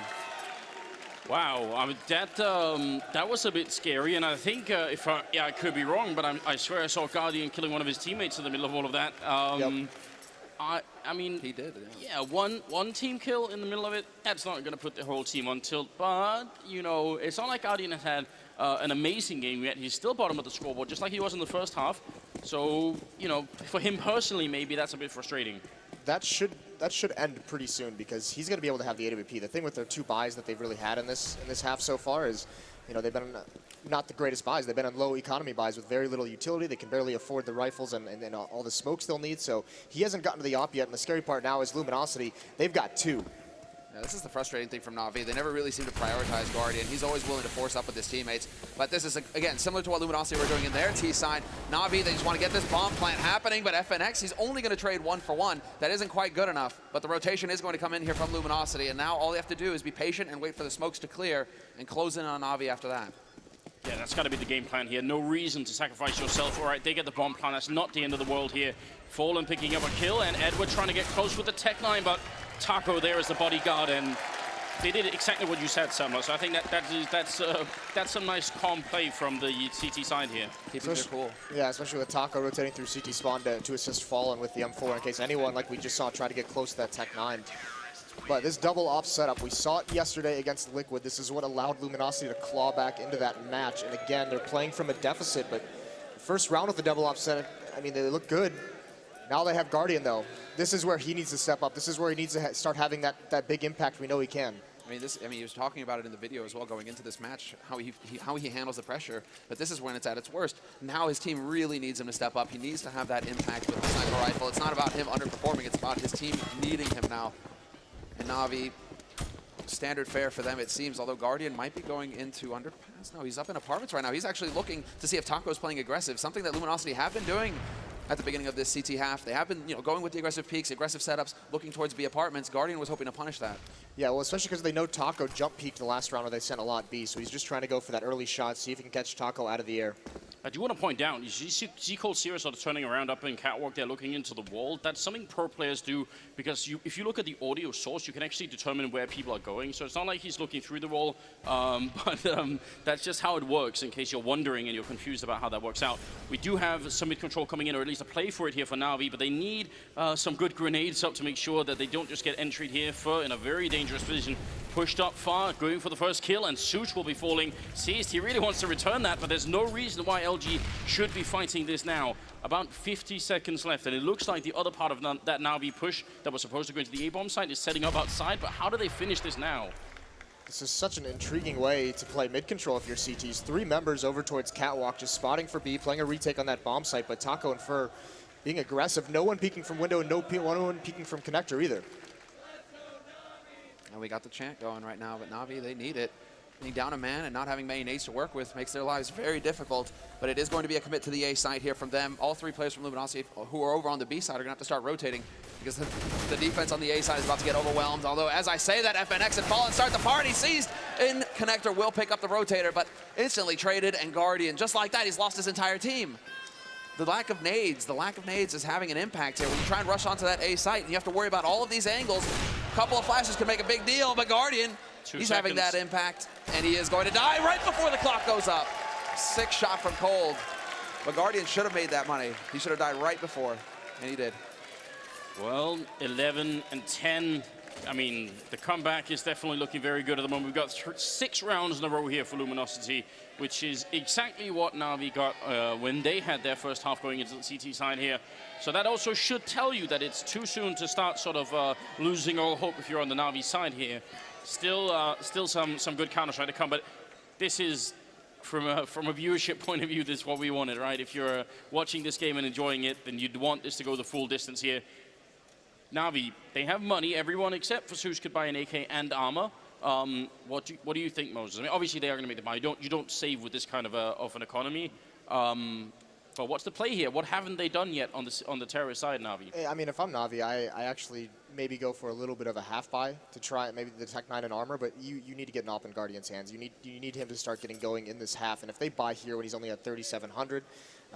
Wow, I mean, that was a bit scary, and I think, I could be wrong, but I swear I saw Guardian killing one of his teammates in the middle of all of that. Yep. I mean, he did. Yeah, one team kill in the middle of it, that's not going to put the whole team on tilt. But, you know, it's not like Guardian has had an amazing game yet. He's still bottom of the scoreboard, just like he was in the first half. So, you know, for him personally, maybe that's a bit frustrating. That should end pretty soon because he's going to be able to have the AWP. The thing with their 2 buys that they've really had in this half so far is, you know, they've been not the greatest buys. They've been on low economy buys with very little utility. They can barely afford the rifles and all the smokes they'll need. So he hasn't gotten to the op yet. And the scary part now is Luminosity. They've got 2. Yeah, this is the frustrating thing from Na'Vi. They never really seem to prioritize Guardian. He's always willing to force up with his teammates. But this is, again, similar to what Luminosity were doing in their T side. Na'Vi, they just want to get this bomb plant happening, but FNX, he's only going to trade 1 for 1. That isn't quite good enough, but the rotation is going to come in here from Luminosity, and now all they have to do is be patient and wait for the smokes to clear and close in on Na'Vi after that. Yeah, that's got to be the game plan here. No reason to sacrifice yourself. All right, they get the bomb plan. That's not the end of the world here. Fallen picking up a kill, and Edward trying to get close with the tech line, but Taco there as the bodyguard, and they did exactly what you said, Summer. So I think that's some nice calm play from the CT side here. Keeping it cool. Yeah, especially with Taco rotating through CT spawn to assist Fallen with the M4 in case anyone, like we just saw, try to get close to that Tech 9. But this double op setup, we saw it yesterday against Liquid. This is what allowed Luminosity to claw back into that match. And again, they're playing from a deficit, but the first round of the double op setup, I mean, they look good. Now they have Guardian, though. This is where he needs to step up. This is where he needs to start having that big impact we know he can. I mean, he was talking about it in the video as well going into this match, how he handles the pressure. But this is when it's at its worst. Now his team really needs him to step up. He needs to have that impact with the sniper rifle. It's not about him underperforming. It's about his team needing him now. And Na'Vi, standard fare for them, it seems, although Guardian might be going into underpass. No, he's up in apartments right now. He's actually looking to see if Taco's playing aggressive, something that Luminosity have been doing at the beginning of this CT half. They have been, going with the aggressive peaks, aggressive setups, looking towards B apartments. Guardian was hoping to punish that. Yeah, well, especially because they know Taco jump peaked the last round where they sent a lot B, so he's just trying to go for that early shot, see if he can catch Taco out of the air. I do want to point out, you see Cold Sierra sort of turning around up in Catwalk there, looking into the wall. That's something pro players do, because if you look at the audio source, you can actually determine where people are going. So it's not like he's looking through the wall, but that's just how it works, in case you're wondering and you're confused about how that works out. We do have some mid-control coming in, or at least a play for it here for Na'Vi, but they need some good grenades up to make sure that they don't just get entried here. Fur in a very dangerous position, pushed up far, going for the first kill, and Such will be falling. Seized, he really wants to return that, but there's no reason why LG should be fighting this now. About 50 seconds left, and it looks like the other part of that Na'Vi push that was supposed to go into the A-bomb site is setting up outside, but how do they finish this now? This is such an intriguing way to play mid-control if you're CTs. 3 members over towards Catwalk, just spotting for B, playing a retake on that bomb site, but Taco and Fur being aggressive. No one peeking from window, and no one peeking from connector either. And we got the chant going right now, but Na'Vi, they need it. Being down a man and not having many nades to work with makes their lives very difficult, but it is going to be a commit to the A side here from them. All 3 players from Luminosity who are over on the B side are going to have to start rotating because the defense on the A side is about to get overwhelmed. Although, as I say that, FNX and Fallen start the party, seized in connector will pick up the rotator, but instantly traded, and Guardian, just like that, he's lost his entire team. The lack of nades is having an impact here. When you try and rush onto that A site, and you have to worry about all of these angles, a couple of flashes could make a big deal, but Guardian, he's having that impact, and he is going to die right before the clock goes up. Sick shot from Cold, but Guardian should have made that money. He should have died right before, and he did. Well, 11 and 10. I mean, the comeback is definitely looking very good at the moment. We've got 6 rounds in a row here for Luminosity, which is exactly what Na'Vi got when they had their first half going into the CT side here. So that also should tell you that it's too soon to start sort of losing all hope if you're on the Na'Vi side here. Still some good Counter-Strike to come, but this is, from a viewership point of view, this is what we wanted, right? If you're watching this game and enjoying it, then you'd want this to go the full distance here. Na'Vi, they have money. Everyone except for Zeus could buy an AK and armor. What do you think, Moses? I mean, obviously they are going to make the money. You don't save with this kind of an economy. But what's the play here? What haven't they done yet on the terrorist side, Na'Vi? I mean, if I'm Na'Vi, I actually maybe go for a little bit of a half buy to try maybe the Tech 9 and armor, but you need to get Nop in Guardian's hands. You need him to start getting going in this half, and if they buy here when he's only at 3,700,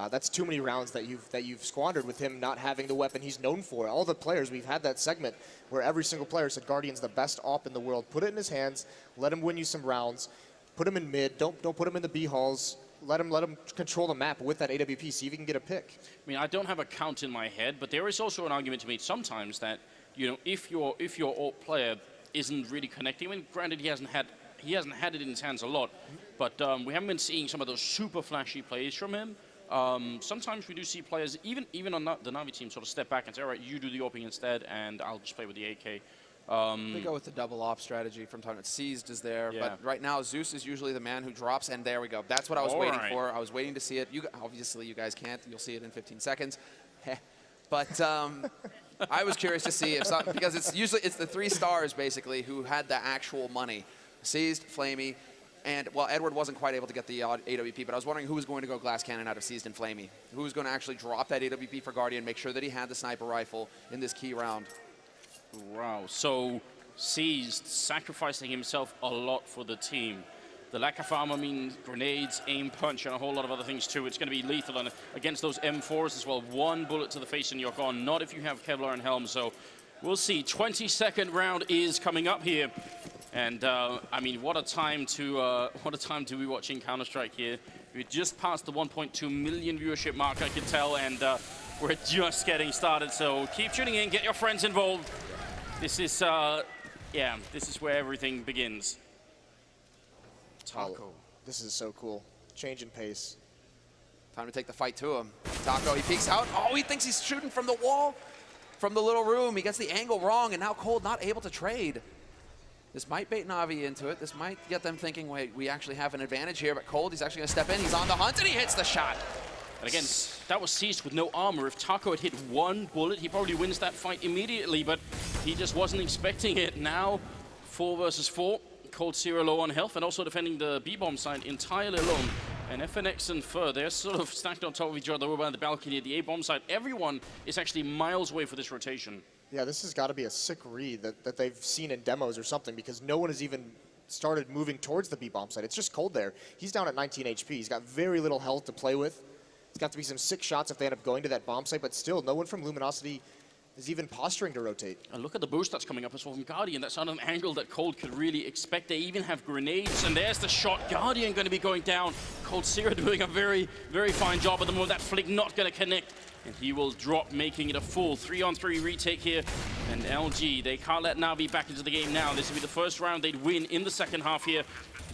that's too many rounds that you've squandered with him not having the weapon he's known for. All the players, we've had that segment where every single player said Guardian's the best AWP in the world. Put it in his hands, let him win you some rounds, put him in mid, don't put him in the B halls. Let him control the map with that AWP, see if he can get a pick. I mean, I don't have a count in my head, but there is also an argument to be made sometimes that, you know, if your AWP player isn't really connecting, I mean, granted he hasn't had it in his hands a lot, but we haven't been seeing some of those super flashy plays from him. Sometimes we do see players, even on the Na'Vi team, sort of step back and say, all right, you do the AWPing instead, and I'll just play with the AK. They go with the double op strategy from time. Seized is there, Yeah. but right now Zeus is usually the man who drops, and there we go. That's what I was waiting for. I was waiting to see it. Obviously, you guys can't. You'll see it in 15 seconds. But I was curious to see if something, because it's the 3 stars basically who had the actual money. Seized, Flamey, and well, Edward wasn't quite able to get the AWP, but I was wondering who was going to go Glass Cannon out of Seized and Flamey. Who was going to actually drop that AWP for Guardian, make sure that he had the sniper rifle in this key round. Wow, so Seized sacrificing himself a lot for the team. The lack of armor means grenades, aim punch, and a whole lot of other things too. It's going to be lethal and against those M4s as well. 1 bullet to the face and you're gone. Not if you have Kevlar and Helm. So we'll see. 22nd round is coming up here, and I mean, what a time to be watching Counter-Strike here. We just passed the 1.2 million viewership mark, I can tell, and we're just getting started. So keep tuning in, get your friends involved. This is, yeah, this is where everything begins. Taco. This is so cool. Change in pace. Time to take the fight to him. Taco, he peeks out. Oh, he thinks he's shooting from the wall, from the little room. He gets the angle wrong, and now Cold not able to trade. This might bait Na'Vi into it. This might get them thinking, wait, we actually have an advantage here, but Cold, he's actually going to step in. He's on the hunt, and he hits the shot. And again, that was Seized with no armor. If Taco had hit 1 bullet, he probably wins that fight immediately, but he just wasn't expecting it. Now, 4 versus 4. Cold 0 low on health, and also defending the B-bomb side entirely alone. And FNX and Fur, they're sort of stacked on top of each other over by the balcony at the A-bomb side. Everyone is actually miles away for this rotation. Yeah, this has got to be a sick read that they've seen in demos or something, because no one has even started moving towards the B-bomb side. It's just Cold there. He's down at 19 HP. He's got very little health to play with. It's got to be some sick shots if they end up going to that bomb site, but still, no one from Luminosity is even posturing to rotate. And look at the boost that's coming up as well from Guardian. That's not an angle that Cold could really expect. They even have grenades, and there's the shot. Guardian going to be going down. Cold Zero doing a very, very fine job at the moment. That flick not going to connect, and he will drop, making it a full 3-on-3 retake here. And LG, they can't let Na'Vi back into the game now. This will be the first round they'd win in the second half here.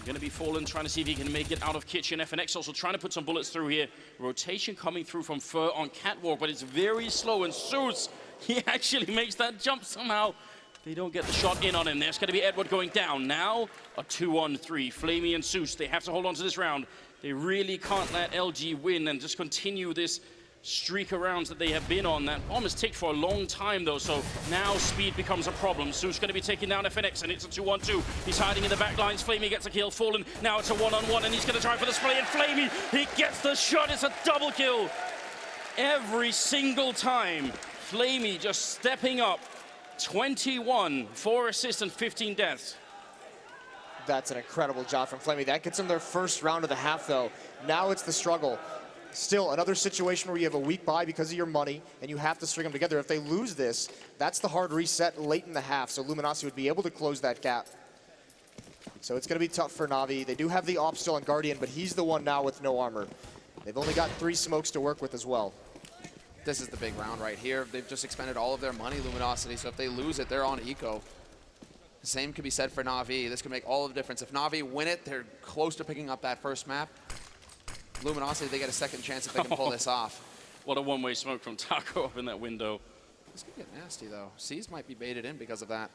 Going to be Fallen trying to see if he can make it out of kitchen. FNX also trying to put some bullets through here. Rotation coming through from Fur on Catwalk, but it's very slow. And Zeus, he actually makes that jump somehow. They don't get the shot in on him. There's going to be Edward going down. Now a 2-on-3. Flamey and Zeus, they have to hold on to this round. They really can't let LG win and just continue this streak of rounds that they have been on. That bomb has ticked for a long time though, so now speed becomes a problem. Zeus going to be taking down FNX, and it's a 2-on-2. He's hiding in the back lines. Flamey gets a kill. Fallen, now it's a 1-on-1, and he's going to try for the spray, and Flamey, he gets the shot. It's a double kill. Every single time, Flamey just stepping up. 21, 4 assists and 15 deaths. That's an incredible job from Flamey. That gets them their first round of the half, though. Now it's the struggle. Still, another situation where you have a weak bye because of your money, and you have to string them together. If they lose this, that's the hard reset late in the half, so Luminosity would be able to close that gap. So it's going to be tough for Na'Vi. They do have the op still on Guardian, but he's the one now with no armor. They've only got 3 smokes to work with as well. This is the big round right here. They've just expended all of their money, Luminosity, so if they lose it, they're on eco. The same could be said for Na'Vi. This could make all of the difference. If Na'Vi win it, they're close to picking up that first map. Luminosity, they get a second chance if they can pull this off. What a one-way smoke from Taco up in that window. This could get nasty, though. C's might be baited in because of that.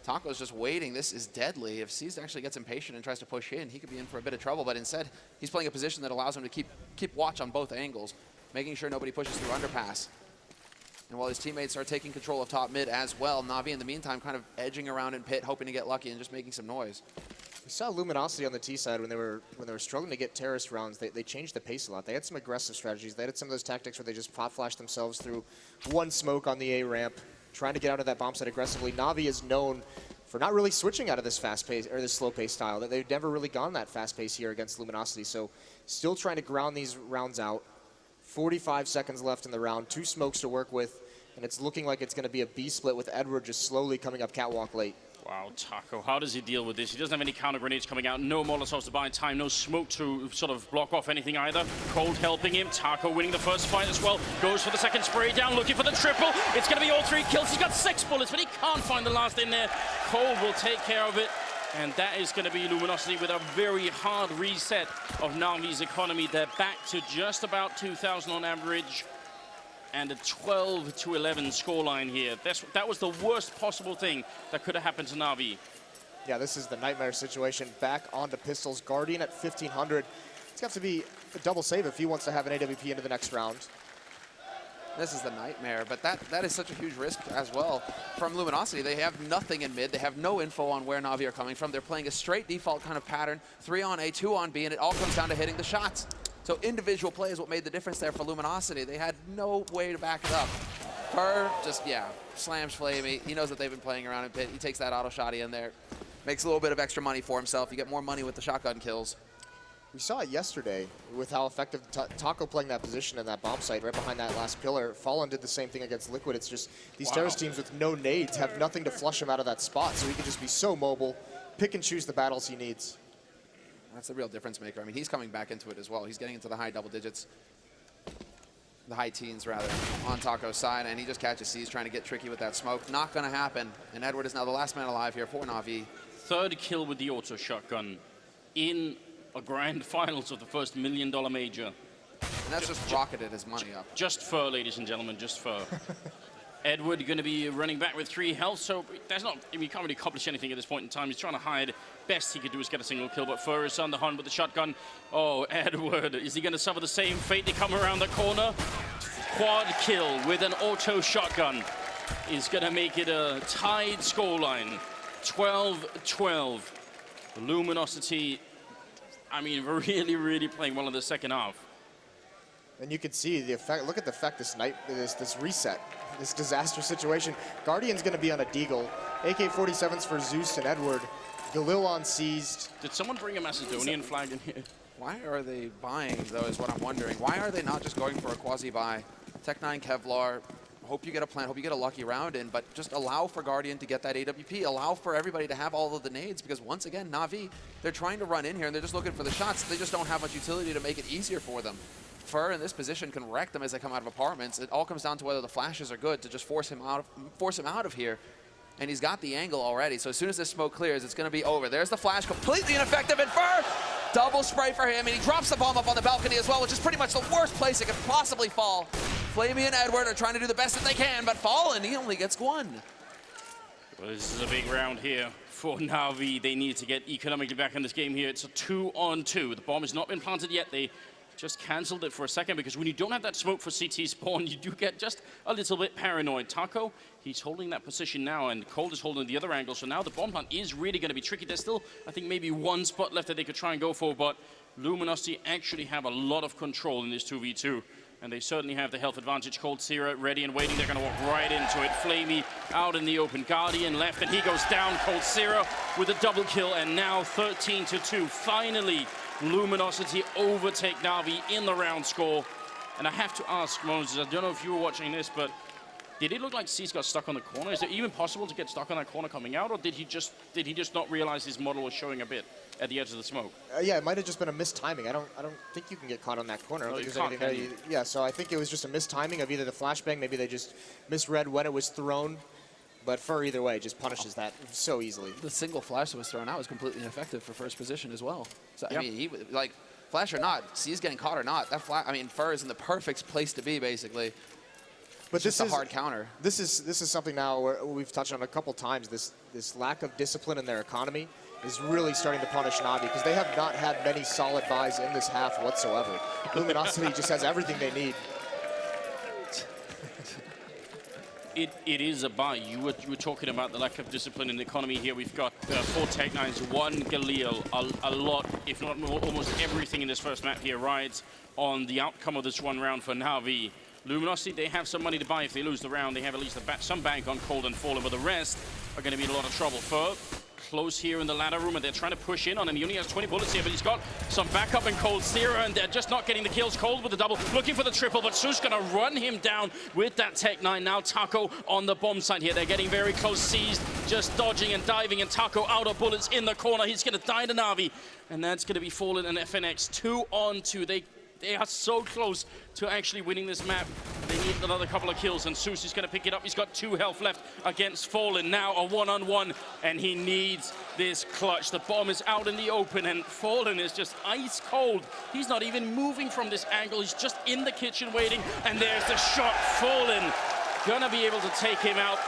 Taco's just waiting. This is deadly. If C's actually gets impatient and tries to push in, he could be in for a bit of trouble. But instead, he's playing a position that allows him to keep watch on both angles, making sure nobody pushes through underpass. And while his teammates are taking control of top mid as well, Na'Vi in the meantime kind of edging around in pit, hoping to get lucky and just making some noise. We saw Luminosity on the T side when they were struggling to get terrorist rounds. They changed the pace a lot. They had some aggressive strategies. They had some of those tactics where they just pop flashed themselves through one smoke on the A ramp, trying to get out of that bomb site aggressively. Na'Vi is known for not really switching out of this fast pace or this slow pace style. That they've never really gone that fast pace here against Luminosity. So still trying to ground these rounds out. 45 seconds left in the round. 2 smokes to work with, and it's looking like it's going to be a B split with Edward just slowly coming up catwalk late. Wow, Taco, how does he deal with this? He doesn't have any counter grenades coming out, no Molotovs to buy time, no smoke to sort of block off anything either. Cold helping him, Taco winning the first fight as well. Goes for the second spray down, looking for the triple. It's going to be all 3 kills. He's got 6 bullets, but he can't find the last in there. Cold will take care of it. And that is going to be Luminosity with a very hard reset of Na'Vi's economy. They're back to just about 2,000 on average. And a 12-11 scoreline here. That was the worst possible thing that could have happened to Na'Vi. Yeah, this is the nightmare situation. Back onto pistols. Guardian at 1,500. It's got to be a double save if he wants to have an AWP into the next round. This is the nightmare, but that is such a huge risk as well from Luminosity. They have nothing in mid. They have no info on where Na'Vi are coming from. They're playing a straight default kind of pattern. 3 on A, 2 on B, and it all comes down to hitting the shots. So individual play is what made the difference there for Luminosity. They had no way to back it up. Fur just, slams Flamey. He knows that they've been playing around in pit. He takes that auto shotty in there. Makes a little bit of extra money for himself. You get more money with the shotgun kills. We saw it yesterday with how effective Taco playing that position in that bomb site right behind that last pillar. Fallen did the same thing against Liquid. It's just these terrorist teams with no nades have nothing to flush him out of that spot, so he can just be so mobile, pick and choose the battles he needs. That's the real difference maker. I mean, he's coming back into it as well. He's getting into the high double digits, the high teens rather, on Taco's side, and he just catches C's trying to get tricky with that smoke. Not going to happen, and Edward is now the last man alive here for Na'Vi. 3rd kill with the auto shotgun in a grand finals of the first $1 million major. And that's just rocketed his money up. Just fur, ladies and gentlemen, just fur. Edward going to be running back with 3 health, so he can't really accomplish anything at this point in time. He's trying to hide. Best he could do is get a single kill, but Fur is on the hunt with the shotgun. Oh, Edward, is he going to suffer the same fate? They come around the corner. Quad kill with an auto shotgun is going to make it a tied scoreline. 12-12. Luminosity, I mean, really, really playing well in the second half. And you can see the effect. Look at the effect this reset, this disaster situation. Guardian's going to be on a deagle. AK-47s for Zeus and Edward. Galil on seized. Did someone bring a Macedonian flag in here? Why are they buying, though, is what I'm wondering. Why are they not just going for a quasi-buy? Tech-9 Kevlar, hope you get a plant, hope you get a lucky round in, but just allow for Guardian to get that AWP, allow for everybody to have all of the nades, because once again, Na'Vi, they're trying to run in here, and they're just looking for the shots. They just don't have much utility to make it easier for them. Fur in this position can wreck them as they come out of apartments. It all comes down to whether the flashes are good to just force him out of here. And he's got the angle already, so as soon as this smoke clears, it's going to be over. There's the flash, completely ineffective, and Fur, double spray for him, and he drops the bomb up on the balcony as well, which is pretty much the worst place it could possibly fall. Flamey and Edward are trying to do the best that they can, but Fallen, he only gets 1. Well, this is a big round here for Na'Vi. They need to get economically back in this game here. It's a 2-on-2. The bomb has not been planted yet. They just cancelled it for a second, because when you don't have that smoke for CT spawn, you do get just a little bit paranoid. Taco, he's holding that position now, and Cold is holding the other angle, so now the bomb plant is really going to be tricky. There's still, I think, maybe 1 spot left that they could try and go for, but Luminosity actually have a lot of control in this 2v2. and they certainly have the health advantage. Cold Zero ready and waiting. They're going to walk right into it. Flamey out in the open. Guardian left, and he goes down. Cold Zero with a double kill, and now 13-2. Finally, Luminosity overtake Na'Vi in the round score. And I have to ask, Moses, I don't know if you were watching this, but did it look like C's got stuck on the corner? Is it even possible to get stuck on that corner coming out, or did he just not realize his model was showing a bit at the edge of the smoke? Yeah, it might have just been a mistiming. I don't think you can get caught on that corner. I don't think there's anything there. Yeah, so I think it was just a mistiming of either the flashbang, maybe they just misread when it was thrown. But Fur, either way, just punishes that so easily. The single flash that was thrown out was completely ineffective for first position as well. So, I mean, he, like, flash or not, C's getting caught or not, that I mean, Fur is in the perfect place to be, basically. But this is a hard counter. This is something now where we've touched on a couple times. This lack of discipline in their economy is really starting to punish Na'Vi because they have not had many solid buys in this half whatsoever. Luminosity just has everything they need. It is a buy. You were talking about the lack of discipline in the economy here. We've got 4 Tech-9s, 1 Galil. A lot, if not more, almost everything in this first map here rides on the outcome of this one round for Na'Vi. Luminosity, they have some money to buy if they lose the round. They have at least some bank on Cold and Fallen, but the rest are going to be in a lot of trouble. Fur close here in the ladder room, and they're trying to push in on him. He only has 20 bullets here, but he's got some backup in Cold Zero, and they're just not getting the kills. Cold with the double, looking for the triple, but Su's going to run him down with that Tech-9. Now Taco on the bomb site here. They're getting very close, seized, just dodging and diving, and Taco out of bullets in the corner. He's going to die to Na'Vi, and that's going to be Fallen and FNX 2-on-2. They are so close to actually winning this map. They need another couple of kills, and Seuss is going to pick it up. He's got 2 health left against Fallen. Now a one-on-one, and he needs this clutch. The bomb is out in the open, and Fallen is just ice cold. He's not even moving from this angle. He's just in the kitchen waiting, and there's the shot. Fallen gonna be able to take him out,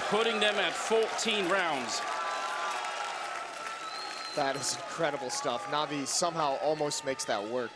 putting them at 14 rounds. That is incredible stuff. Na'Vi somehow almost makes that work.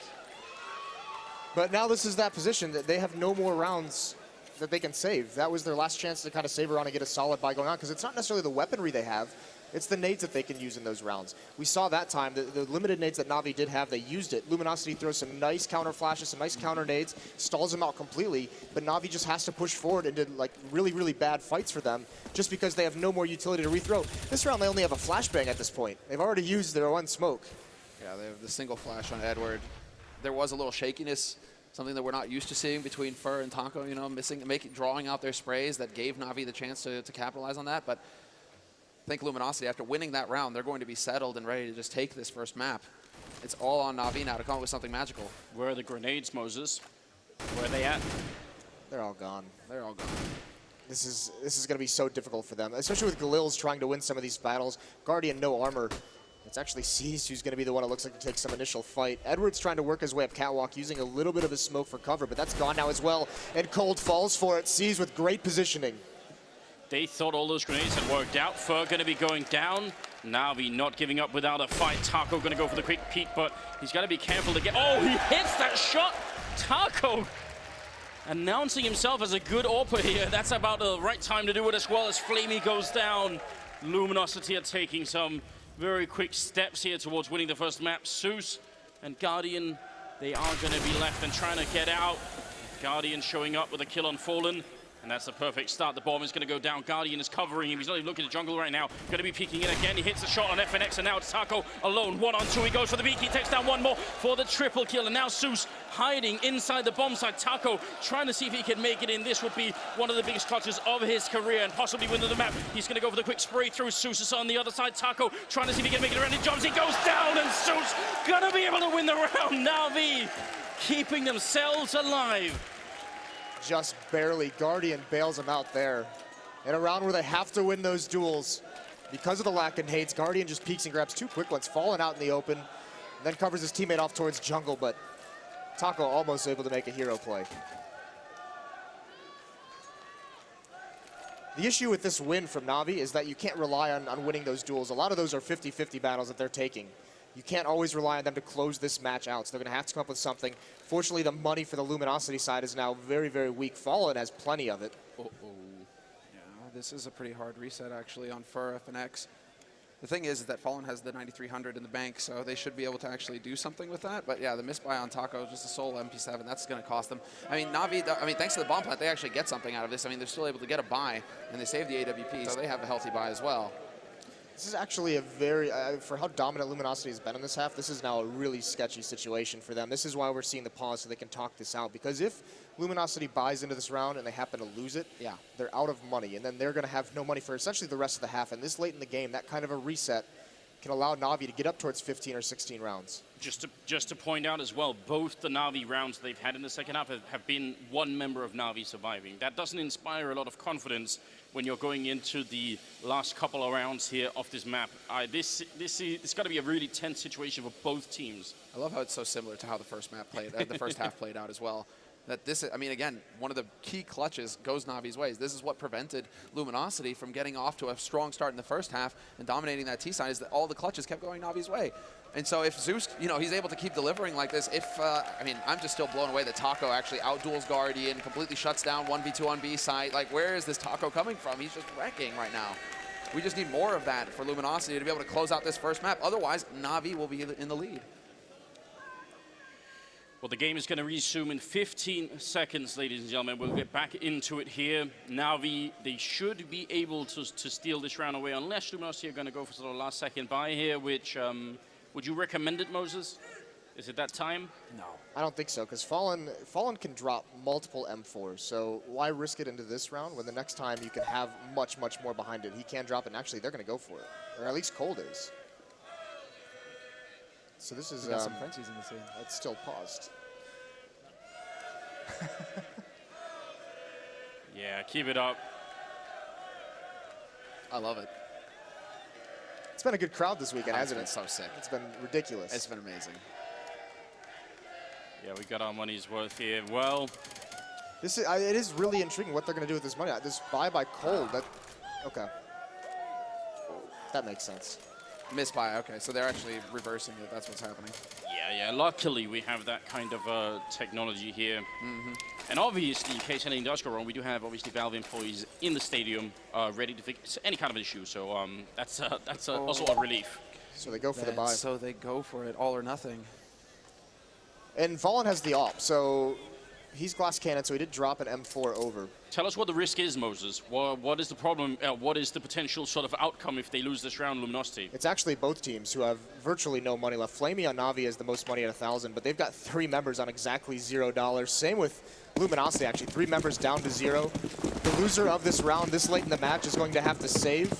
But now this is that position that they have no more rounds that they can save. That was their last chance to kind of save around and get a solid buy going on, because it's not necessarily the weaponry they have, it's the nades that they can use in those rounds. We saw that time, the limited nades that Na'Vi did have, they used it. Luminosity throws some nice counter flashes, some nice counter nades, stalls them out completely, but Na'Vi just has to push forward into like really, really bad fights for them just because they have no more utility to rethrow. This round they only have a flashbang at this point. They've already used their one smoke. Yeah, they have the single flash on Edward. There was a little shakiness, something that we're not used to seeing between Fur and Taco, you know, drawing out their sprays that gave Na'Vi the chance to capitalize on that. But I think Luminosity, after winning that round, they're going to be settled and ready to just take this first map. It's all on Na'Vi now to come up with something magical. Where are the grenades, Moses? Where are they at? They're all gone. They're all gone. This is going to be so difficult for them, especially with Galil's trying to win some of these battles. Guardian, no armor. It's actually C's who's going to be the one that looks like to take some initial fight. Edward's trying to work his way up catwalk, using a little bit of his smoke for cover, but that's gone now as well. And Cold falls for it. C's with great positioning. They thought all those grenades had worked out. Fur going to be going down. Na'Vi not giving up without a fight. Taco going to go for the quick peek, but he's got to be careful to get... Oh, he hits that shot! Taco announcing himself as a good AWPer here. That's about the right time to do it, as well as Flamey goes down. Luminosity are taking some very quick steps here towards winning the first map. Seuss and Guardian, they are going to be left and trying to get out. Guardian showing up with a kill on Fallen, and that's the perfect start. The bomb is going to go down. Guardian is covering him. He's not even looking at jungle right now. Going to be peeking in again. He hits the shot on FNX, and now it's Taco alone. 1-on-2. He goes for the beak. He takes down one more for the triple kill, and now Seuss hiding inside the bomb site. Taco trying to see if he can make it in. This would be one of the biggest clutches of his career and possibly win the map. He's going to go for the quick spray through. Seuss is on the other side. Taco trying to see if he can make it around. He jumps. He goes down, and Seuss going to be able to win the round. Na'Vi keeping themselves alive. Just barely. Guardian bails him out there. In a round where they have to win those duels, because of the lack of nades, Guardian just peeks and grabs 2 quick ones, falling out in the open, and then covers his teammate off towards jungle, but Taco almost able to make a hero play. The issue with this win from Na'Vi is that you can't rely on winning those duels. A lot of those are 50-50 battles that they're taking. You can't always rely on them to close this match out, so they're going to have to come up with something. Fortunately, the money for the Luminosity side is now very, very weak. Fallen has plenty of it. Yeah, this is a pretty hard reset, actually, on Fur FNX. The thing is that Fallen has the 9300 in the bank, so they should be able to actually do something with that. But yeah, the misbuy on Taco, just a sole MP7, that's going to cost them. I mean, Na'Vi, thanks to the bomb plant, they actually get something out of this. I mean, they're still able to get a buy, and they save the AWP, so they have a healthy buy as well. This is actually a very, for how dominant Luminosity has been in this half, this is now a really sketchy situation for them. This is why we're seeing the pause so they can talk this out. Because if Luminosity buys into this round and they happen to lose it, yeah, they're out of money. And then they're going to have no money for essentially the rest of the half. And this late in the game, that kind of a reset can allow Na'Vi to get up towards 15 or 16 rounds. Just to point out as well, both the Na'Vi rounds they've had in the second half have been one member of Na'Vi surviving. That doesn't inspire a lot of confidence when you're going into the last couple of rounds here of this map. This got to be a really tense situation for both teams. I love how it's so similar to how the first map played, the first half played out as well. That this, I mean, again, one of the key clutches goes Na'Vi's ways. This is what prevented Luminosity from getting off to a strong start in the first half and dominating that T side, is that all the clutches kept going Na'Vi's way. And so if Zeus, he's able to keep delivering like this, I mean, I'm just still blown away that Taco actually outduels Guardian, completely shuts down 1v2 on B site. Like, where is this Taco coming from? He's just wrecking right now. We just need more of that for Luminosity to be able to close out this first map. Otherwise, Na'Vi will be in the lead. Well, the game is going to resume in 15 seconds, ladies and gentlemen. We'll get back into it here. Na'Vi, they should be able to steal this round away, unless Luminosity are going to go for sort of last second buy here, which, would you recommend it, Moses? Is it that time? No. I don't think so, because Fallen can drop multiple M4s, so why risk it into this round when the next time you can have much, much more behind it? He can drop it, and actually they're going to go for it, or at least Cold is. So this is some Frenchies in the scene. It's still paused. Yeah, keep it up. I love it. It's been a good crowd this weekend, hasn't it? It's been so sick. It's been ridiculous. It's been amazing. Yeah, we got our money's worth here. Well, this is it is really intriguing what they're going to do with this money. This buy by Cold. Okay. That makes sense. Misbuy, okay, so they're actually reversing it. That's what's happening. Yeah, luckily we have that kind of technology here. And obviously, in case anything does go wrong, we do have obviously Valve employees in the stadium ready to fix any kind of issue. So that's also a relief. So they go for the buy. So they go for it, all or nothing. And Fallen has the op, so he's glass cannon, so he did drop an M4 over. Tell us what the risk is, Moses. What is the problem? What is the potential sort of outcome if they lose this round, Luminosity? It's actually both teams who have virtually no money left. Flamey on Na'Vi has the most money at 1,000, but they've got 3 members on exactly $0. Same with Luminosity, actually. 3 members down to 0. The loser of this round this late in the match is going to have to save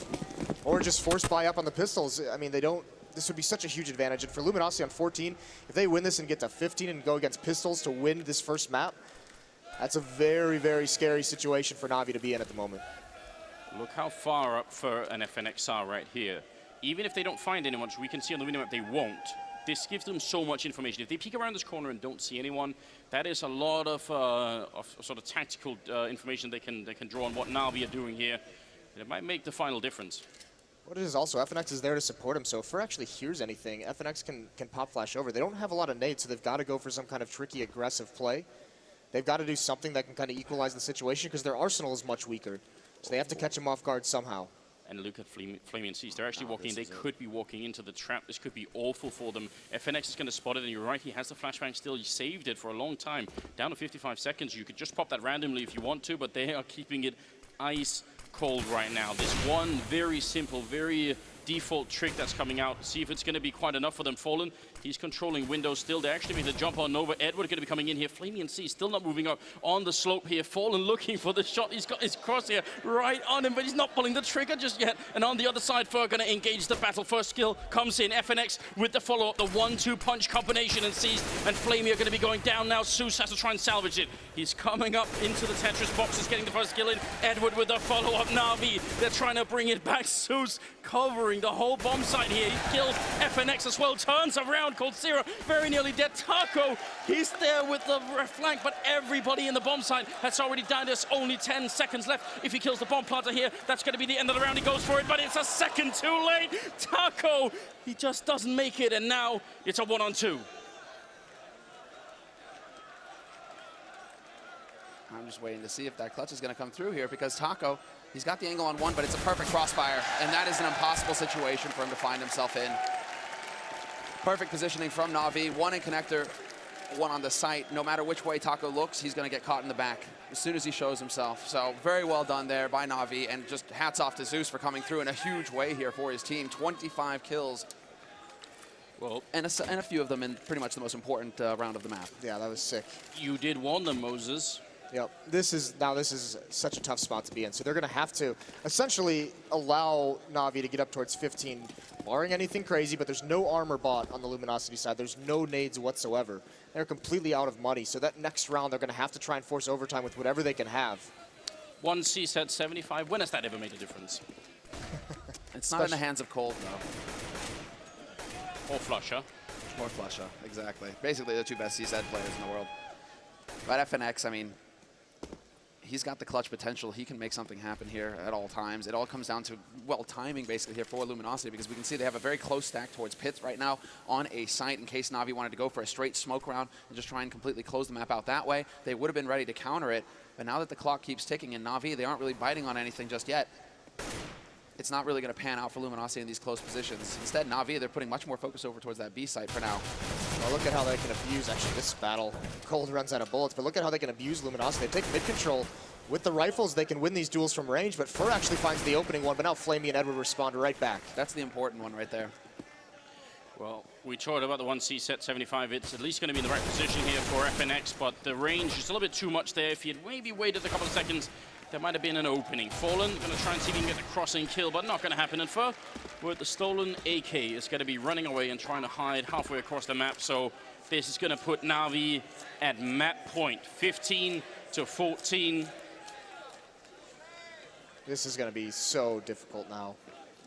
or just force buy up on the pistols. I mean, this would be such a huge advantage. And for Luminosity on 14, if they win this and get to 15 and go against pistols to win this first map, that's a very, very scary situation for Na'Vi to be in at the moment. Look how far up for an FNX are right here. Even if they don't find anyone, which we can see on the minimap they won't, this gives them so much information. If they peek around this corner and don't see anyone, that is a lot of sort of tactical information they can draw on what Na'Vi are doing here. And it might make the final difference. What it is also, FNX is there to support him, so if Fer actually hears anything, FNX can pop flash over. They don't have a lot of nades, so they've got to go for some kind of tricky, aggressive play. They've got to do something that can kind of equalize the situation because their arsenal is much weaker. So they have to catch him off guard somehow. And look at Flaming Seas. They're actually walking. They could be walking into the trap. This could be awful for them. FNX is going to spot it, and you're right. He has the flashbang still. He saved it for a long time. Down to 55 seconds. You could just pop that randomly if you want to, but they are keeping it ice cold right now. This one very simple, very default trick that's coming out. See if it's going to be quite enough for them. Fallen, he's controlling windows still. They actually made the jump on Nova. Edward going to be coming in here. Flaming Sea still not moving up on the slope here. Fallen looking for the shot. He's got his crosshair right on him, but he's not pulling the trigger just yet. And on the other side, Fer going to engage the battle. First skill comes in. FNX with the follow-up, the 1-2 punch combination, and Seas and Flamey are going to be going down now. Zeus has to try and salvage it. He's coming up into the Tetris boxes, getting the first kill in. Edward with the follow-up. Na'Vi, they're trying to bring it back. Zeus covering the whole bomb site here. He kills FNX as well. Turns around. Cold Zero very nearly dead. Taco, he's there with the flank, but everybody in the bomb site has already died. There's only 10 seconds left. If he kills the bomb planter here, that's going to be the end of the round. He goes for it, but it's a second too late. Taco, he just doesn't make it, and now it's a 1-on-2. I'm just waiting to see if that clutch is going to come through here because Taco, he's got the angle on one, but it's a perfect crossfire, and that is an impossible situation for him to find himself in. Perfect positioning from Na'Vi, one in connector, one on the site. No matter which way Taco looks, he's going to get caught in the back as soon as he shows himself. So very well done there by Na'Vi, and just hats off to Zeus for coming through in a huge way here for his team. 25 kills. Well, and a few of them in pretty much the most important round of the map. Yeah, that was sick. You did warn them, Moses. Yep. This is such a tough spot to be in. So they're going to have to essentially allow Na'Vi to get up towards 15, barring anything crazy, but there's no armor bot on the Luminosity side. There's no nades whatsoever. They're completely out of money. So that next round, they're going to have to try and force overtime with whatever they can have. One CSET 75. When has that ever made a difference? It's not in the hands of Cold, though. Or Flusher. Or Flusher, exactly. Basically the two best CSET players in the world. But FNX, I mean, he's got the clutch potential. He can make something happen here at all times. It all comes down to, well, timing basically here for Luminosity, because we can see they have a very close stack towards pits right now on a site in case Na'Vi wanted to go for a straight smoke round and just try and completely close the map out that way. They would have been ready to counter it, but now that the clock keeps ticking in Na'Vi, they aren't really biting on anything just yet. It's not really going to pan out for Luminosity in these close positions. Instead, Na'Vi, they're putting much more focus over towards that B site for now. Well, look at how they can abuse, actually, this battle. Cold runs out of bullets, but look at how they can abuse Luminosity. They take mid control. With the rifles, they can win these duels from range, but Fur actually finds the opening one, but now Flamey and Edward respond right back. That's the important one right there. Well, we talked about the 1C-Set 75. It's at least going to be in the right position here for FNX, but the range is a little bit too much there. If he had maybe waited a couple of seconds, there might have been an opening. Fallen, going to try and see if he can get the crossing kill, but not going to happen. And Fur, with the stolen AK, is going to be running away and trying to hide halfway across the map. So this is going to put Na'Vi at map point, 15 to 14. This is going to be so difficult now.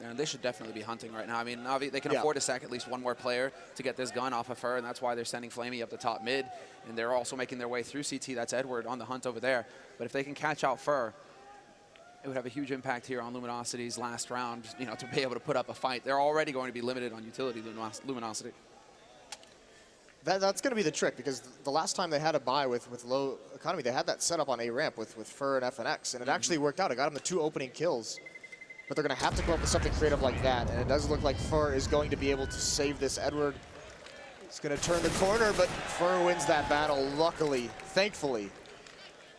And they should definitely be hunting right now. I mean, Na'Vi, they can afford to sack at least one more player to get this gun off of Fur, and that's why they're sending Flamey up the top mid. And they're also making their way through CT. That's Edward on the hunt over there. But if they can catch out Fur, it would have a huge impact here on Luminosity's last round, you know, to be able to put up a fight. They're already going to be limited on utility, Luminosity. That's going to be the trick, because the last time they had a buy with low economy, they had that set up on A ramp with Fur and FNX, and it actually worked out. It got them the 2 opening kills. But they're going to have to come up with something creative like that, and it does look like Fur is going to be able to save this. Edward is going to turn the corner, but Fur wins that battle, luckily, thankfully.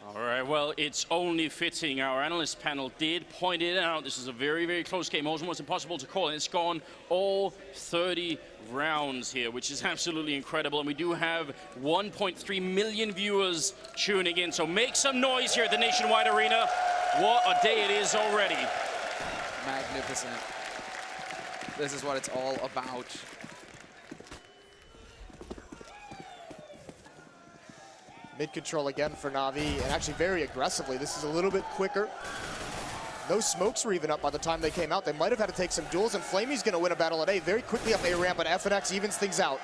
All right, well, it's only fitting. Our analyst panel did point it out. This is a very, very close game, almost impossible to call, and it's gone all 30 rounds here, which is absolutely incredible. And we do have 1.3 million viewers tuning in, so make some noise here at the Nationwide Arena. What a day it is already. Magnificent. This is what it's all about. Mid control again for Na'Vi, and actually very aggressively. This is a little bit quicker. No smokes were even up by the time they came out. They might have had to take some duels, and Flamey's going to win a battle at A. Very quickly up A ramp, but FNX evens things out.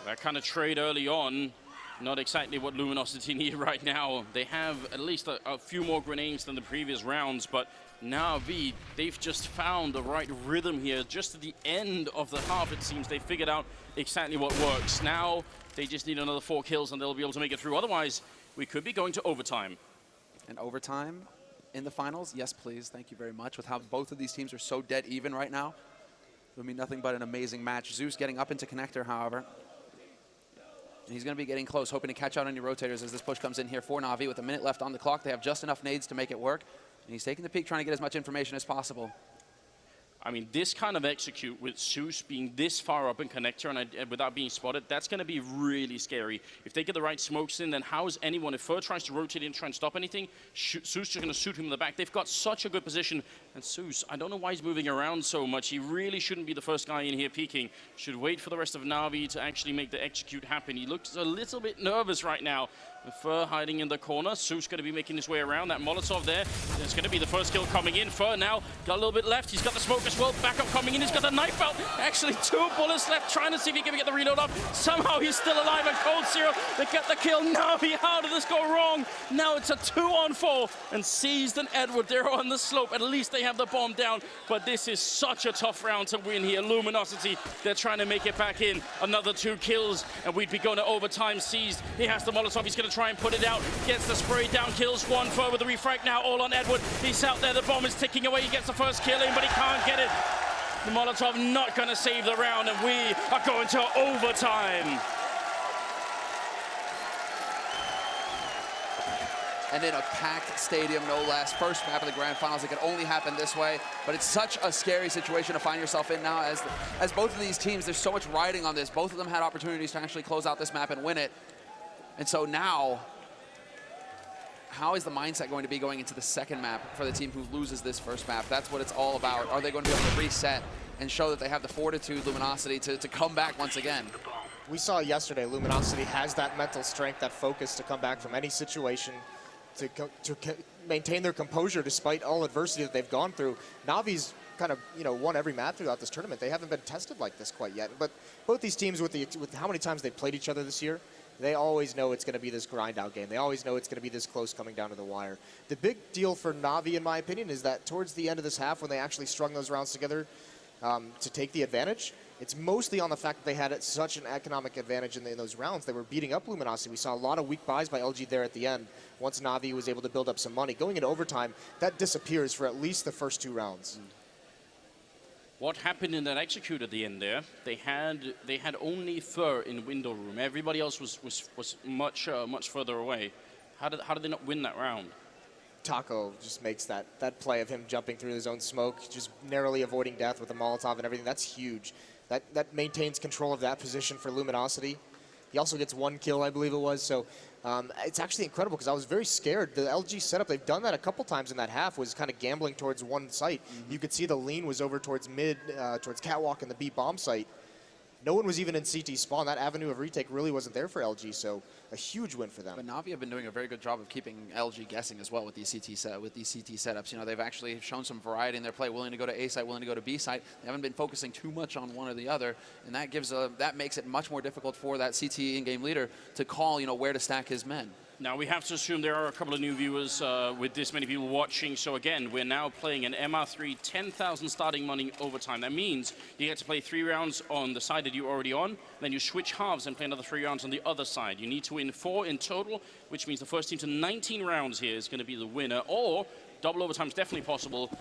That kind of trade early on, not exactly what Luminosity need right now. They have at least a few more grenades than the previous rounds, but Na'Vi, they've just found the right rhythm here. Just at the end of the half, it seems, they figured out exactly what works. Now, they just need another 4 kills and they'll be able to make it through. Otherwise, we could be going to overtime. And overtime in the finals? Yes, please. Thank you very much. With how both of these teams are so dead even right now, it would be nothing but an amazing match. Zeus getting up into connector, however. And he's going to be getting close, hoping to catch out any rotators as this push comes in here for Na'Vi. With a minute left on the clock, they have just enough nades to make it work. And he's taking the peek, trying to get as much information as possible. I mean, this kind of execute with Zeus being this far up in connector and without being spotted, that's going to be really scary. If they get the right smokes in, then how is anyone, if Fur tries to rotate in and try and stop anything, Zeus is going to shoot him in the back. They've got such a good position. And Zeus, I don't know why he's moving around so much. He really shouldn't be the first guy in here peeking. Should wait for the rest of Na'Vi to actually make the execute happen. He looks a little bit nervous right now. Fur hiding in the corner. Zeus going to be making his way around. That Molotov there. It's going to be the first kill coming in. Fur now got a little bit left. He's got the smoke as as well. Backup coming in. He's got the knife out. Actually, 2 bullets left, trying to see if he can get the reload up. Somehow he's still alive, and Cold Zero, they get the kill. Navi, how did this go wrong? Now it's a 2-on-4, and Seized and Edward, they're on the slope. At least they have the bomb down, but this is such a tough round to win here. Luminosity, they're trying to make it back in. Another 2 kills, and we'd be going to overtime. Seized, he has the Molotov. He's going to try and put it out. Gets the spray down, kills 1 further. The refrag now all on Edward. He's out there. The bomb is ticking away. He gets the first kill in, but he can't get it. The Molotov not going to save the round, and we are going to overtime. And in a packed stadium, no less. First map of the grand finals. It could only happen this way, but it's such a scary situation to find yourself in now as both of these teams, there's so much riding on this. Both of them had opportunities to actually close out this map and win it. And so now, how is the mindset going to be going into the second map for the team who loses this first map? That's what it's all about. Are they going to be able to reset and show that they have the fortitude, Luminosity, to come back once again? We saw yesterday, Luminosity has that mental strength, that focus to come back from any situation, to maintain their composure despite all adversity that they've gone through. Navi's kind of, won every map throughout this tournament. They haven't been tested like this quite yet. But both these teams, with how many times they've played each other this year, they always know it's going to be this grind-out game. They always know it's going to be this close coming down to the wire. The big deal for Navi, in my opinion, is that towards the end of this half, when they actually strung those rounds together to take the advantage, it's mostly on the fact that they had such an economic advantage in those rounds. They were beating up Luminosity. We saw a lot of weak buys by LG there at the end. Once Navi was able to build up some money. Going into overtime, that disappears for at least the first 2 rounds. What happened in that execute at the end there? They had only Fur in window room. Everybody else was much further away. How did they not win that round? Taco just makes that play of him jumping through his own smoke, just narrowly avoiding death with a Molotov and everything. That's huge. That maintains control of that position for Luminosity. He also gets 1 kill, I believe it was. So it's actually incredible because I was very scared. The LG setup, they've done that a couple times in that half, was kind of gambling towards one site. You could see the lean was over towards mid, towards Catwalk and the B bomb site. No one was even in CT spawn. That avenue of retake really wasn't there for LG, so a huge win for them. But Navi have been doing a very good job of keeping LG guessing as well with these CT setups. They've actually shown some variety in their play, willing to go to A site, willing to go to B site. They haven't been focusing too much on one or the other, and that makes it much more difficult for that CT in-game leader to call, where to stack his men. Now, we have to assume there are a couple of new viewers with this many people watching. So again, we're now playing an MR3 10,000 starting money overtime. That means you get to play 3 rounds on the side that you're already on. Then you switch halves and play another 3 rounds on the other side. You need to win 4 in total, which means the first team to 19 rounds here is going to be the winner. Or double overtime is definitely possible.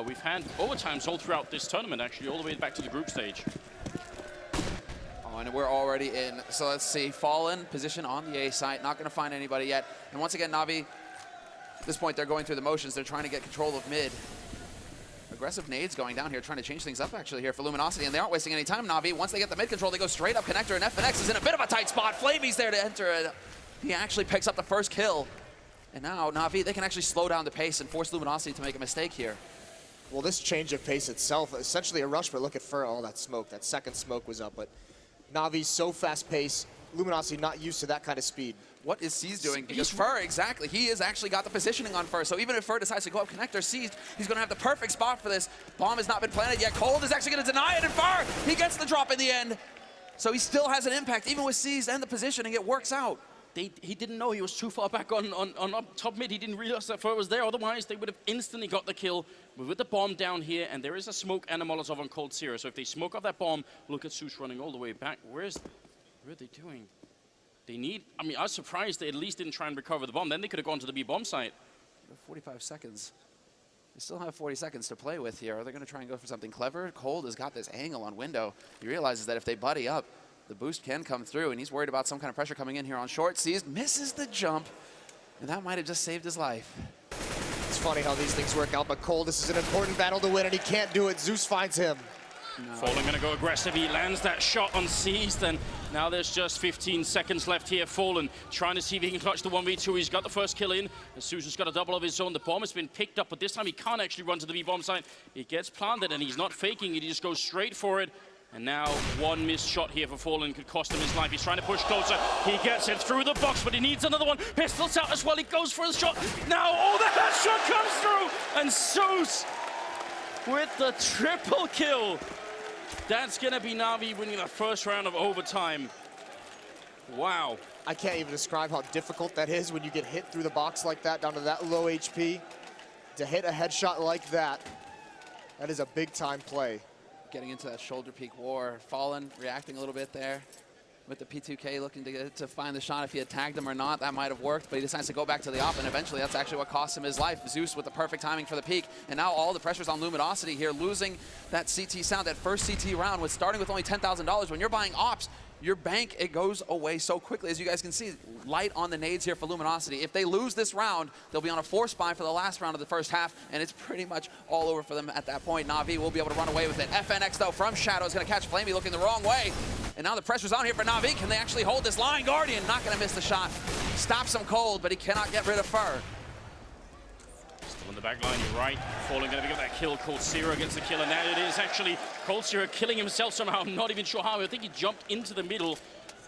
We've had overtimes all throughout this tournament, actually, all the way back to the group stage. And we're already in. So let's see. Fallen, position on the A site. Not going to find anybody yet. And once again, Navi, at this point, they're going through the motions. They're trying to get control of mid. Aggressive nades going down here, trying to change things up, actually, here for Luminosity. And they aren't wasting any time, Navi. Once they get the mid control, they go straight up connector. And FNX is in a bit of a tight spot. Flamey's there to enter it. He actually picks up the first kill. And now, Navi, they can actually slow down the pace and force Luminosity to make a mistake here. Well, this change of pace itself, essentially a rush, but look at Fur. Oh, that smoke. That second smoke was up, but Navi's so fast-paced, Luminosity not used to that kind of speed. What is Seized doing? Because Fur, exactly, he has actually got the positioning on Fur. So even if Fur decides to go up connector, Seized, he's going to have the perfect spot for this. Bomb has not been planted yet. Cold is actually going to deny it, and Fur, he gets the drop in the end. So he still has an impact, even with Seized and the positioning, it works out. He didn't know he was too far back on up top mid. He didn't realize that Fur was there. Otherwise, they would have instantly got the kill. But with the bomb down here, and there is a smoke and a Molotov on Cold Zero. So if they smoke off that bomb, look at Zeus running all the way back. What are they doing? I was surprised they at least didn't try and recover the bomb. Then they could have gone to the B bomb site. 45 seconds. They still have 40 seconds to play with here. Are they going to try and go for something clever? Cold has got this angle on window. He realizes that if they buddy up, the boost can come through, and he's worried about some kind of pressure coming in here on short. Seized, misses the jump, and that might have just saved his life. It's funny how these things work out, but Cole, this is an important battle to win, and he can't do it. Zeus finds him. No. Fallen going to go aggressive. He lands that shot on Seized, and now there's just 15 seconds left here. Fallen trying to see if he can clutch the 1v2. He's got the first kill in. Susan's got a double of his own. The bomb has been picked up, but this time he can't actually run to the B-bomb site. He gets planted, and he's not faking it. He just goes straight for it. And now one missed shot here for Fallen could cost him his life. He's trying to push closer. He gets it through the box, but he needs another one. Pistols out as well. He goes for the shot. Now, oh, the headshot comes through. And Zeus, with the triple kill. That's going to be Na'Vi winning the first round of overtime. Wow. I can't even describe how difficult that is when you get hit through the box like that, down to that low HP. To hit a headshot like that, that is a big-time play. Getting into that shoulder peak war. Fallen reacting a little bit there with the P2K looking to find the shot. If he had tagged him or not, that might have worked, but he decides to go back to the op, and eventually that's actually what cost him his life. Zeus with the perfect timing for the peak, and now all the pressure's on Luminosity here, losing that CT sound. That first CT round was starting with only $10,000. When you're buying ops, your bank, it goes away so quickly. As you guys can see, light on the nades here for Luminosity. If they lose this round, they'll be on a 4-spy for the last round of the first half, and it's pretty much all over for them at that point. Na'Vi will be able to run away with it. FNX, though, from Shadow is going to catch Flamey looking the wrong way. And now the pressure's on here for Na'Vi. Can they actually hold this line? Guardian not going to miss the shot. Stops him cold, but he cannot get rid of Fur. Still in the back line, you're right. Fallen going to get that kill. Cold Zero gets the kill, and now it is actually Cold Zero killing himself somehow. I'm not even sure how. I think he jumped into the middle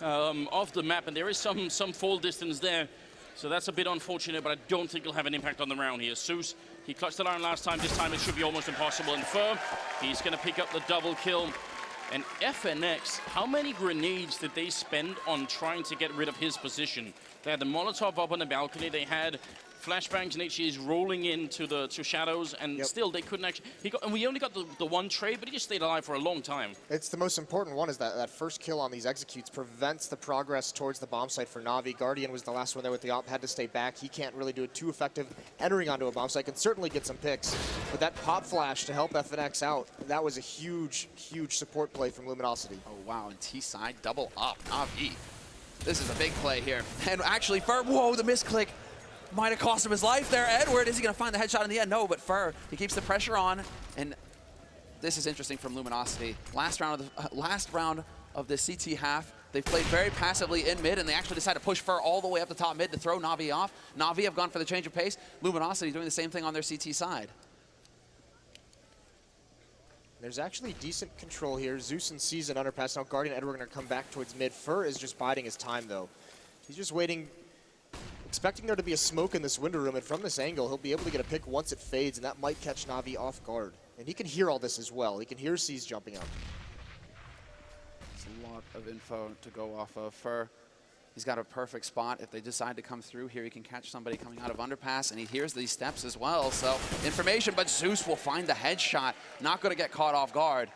of the map, and there is some fall distance there. So that's a bit unfortunate, but I don't think it'll have an impact on the round here. Zeus, he clutched the line last time. This time it should be almost impossible. And Fur, he's going to pick up the double kill. And FNX, how many grenades did they spend on trying to get rid of his position? They had the Molotov up on the balcony. They had flashbangs and HEs rolling into Shadows, and still they couldn't actually. And we only got the one trade, but he just stayed alive for a long time. It's the most important one, is that first kill on these executes prevents the progress towards the bomb site for Na'Vi. Guardian was the last one there with the op, had to stay back. He can't really do it too effective entering onto a bomb site. Can certainly get some picks, but that pop flash to help FNX out, that was a huge, huge support play from Luminosity. Oh, wow, and T-side double up, Na'Vi. This is a big play here. And actually, Fur, whoa, the misclick might have cost him his life there. Edward, is he going to find the headshot in the end? No, but Fur, he keeps the pressure on. And this is interesting from Luminosity. Last round of the CT half, they played very passively in mid, and they actually decided to push Fur all the way up the top mid to throw Na'Vi off. Na'Vi have gone for the change of pace. Luminosity doing the same thing on their CT side. There's actually decent control here. Zeus and Season underpass. Now Guardian and Edward are going to come back towards mid. Fur is just biding his time, though. He's just waiting, expecting there to be a smoke in this window room, and from this angle, he'll be able to get a pick once it fades, and that might catch Na'Vi off guard. And he can hear all this as well. He can hear C's jumping up. It's a lot of info to go off of. Fur, he's got a perfect spot. If they decide to come through here, he can catch somebody coming out of underpass, and he hears these steps as well. So information, but Zeus will find the headshot. Not going to get caught off guard.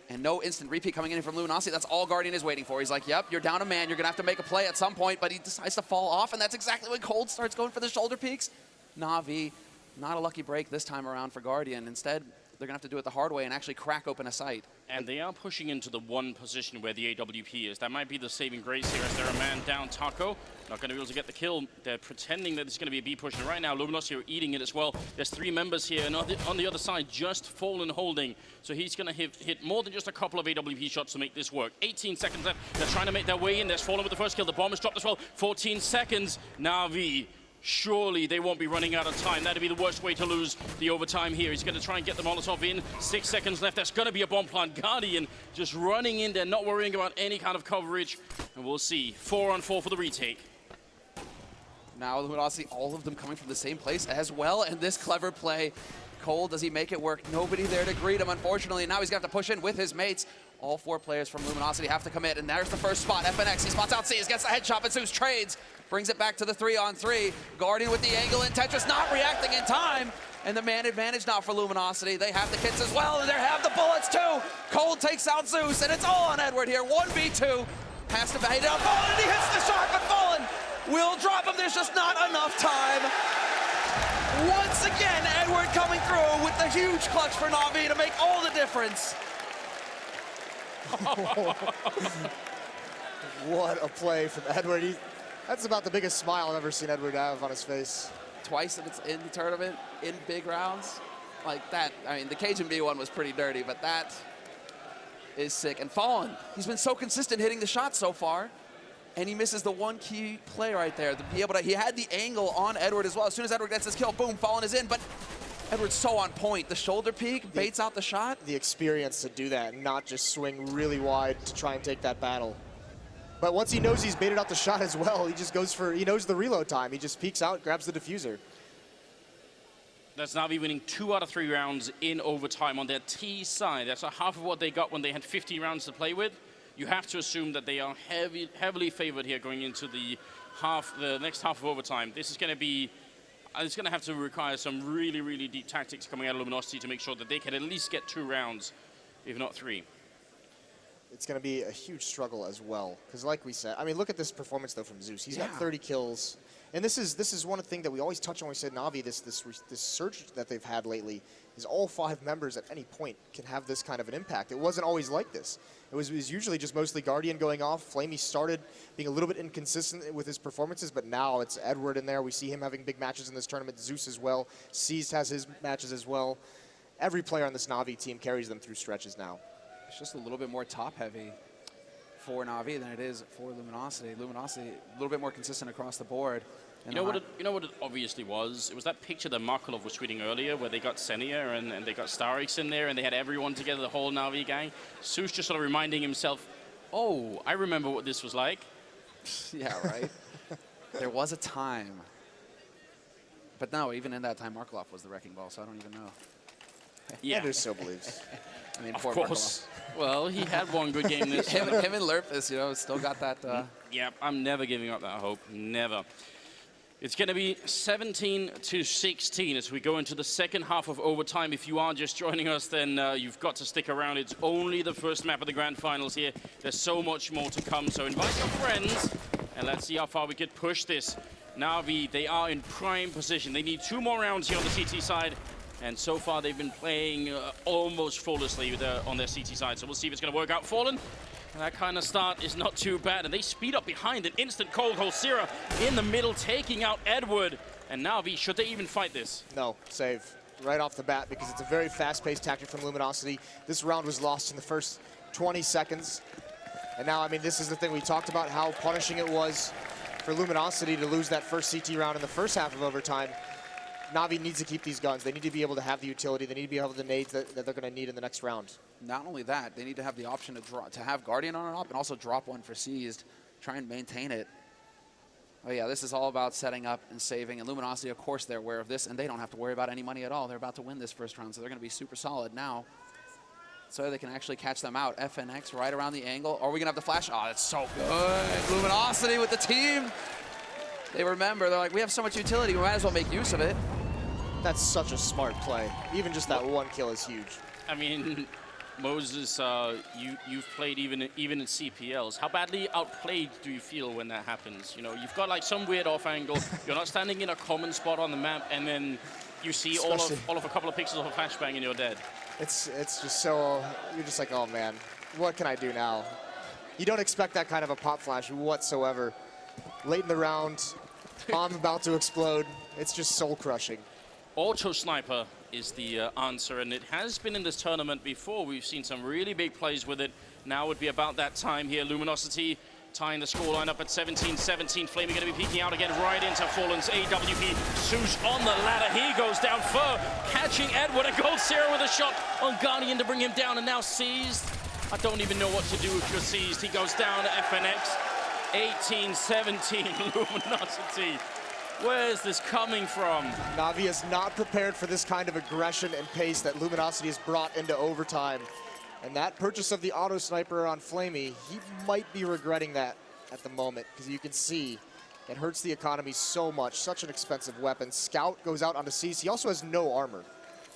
And no instant repeat coming in from Luminosity. That's all Guardian is waiting for. He's like, yep, you're down a man. You're going to have to make a play at some point, but he decides to fall off, and that's exactly when Cold starts going for the shoulder peaks. Na'Vi, not a lucky break this time around for Guardian. Instead, they're going to have to do it the hard way and actually crack open a site. And they are pushing into the one position where the AWP is. That might be the saving grace here as they're a man down. Taco, not going to be able to get the kill. They're pretending that it's going to be a B push. And right now, Luminosity are eating it as well. There's 3 members here. And on the other side, just Fallen holding. So he's going to hit more than just a couple of AWP shots to make this work. 18 seconds left. They're trying to make their way in. There's Fallen with the first kill. The bomb is dropped as well. 14 seconds. Na'Vi. Surely they won't be running out of time. That'd be the worst way to lose the overtime here. He's going to try and get the Molotov in. 6 seconds left. That's going to be a bomb plant. Guardian just running in there, not worrying about any kind of coverage. And we'll see. 4-on-4 for the retake. Now Luminosity, all of them coming from the same place as well. And this clever play. Cole, does he make it work? Nobody there to greet him, unfortunately. Now he's going to have to push in with his mates. All 4 players from Luminosity have to commit. And there's the first spot. FNX, he spots out C's, gets the headshot, but Zeus trades. Brings it back to the 3-on-3. Guardian with the angle, and Tetris not reacting in time. And the man advantage now for Luminosity. They have the kits as well, and they have the bullets too. Cold takes out Zeus, and it's all on Edward here. 1v2. Has to bait it up. Fallen, and he hits the shot, but Fallen will drop him. There's just not enough time. Once again, Edward coming through with the huge clutch for Na'Vi to make all the difference. What a play from Edward. That's about the biggest smile I've ever seen Edward have on his face. Twice if it's in the tournament, in big rounds. Like that, I mean, the Cajun B one was pretty dirty, but that is sick. And Fallen, he's been so consistent hitting the shot so far, and he misses the one key play right there. To be able to, he had the angle on Edward as well. As soon as Edward gets his kill, boom, Fallen is in, but Edward's so on point. The shoulder peek baits out the shot. The experience to do that and not just swing really wide to try and take that battle. But once he knows he's baited out the shot as well, he just goes for, he knows the reload time. He just peeks out, grabs the diffuser. That's Na'Vi winning 2 out of 3 rounds in overtime on their T side. That's half of what they got when they had 50 rounds to play with. You have to assume that they are heavily favored here going into the next half of overtime. This is going to be, it's going to have to require some really, really deep tactics coming out of Luminosity to make sure that they can at least get 2 rounds, if not 3. It's going to be a huge struggle as well. Because like we said, I mean, look at this performance, though, from Zeus. He's got 30 kills. And this is one thing that we always touch on when we said Na'Vi, this surge that they've had lately, is all 5 members at any point can have this kind of an impact. It wasn't always like this. It was usually just mostly Guardian going off. Flamey started being a little bit inconsistent with his performances, but now it's Edward in there. We see him having big matches in this tournament. Zeus as well. Seized has his matches as well. Every player on this Na'Vi team carries them through stretches now. It's just a little bit more top-heavy for Na'Vi than it is for Luminosity. Luminosity, a little bit more consistent across the board. You know what it obviously was? It was that picture that Markelov was tweeting earlier where they got Senia and they got Starix in there and they had everyone together, the whole Na'Vi gang. Zeus just sort of reminding himself, oh, I remember what this was like. Yeah, right? There was a time. But no, even in that time, Markelov was the wrecking ball, so I don't even know. Yeah. Andrew still believes. I mean, of poor course. Well, he had one good game this him and Lerpus, you know, still got that. Yeah, I'm never giving up that hope. Never. It's going to be 17-16 as we go into the second half of overtime. If you are just joining us, then you've got to stick around. It's only the first map of the grand finals here. There's so much more to come. So invite your friends, and let's see how far we could push this. Na'Vi, they are in prime position. They need 2 more rounds here on the CT side. And so far, they've been playing almost flawlessly on their CT side. So we'll see if it's going to work out. Fallen, that kind of start is not too bad. And they speed up behind an instant cold hold. Sira in the middle, taking out Edward. And Na'Vi, should they even fight this? No, save right off the bat because it's a very fast-paced tactic from Luminosity. This round was lost in the first 20 seconds. And now, I mean, this is the thing we talked about, how punishing it was for Luminosity to lose that first CT round in the first half of overtime. Na'Vi needs to keep these guns. They need to be able to have the utility. They need to be able to have the nades that they're going to need in the next round. Not only that, they need to have the option to have Guardian on and up and also drop one for Seized, try and maintain it. Oh yeah, this is all about setting up and saving. And Luminosity, of course, they're aware of this, and they don't have to worry about any money at all. They're about to win this first round, so they're going to be super solid now. So they can actually catch them out. FNX right around the angle. Are we going to have the flash? Oh, that's so good. Luminosity with the team. They remember, they're like, we have so much utility, we might as well make use of it. That's such a smart play. Even just that one kill is huge. I mean, Moses, you've played even in CPLs. How badly outplayed do you feel when that happens? You know, you've got like some weird off angle. You're not standing in a common spot on the map, and then you see all of a couple of pixels of a flashbang and you're dead. It's just so, you're just like, oh man, what can I do now? You don't expect that kind of a pop flash whatsoever. Late in the round, bomb about to explode. It's just soul crushing. Auto Sniper is the answer, and it has been in this tournament before. We've seen some really big plays with it. Now would be about that time here. Luminosity tying the scoreline up at 17-17. Flamey going to be peeking out again right into Fallen's AWP. Zeus on the ladder. He goes down. Fur catching Edward, and Gold Zero with a shot on Guardian to bring him down, and now Seized. I don't even know what to do if you're Seized. He goes down to FNX. 18-17 Luminosity. Where is this coming from? Na'Vi is not prepared for this kind of aggression and pace that Luminosity has brought into overtime. And that purchase of the auto sniper on Flamey, he might be regretting that at the moment, because you can see it hurts the economy so much. Such an expensive weapon. Scout goes out onto Cease. He also has no armor.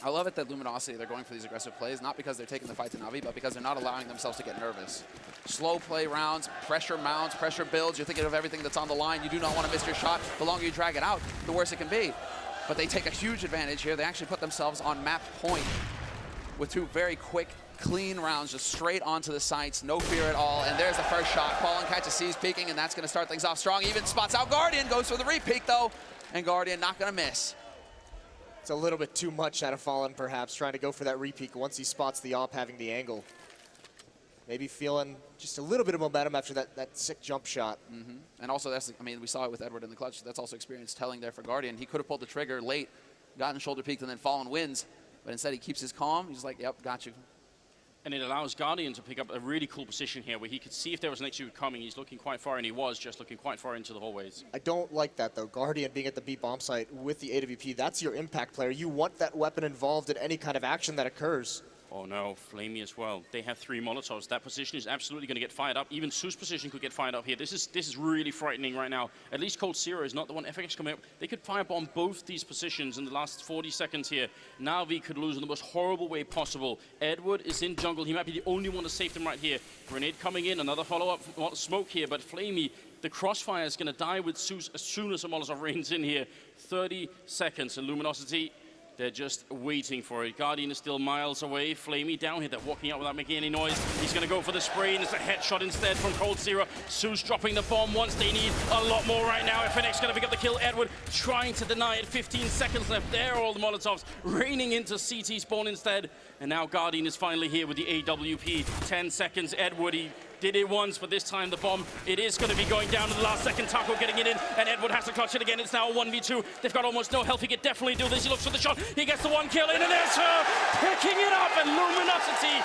I love it that Luminosity, they're going for these aggressive plays, not because they're taking the fight to Na'Vi, but because they're not allowing themselves to get nervous. Slow play rounds, pressure mounts, pressure builds. You're thinking of everything that's on the line. You do not want to miss your shot. The longer you drag it out, the worse it can be. But they take a huge advantage here. They actually put themselves on map point with 2 very quick, clean rounds, just straight onto the sights, no fear at all. And there's the first shot. Fallen catches Seas peeking, and that's going to start things off strong. Even spots out Guardian, goes for the re-peek though, and Guardian not going to miss. It's a little bit too much out of Fallen, perhaps, trying to go for that re-peek once he spots the AWP having the angle. Maybe feeling just a little bit of momentum after that sick jump shot. Mm-hmm. And also, that's, I mean, we saw it with Edward in the clutch. That's also experience telling there for Guardian. He could have pulled the trigger late, gotten shoulder peeked, and then Fallen wins. But instead, he keeps his calm. He's like, yep, got you. And it allows Guardian to pick up a really cool position here where he could see if there was an execute coming. He's looking quite far, and he was just looking quite far into the hallways. I don't like that, though. Guardian being at the B bomb site with the AWP, that's your impact player. You want that weapon involved in any kind of action that occurs. Oh no, Flamey as well. They have 3 Molotovs. That position is absolutely going to get fired up. Even Su's position could get fired up here. This is really frightening right now. At least Cold Zero is not the one. FX coming up. They could firebomb both these positions in the last 40 seconds here. Na'Vi could lose in the most horrible way possible. Edward is in jungle. He might be the only one to save them right here. Grenade coming in. Another follow-up smoke here. But Flamey, the crossfire is going to die with Sus as soon as the Molotov rains in here. 30 seconds. And Luminosity, they're just waiting for it. Guardian is still miles away. Flamey down here. They're walking out without making any noise. He's going to go for the spray, and it's a headshot instead from Cold Zero. Su's dropping the bomb once. They need a lot more right now. FNX going to pick up the kill. Edward trying to deny it. 15 seconds left. There are all the Molotovs raining into CT spawn instead. And now Guardian is finally here with the AWP. 10 seconds. Edward, he did it once, but this time the bomb, it is going to be going down to the last second. Taco getting it in, and Edward has to clutch it again. It's now a 1v2. They've got almost no health. He could definitely do this. He looks for the shot. He gets the 1 kill in, and there's her picking it up, and Luminosity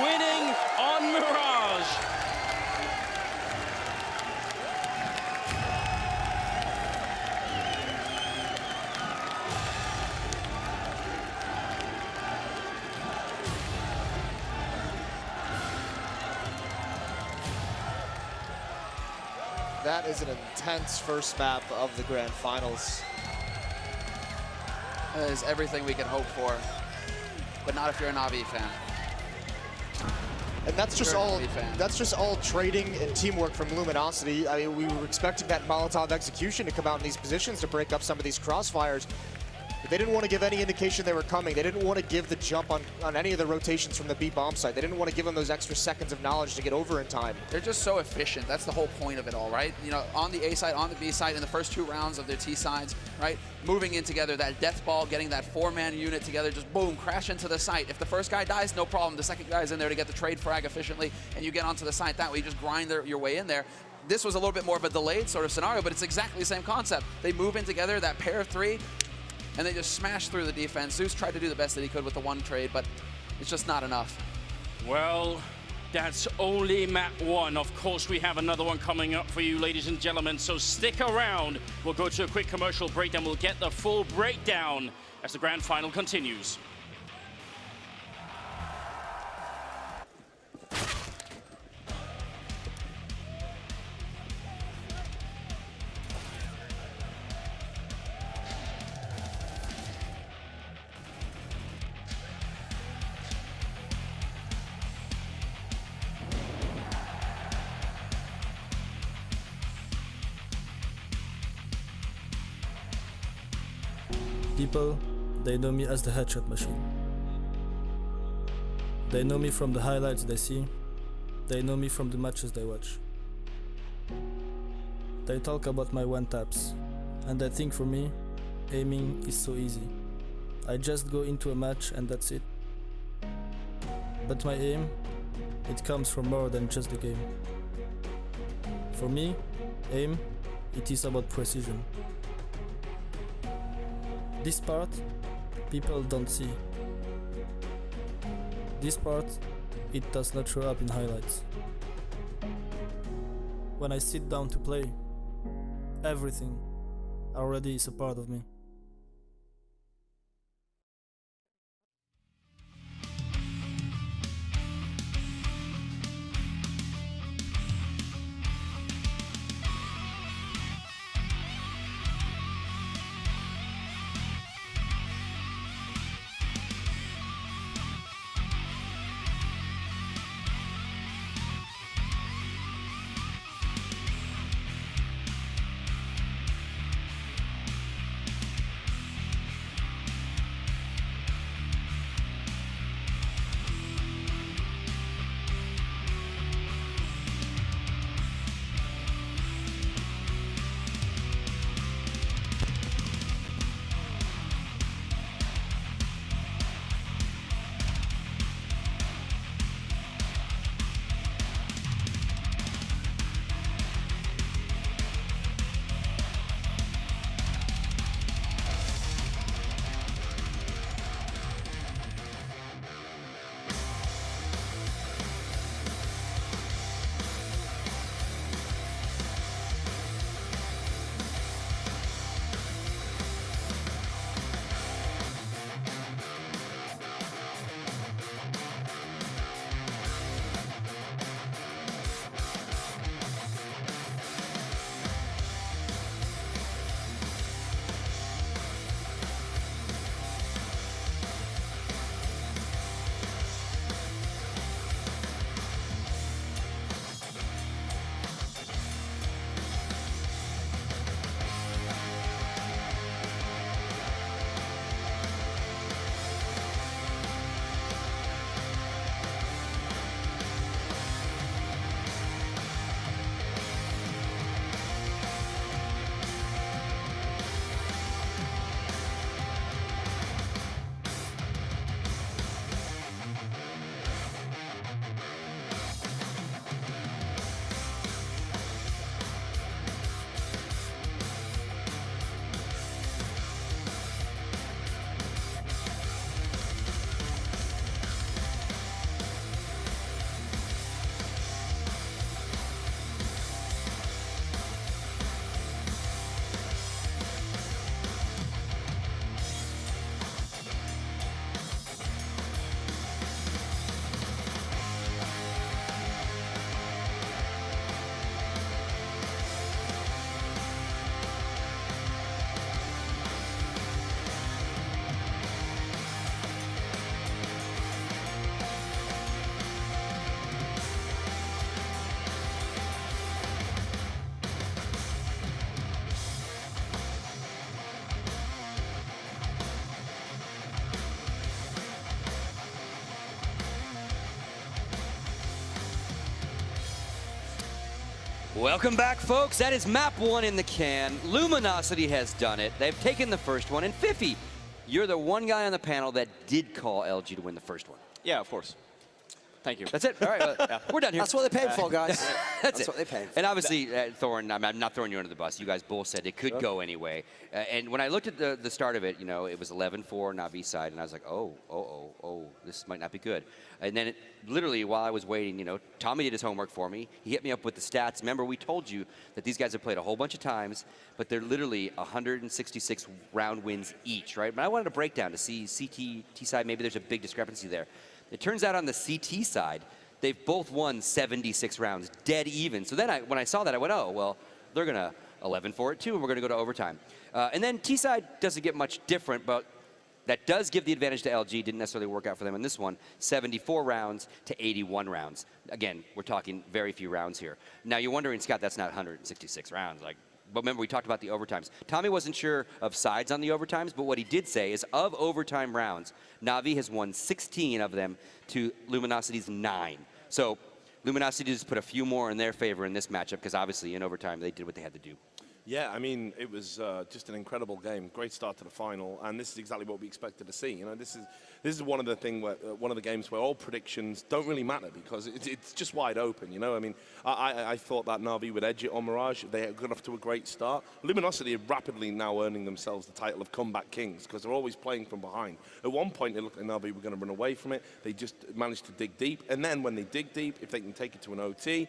winning on Mirage. That is an intense first map of the Grand Finals. That is everything we can hope for, but not if you're a Na'Vi fan. And that's just all trading and teamwork from Luminosity. I mean, we were expecting that Molotov execution to come out in these positions to break up some of these crossfires. But they didn't want to give any indication they were coming. They didn't want to give the jump on any of the rotations from the B bomb site. They didn't want to give them those extra seconds of knowledge to get over in time. They're just so efficient. That's the whole point of it all, right? You know, on the A side, on the B side, in the first 2 rounds of their T sides, right? Moving in together, that death ball, getting that 4-man unit together, just boom, crash into the site. If the first guy dies, no problem. The second guy's in there to get the trade frag efficiently, and you get onto the site. That way, you just grind your way in there. This was a little bit more of a delayed sort of scenario, but it's exactly the same concept. They move in together, that pair of 3, and they just smash through the defense. Zeus tried to do the best that he could with the 1 trade, but it's just not enough. Well, that's only map 1. Of course, we have another one coming up for you, ladies and gentlemen, so stick around. We'll go to a quick commercial break, then we'll get the full breakdown as the grand final continues. People, they know me as the headshot machine. They know me from the highlights they see. They know me from the matches they watch. They talk about my one-taps, and I think for me, aiming is so easy. I just go into a match and that's it. But my aim, it comes from more than just the game. For me, aim, it is about precision. This part, people don't see. This part, it does not show up in highlights. When I sit down to play, everything already is a part of me. Welcome back, folks. That is map 1 in the can. Luminosity has done it. They've taken the first one. And Fifi, you're the one guy on the panel that did call LG to win the first one. Yeah, of course. Thank you. That's it. All right, we're done here. That's what they paid for, guys. That's what they paid for. And obviously, Thorin, I'm not throwing you under the bus. You guys both said it could go anyway. And when I looked at the start of it, you know, it was 11-4 Navi's side, and I was like, oh, this might not be good. And then literally while I was waiting, you know, Tommy did his homework for me. He hit me up with the stats. Remember, we told you that these guys have played a whole bunch of times, but they're literally 166 round wins each, right? But I wanted a breakdown to see CT side, maybe there's a big discrepancy there. It turns out on the CT side, they've both won 76 rounds, dead even. So then when I saw that, I went, oh, well, they're going to 11-4 it too, and we're going to go to overtime. And then T side doesn't get much different, but that does give the advantage to LG. Didn't necessarily work out for them in this one. 74 rounds to 81 rounds. Again, we're talking very few rounds here. Now, you're wondering, Scott, that's not 166 rounds. But remember, we talked about the overtimes. Tommy wasn't sure of sides on the overtimes, but what he did say is of overtime rounds, Navi has won 16 of them to Luminosity's 9. So Luminosity just put a few more in their favor in this matchup because obviously in overtime they did what they had to do. Yeah, I mean, it was just an incredible game. Great start to the final, and this is exactly what we expected to see. You know, this is one of the games where all predictions don't really matter because it's just wide open. You know, I mean, I thought that Na'Vi would edge it on Mirage. They had got off to a great start. Luminosity are rapidly now earning themselves the title of comeback kings because they're always playing from behind. At one point, it looked like Na'Vi were going to run away from it. They just managed to dig deep, and then when they dig deep, if they can take it to an OT.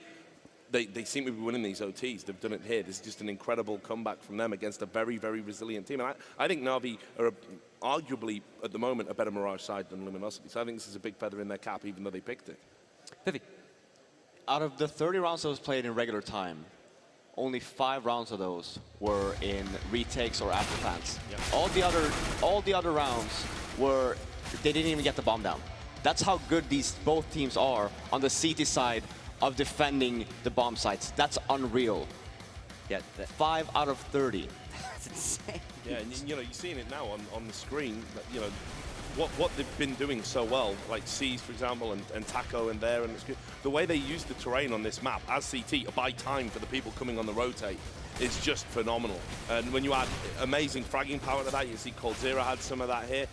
They seem to be winning these OTs. They've done it here. This is just an incredible comeback from them against a very, very resilient team. And I think Na'Vi are arguably, at the moment, a better Mirage side than Luminosity. So I think this is a big feather in their cap, even though they picked it. Fifi. Out of the 30 rounds that was played in regular time, only 5 rounds of those were in retakes or after plants. Yep. All the other rounds were, they didn't even get the bomb down. That's how good both teams are on the CT side of defending the bomb sites. That's unreal. Yeah, 5 out of 30. That's insane. Yeah, and you know, you're seeing it now on the screen. That, you know, what they've been doing so well, like C's, for example, and Taco in there, and the way they use the terrain on this map as CT to buy time for the people coming on the rotate is just phenomenal. And when you add amazing fragging power to that, you see Coldzera had some of that here.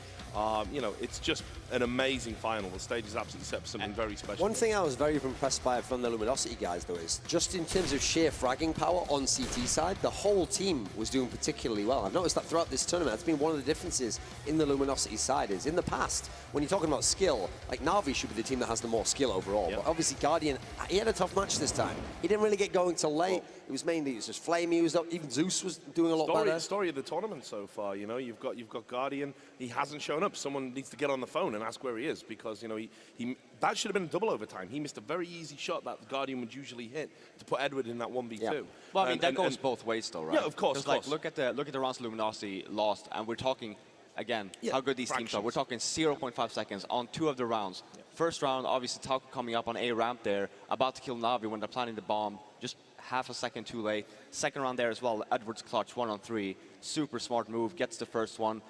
You know, it's just an amazing final. The stage is absolutely set for something very special. One thing I was very impressed by from the Luminosity guys, though, is just in terms of sheer fragging power on CT side, the whole team was doing particularly well. I've noticed that throughout this tournament, that's been one of the differences in the Luminosity side is in the past, when you're talking about skill, like Na'Vi should be the team that has the more skill overall. Yep. But obviously Guardian, he had a tough match this time. He didn't really get going till late. It was mainly just Flame. He was up. Even Zeus was doing a lot better. Story of the tournament so far. You know, you've got Guardian. He hasn't shown up. Someone needs to get on the phone and ask where he is because you know that should have been a double overtime. He missed a very easy shot that the Guardian would usually hit to put Edward in that 1v2. Yeah. Well, I mean that goes both ways though, right? Yeah, of course. Like look at the rounds Luminosity lost, and we're talking again how good these teams are. We're talking 0.5 seconds on 2 of the rounds. Yeah. First round, obviously Taco coming up on A ramp there, about to kill Na'Vi when they're planting the bomb. Just half a second too late. Second round there as well, Edward's clutch 1-on-3. Super smart move, gets the first one.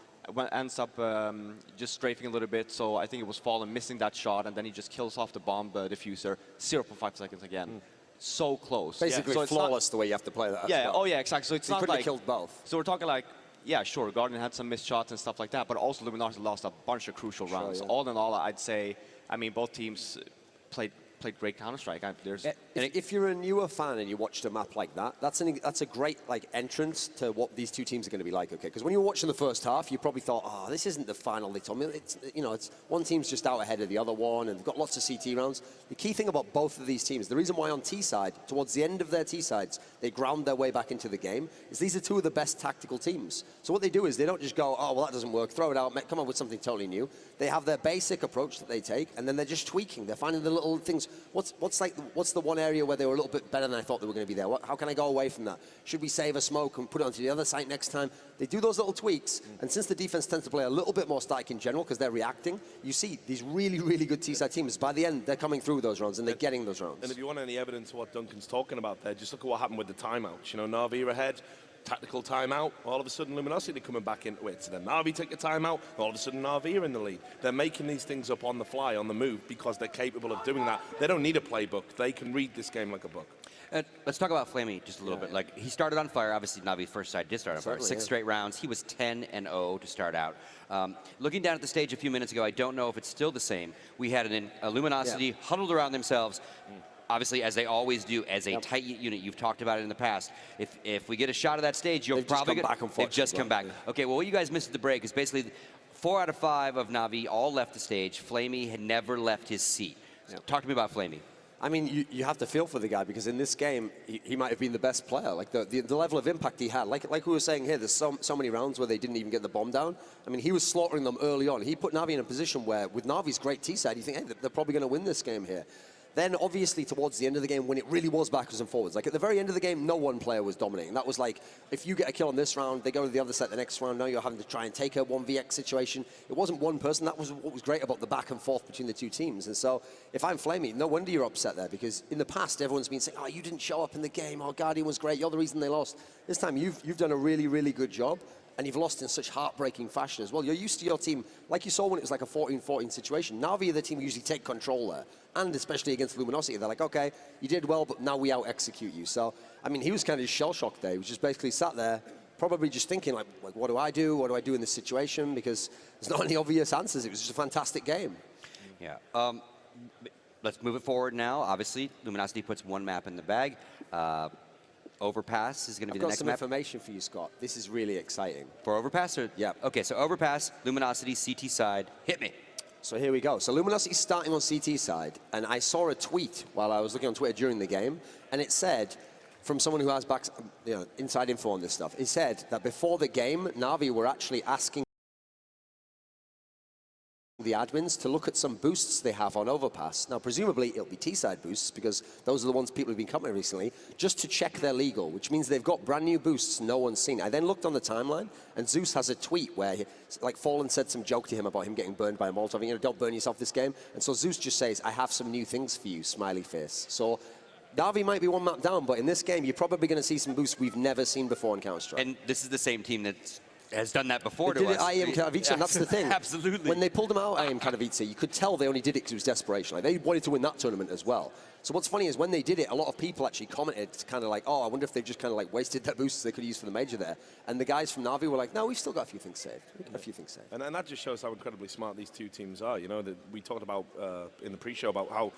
Ends up just strafing a little bit, so I think it was Fallen missing that shot, and then he just kills off the bomb diffuser. 0.5 seconds again. So close. Basically so flawless the way you have to play that. Yeah, oh yeah, exactly. So it's not like... killed both. So we're talking like, yeah, sure, Guardian had some missed shots and stuff like that, but also Luminosity lost a bunch of crucial rounds. Yeah. All in all, I'd say, I mean, both teams played great Counter-Strike. If you're a newer fan and you watched a map like that, that's a great entrance to what these two teams are going to be like. Okay, because when you were watching the first half, you probably thought, oh, this isn't the final they told me. It's one team's just out ahead of the other one, and they've got lots of CT rounds. The key thing about both of these teams, the reason why on T side, towards the end of their T sides, they ground their way back into the game, is these are 2 of the best tactical teams. So what they do is they don't just go, oh, well, that doesn't work, throw it out, come up with something totally new. They have their basic approach that they take, and then they're just tweaking. They're finding the little things. What's the one area where they were a little bit better than I thought they were going to be there? How can I go away from that? Should we save a smoke and put it onto the other site next time? They do those little tweaks, and since the defense tends to play a little bit more static in general because they're reacting, you see these really, really good T-side teams. By the end, they're coming through those rounds, and they're getting those rounds. And if you want any evidence of what Duncan's talking about there, just look at what happened with the timeouts. You know, Na'Vi are ahead. Tactical timeout, all of a sudden Luminosity coming back into it. So then Na'Vi take a timeout, all of a sudden Na'Vi are in the lead. They're making these things up on the fly, on the move, because they're capable of doing that. They don't need a playbook. They can read this game like a book. Let's talk about Flamey just a little bit. Like, he started on fire. Obviously, Navi's first side did start on fire. Certainly, 6 straight rounds. He was 10-0 to start out. Looking down at the stage a few minutes ago, I don't know if it's still the same. We had a Luminosity huddled around themselves. Obviously, as they always do, as a tight unit. You've talked about it in the past. If we get a shot of that stage, you'll probably just come back and forth. They've just come back. Okay, well, what you guys missed at the break is basically 4 out of 5 of Navi all left the stage. Flamey had never left his seat. So talk to me about Flamey. I mean, you have to feel for the guy because in this game, he might have been the best player. Like the level of impact he had. Like we were saying here, there's so many rounds where they didn't even get the bomb down. I mean, he was slaughtering them early on. He put Navi in a position where, with Navi's great T-side, you think, hey, they're probably going to win this game here. Then, obviously, towards the end of the game, when it really was backwards and forwards, like at the very end of the game, no one player was dominating. That was like, if you get a kill on this round, they go to the other set the next round. Now you're having to try and take a 1vx situation. It wasn't one person. That was what was great about the back and forth between the two teams. And so, if I'm Flamey, no wonder you're upset there, because in the past, everyone's been saying, oh, you didn't show up in the game. Oh, Guardian was great. You're the reason they lost. This time, you've done a really, really good job. And you've lost in such heartbreaking fashion as well. You're used to your team, like you saw when it was like a 14-14 situation. Navi are the team who usually take control there. And especially against Luminosity, they're like, okay, you did well, but now we out-execute you. So, I mean, he was kind of shell-shocked there. He was just basically sat there, probably just thinking, like, what do I do? What do I do in this situation? Because there's not any obvious answers. It was just a fantastic game. Yeah. Let's move it forward now. Obviously, Luminosity puts 1 map in the bag. Overpass is going to be the next map. I've got some information for you, Scott. This is really exciting. For Overpass? Or? Yeah. Okay, so Overpass, Luminosity, CT side. Hit me. So here we go. So Luminosity's starting on CT side, and I saw a tweet while I was looking on Twitter during the game, and it said, from someone who has inside info on this stuff, it said that before the game, Navi were actually asking the admins to look at some boosts they have on Overpass. Now, presumably, it'll be T-side boosts, because those are the ones people have been commenting recently, just to check they're legal, which means they've got brand new boosts no one's seen. I then looked on the timeline, and Zeus has a tweet where, Fallen said some joke to him about him getting burned by a Molotov. You know, don't burn yourself this game. And so Zeus just says, I have some new things for you, smiley face. So Navi might be 1 map down, but in this game, you're probably going to see some boosts we've never seen before in Counter-Strike. And this is the same team that's has done that before to us. I am Katowice, and that's the thing. Absolutely. When they pulled them out, I am Katowice, you could tell they only did it because it was desperation. Like, they wanted to win that tournament as well. So what's funny is when they did it, a lot of people actually commented kind of like, oh, I wonder if they've just kind of like wasted their boosts they could use for the major there. And the guys from Navi were like, no, we've still got a few things saved. We've got a few things saved. And that just shows how incredibly smart these two teams are. You know, we talked about in the pre-show about how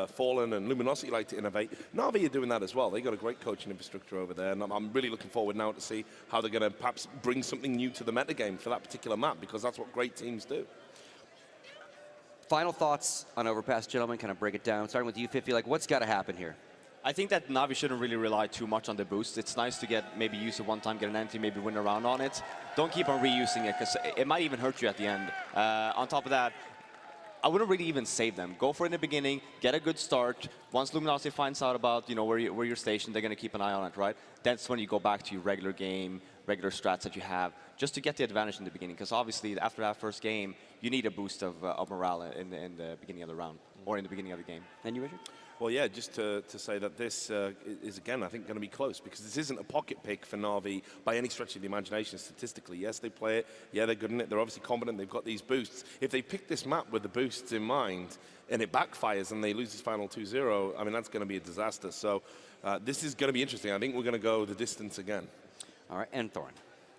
Fallen and Luminosity like to innovate. Navi are doing that as well. They've got a great coaching infrastructure over there, and I'm really looking forward now to see how they're going to perhaps bring something new to the metagame for that particular map, because that's what great teams do. Final thoughts on Overpass, gentlemen, kind of break it down. Starting with you, 50, like what's got to happen here? I think that Navi shouldn't really rely too much on the boost. It's nice to maybe use it one time, get an empty, maybe win a round on it. Don't keep on reusing it, because it might even hurt you at the end. On top of that, I wouldn't really even save them. Go for it in the beginning, get a good start. Once Luminosity finds out about where you're stationed, they're going to keep an eye on it, right? That's when you go back to your regular game, regular strats that you have, just to get the advantage in the beginning. Because obviously, after that first game, you need a boost of morale in the beginning of the round, or in the beginning of the game. And you, Richard? Well, yeah, just to say that this is, again, I think going to be close, because this isn't a pocket pick for Navi by any stretch of the imagination statistically. Yes, they play it. Yeah, they're good in it. They're obviously confident. They've got these boosts. If they pick this map with the boosts in mind and it backfires and they lose this final 2-0, I mean, that's going to be a disaster. So this is going to be interesting. I think we're going to go the distance again. All right, and Thorin.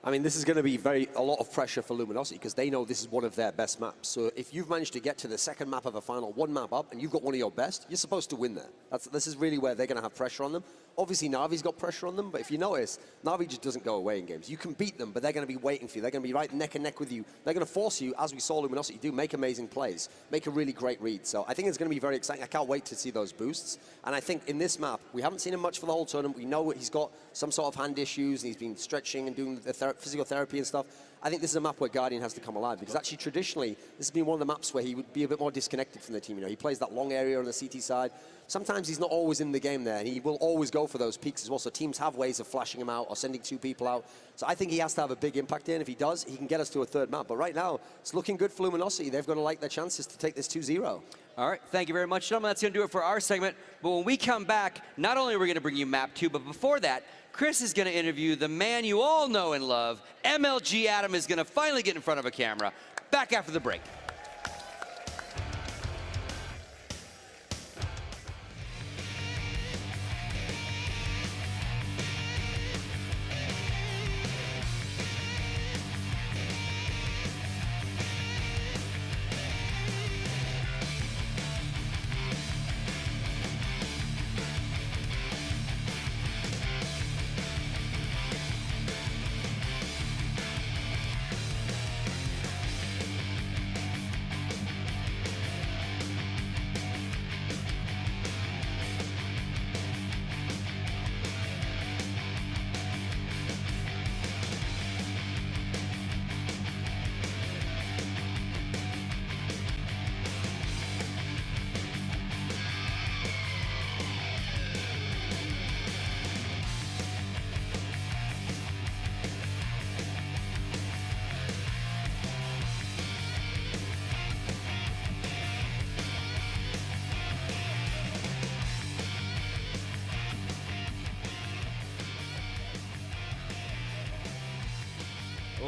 I mean, this is going to be a lot of pressure for Luminosity, because they know this is one of their best maps. So if you've managed to get to the second map of a final, 1 map up, and you've got one of your best, you're supposed to win there. This is really where they're going to have pressure on them. Obviously, Navi's got pressure on them, but if you notice, Navi just doesn't go away in games. You can beat them, but they're going to be waiting for you. They're going to be right neck and neck with you. They're going to force you, as we saw Luminosity do, make amazing plays, make a really great read. So I think it's going to be very exciting. I can't wait to see those boosts. And I think in this map, we haven't seen him much for the whole tournament. We know he's got some sort of hand issues, and he's been stretching and doing the physical therapy and stuff. I think this is a map where Guardian has to come alive, because actually traditionally this has been one of the maps where he would be a bit more disconnected from the team. He plays that long area on the CT side. Sometimes he's not always in the game there, and he will always go for those peaks as well. So teams have ways of flashing him out or sending 2 people out. So I think he has to have a big impact here, and if he does, he can get us to a 3rd map. But right now, it's looking good for Luminosity. They've got to like their chances to take this 2-0. All right, thank you very much, gentlemen. That's going to do it for our segment. But when we come back, not only are we going to bring you map 2, but before that, Chris is going to interview the man you all know and love. MLG Adam is going to finally get in front of a camera. Back after the break.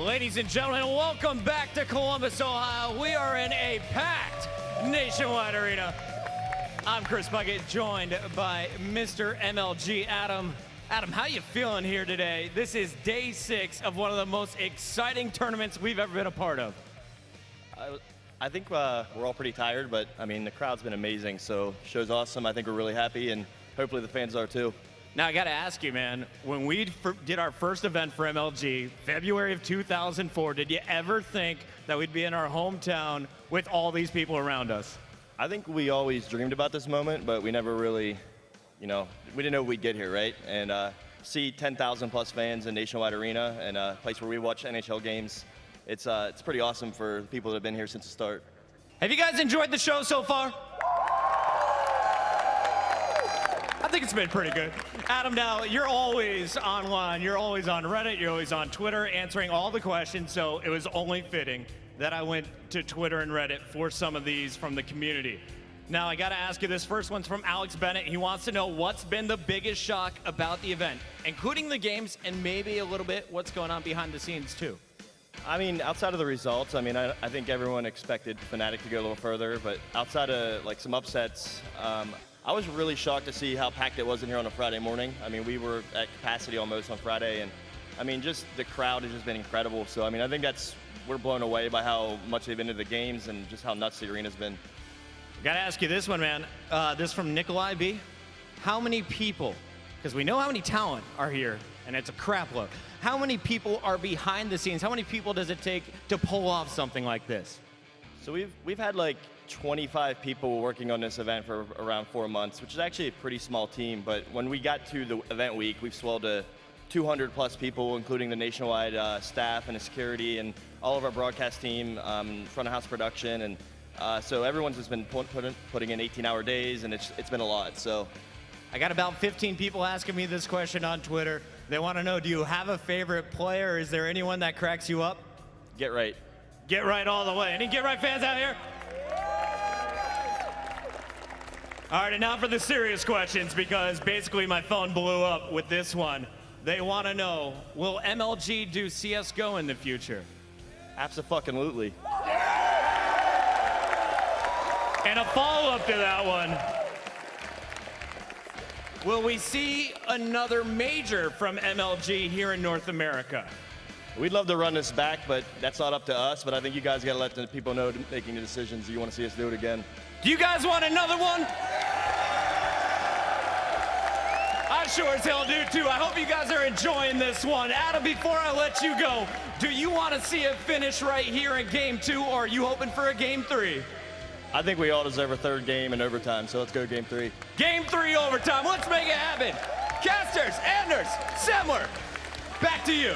Ladies and gentlemen, welcome back to Columbus, Ohio. We are in a packed Nationwide Arena. I'm Chris Puckett, joined by Mr. MLG, Adam. Adam, how you feeling here today? This is day 6 of one of the most exciting tournaments we've ever been a part of. I think we're all pretty tired, but I mean, the crowd's been amazing, so show's awesome. I think we're really happy, and hopefully the fans are too. Now, I got to ask you, man, when we did our first event for MLG, February of 2004, did you ever think that we'd be in our hometown with all these people around us? I think we always dreamed about this moment, but we never really, we didn't know we'd get here, right? And see 10,000 plus fans in Nationwide Arena and a place where we watch NHL games, it's pretty awesome for people that have been here since the start. Have you guys enjoyed the show so far? I think it's been pretty good. Adam, now, you're always online. You're always on Reddit. You're always on Twitter answering all the questions, so it was only fitting that I went to Twitter and Reddit for some of these from the community. Now, I got to ask you, this first one's from Alex Bennett. He wants to know what's been the biggest shock about the event, including the games and maybe a little bit what's going on behind the scenes, too. I mean, outside of the results, I mean, I think everyone expected Fnatic to go a little further, but outside of like some upsets, I was really shocked to see how packed it was in here on a Friday morning. I mean, we were at capacity almost on Friday, and I mean, just the crowd has just been incredible. So, I mean, I think we're blown away by how much they've been into the games and just how nuts the arena's been. Gotta ask you this one, man. This from Nikolai B. How many people, because we know how many talent are here, and it's a crap load. How many people are behind the scenes? How many people does it take to pull off something like this? So we've had like 25 people working on this event for around 4 months, which is actually a pretty small team. But when we got to the event week, we've swelled to 200 plus people, including the Nationwide staff and the security and all of our broadcast team, front of house production. And so everyone's just been putting in 18-hour days, and it's been a lot. So I got about 15 people asking me this question on Twitter. They want to know, do you have a favorite player? Is there anyone that cracks you up? Get right. Get right all the way. Any Get Right fans out here? All right, and now for the serious questions, because basically my phone blew up with this one. They want to know, will MLG do CSGO in the future? Abso-fucking-lutely. And a follow-up to that one. Will we see another major from MLG here in North America? We'd love to run this back, but that's not up to us. But I think you guys got to let the people know making the decisions. You want to see us do it again. Do you guys want another one? I sure as hell do too. I hope you guys are enjoying this one. Adam, before I let you go, do you want to see it finish right here in Game 2, or are you hoping for a Game 3? I think we all deserve a third game in overtime, so let's go Game 3. Game 3 overtime. Let's make it happen. Casters, Anders, Semler, back to you.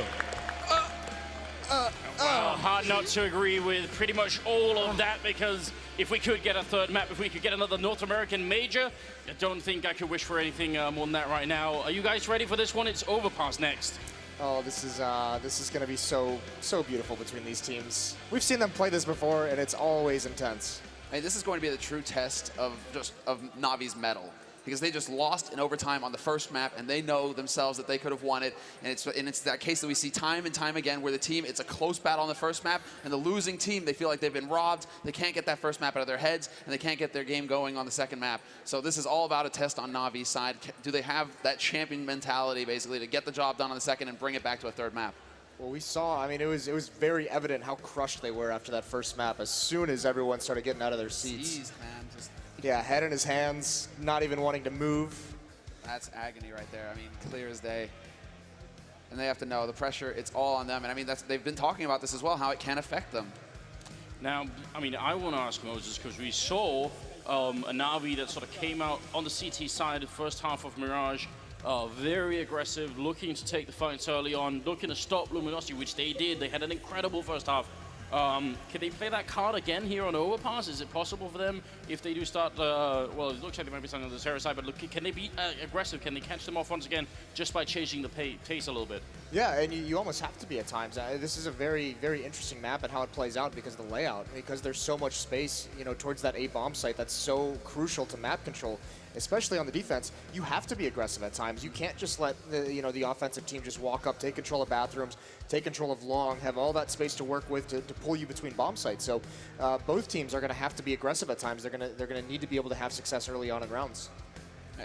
Well, hard not to agree with pretty much all of that, because if we could get a third map, if we could get another North American major, I don't think I could wish for anything more than that right now. Are you guys ready for this one? It's Overpass next. Oh, this is going to be so beautiful between these teams. We've seen them play this before, and it's always intense. I mean, this is going to be the true test of Navi's mettle, because they just lost in overtime on the first map, and they know themselves that they could have won it. And it's that case that we see time and time again, where the team, it's a close battle on the first map, and the losing team, they feel like they've been robbed. They can't get that first map out of their heads, and they can't get their game going on the second map. So this is all about a test on Navi's side. Do they have that champion mentality, basically, to get the job done on the second and bring it back to a third map? Well, we saw, I mean, it was very evident how crushed they were after that first map as soon as everyone started getting out of their seats. Jeez, man. Yeah, head in his hands, not even wanting to move. That's agony right there. I mean, clear as day. And they have to know the pressure, it's all on them. And I mean, they've been talking about this as well, how it can affect them. Now, I mean, I want to ask Moses, because we saw a Na'Vi that sort of came out on the CT side the first half of Mirage, very aggressive, looking to take the fights early on, looking to stop Luminosity, which they did. They had an incredible first half. Can they play that card again here on Overpass? Is it possible for them if they do start, well, it looks like they might be starting on the Sarah side, but look, can they be aggressive? Can they catch them off once again just by changing the pace a little bit? Yeah, and you almost have to be at times. This is a very, very interesting map and how it plays out because of the layout. Because there's so much space, towards that A bomb site that's so crucial to map control, especially on the defense. You have to be aggressive at times. You can't just let the offensive team just walk up, take control of bathrooms, take control of long, have all that space to work with to pull you between bomb sites. So both teams are going to have to be aggressive at times. They're going to need to be able to have success early on in rounds.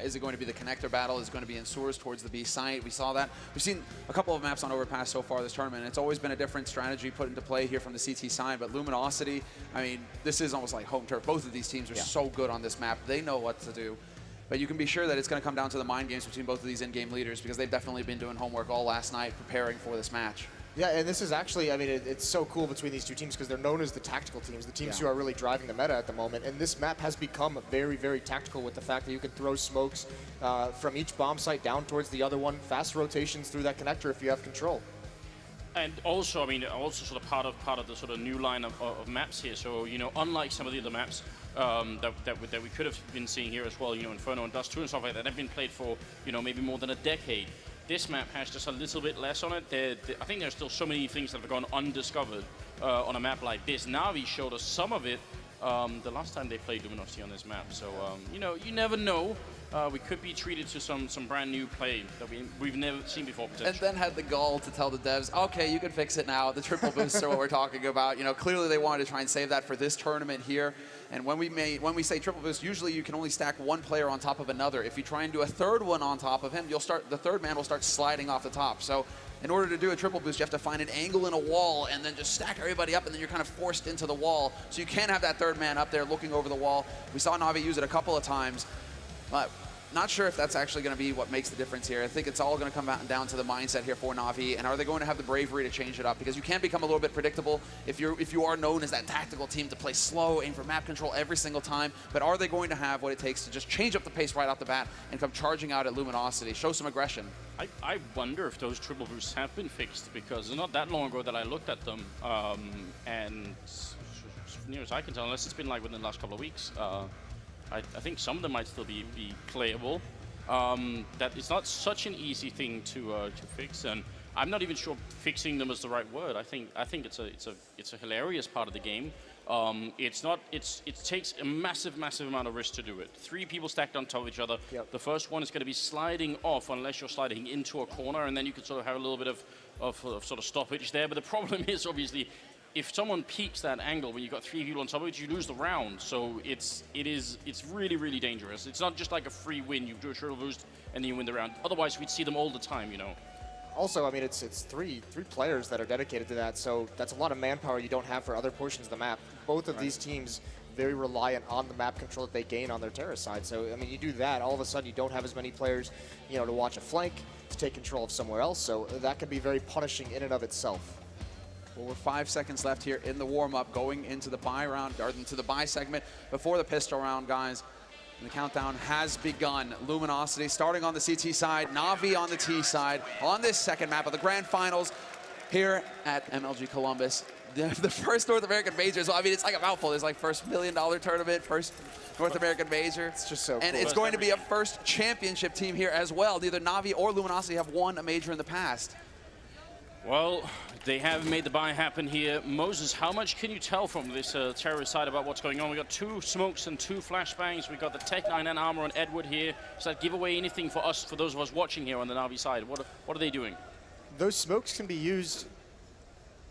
Is it going to be the connector battle? Is it going to be in sewers towards the B site? We saw that. We've seen a couple of maps on Overpass so far this tournament. It's always been a different strategy put into play here from the CT side, but Luminosity, I mean, this is almost like home turf. Both of these teams are so good on this map. They know what to do. But you can be sure that it's going to come down to the mind games between both of these in-game leaders because they've definitely been doing homework all last night preparing for this match. Yeah, and this is actually, I mean, it's so cool between these two teams because they're known as the tactical teams, the teams who are really driving the meta at the moment. And this map has become very, very tactical with the fact that you can throw smokes from each bomb site down towards the other one, fast rotations through that connector if you have control. And also, I mean, also sort of part of the sort of new line of maps here. So, unlike some of the other maps that we could have been seeing here as well, Inferno and Dust 2 and stuff like that, they've been played for, maybe more than a decade. This map has just a little bit less on it. I think there's still so many things that have gone undiscovered on a map like this. Navi showed us some of it the last time they played Luminosity on this map. So, you never know. We could be treated to some brand new play that we've never seen before. And then had the gall to tell the devs, okay, you can fix it now. The triple boosts are what we're talking about. Clearly they wanted to try and save that for this tournament here. And when we say triple boost, usually you can only stack one player on top of another. If you try and do a third one on top of him, the third man will start sliding off the top. So in order to do a triple boost, you have to find an angle in a wall and then just stack everybody up, and then you're kind of forced into the wall. So you can't have that third man up there looking over the wall. We saw Navi use it a couple of times. Not sure if that's actually going to be what makes the difference here. I think it's all going to come down to the mindset here for Navi, and are they going to have the bravery to change it up? Because you can become a little bit predictable if you are known as that tactical team to play slow, aim for map control every single time. But are they going to have what it takes to just change up the pace right off the bat and come charging out at Luminosity, show some aggression? I wonder if those triple boosts have been fixed because it's not that long ago that I looked at them, and as near as I can tell, unless it's been like within the last couple of weeks. I think some of them might still be playable. That it's not such an easy thing to fix, and I'm not even sure fixing them is the right word. I think it's a hilarious part of the game. It takes a massive amount of risk to do it. 3 people stacked on top of each other. Yep. The first one is going to be sliding off unless you're sliding into a corner, and then you can sort of have a little bit of sort of stoppage there. But the problem is obviously, if someone peaks that angle when you've got 3 people on top of it, you lose the round. So it's really, really dangerous. It's not just like a free win. You do a triple boost and then you win the round. Otherwise, we'd see them all the time, Also, I mean, it's three players that are dedicated to that, so that's a lot of manpower you don't have for other portions of the map. Both of these teams very reliant on the map control that they gain on their terrorist side. So, I mean, you do that, all of a sudden you don't have as many players, to watch a flank, to take control of somewhere else. So that can be very punishing in and of itself. Well, we're 5 seconds left here in the warm-up, going into the buy round, or into the buy segment before the pistol round, guys. And the countdown has begun. Luminosity starting on the CT side, Navi on the T side, on this second map of the Grand Finals here at MLG Columbus. The first North American major. So, I mean, it's like a mouthful. There's like first $1 million tournament, first North American major. It's just so cool. And it's going to be a first championship team here as well. Neither Navi or Luminosity have won a major in the past. Well, they have made the buy happen here. Moses, how much can you tell from this terrorist side about what's going on? We got 2 smokes and 2 flashbangs. We got the Tech 9 and Armor on Edward here. Does that give away anything for us, for those of us watching here on the Navi side? What are they doing? Those smokes can be used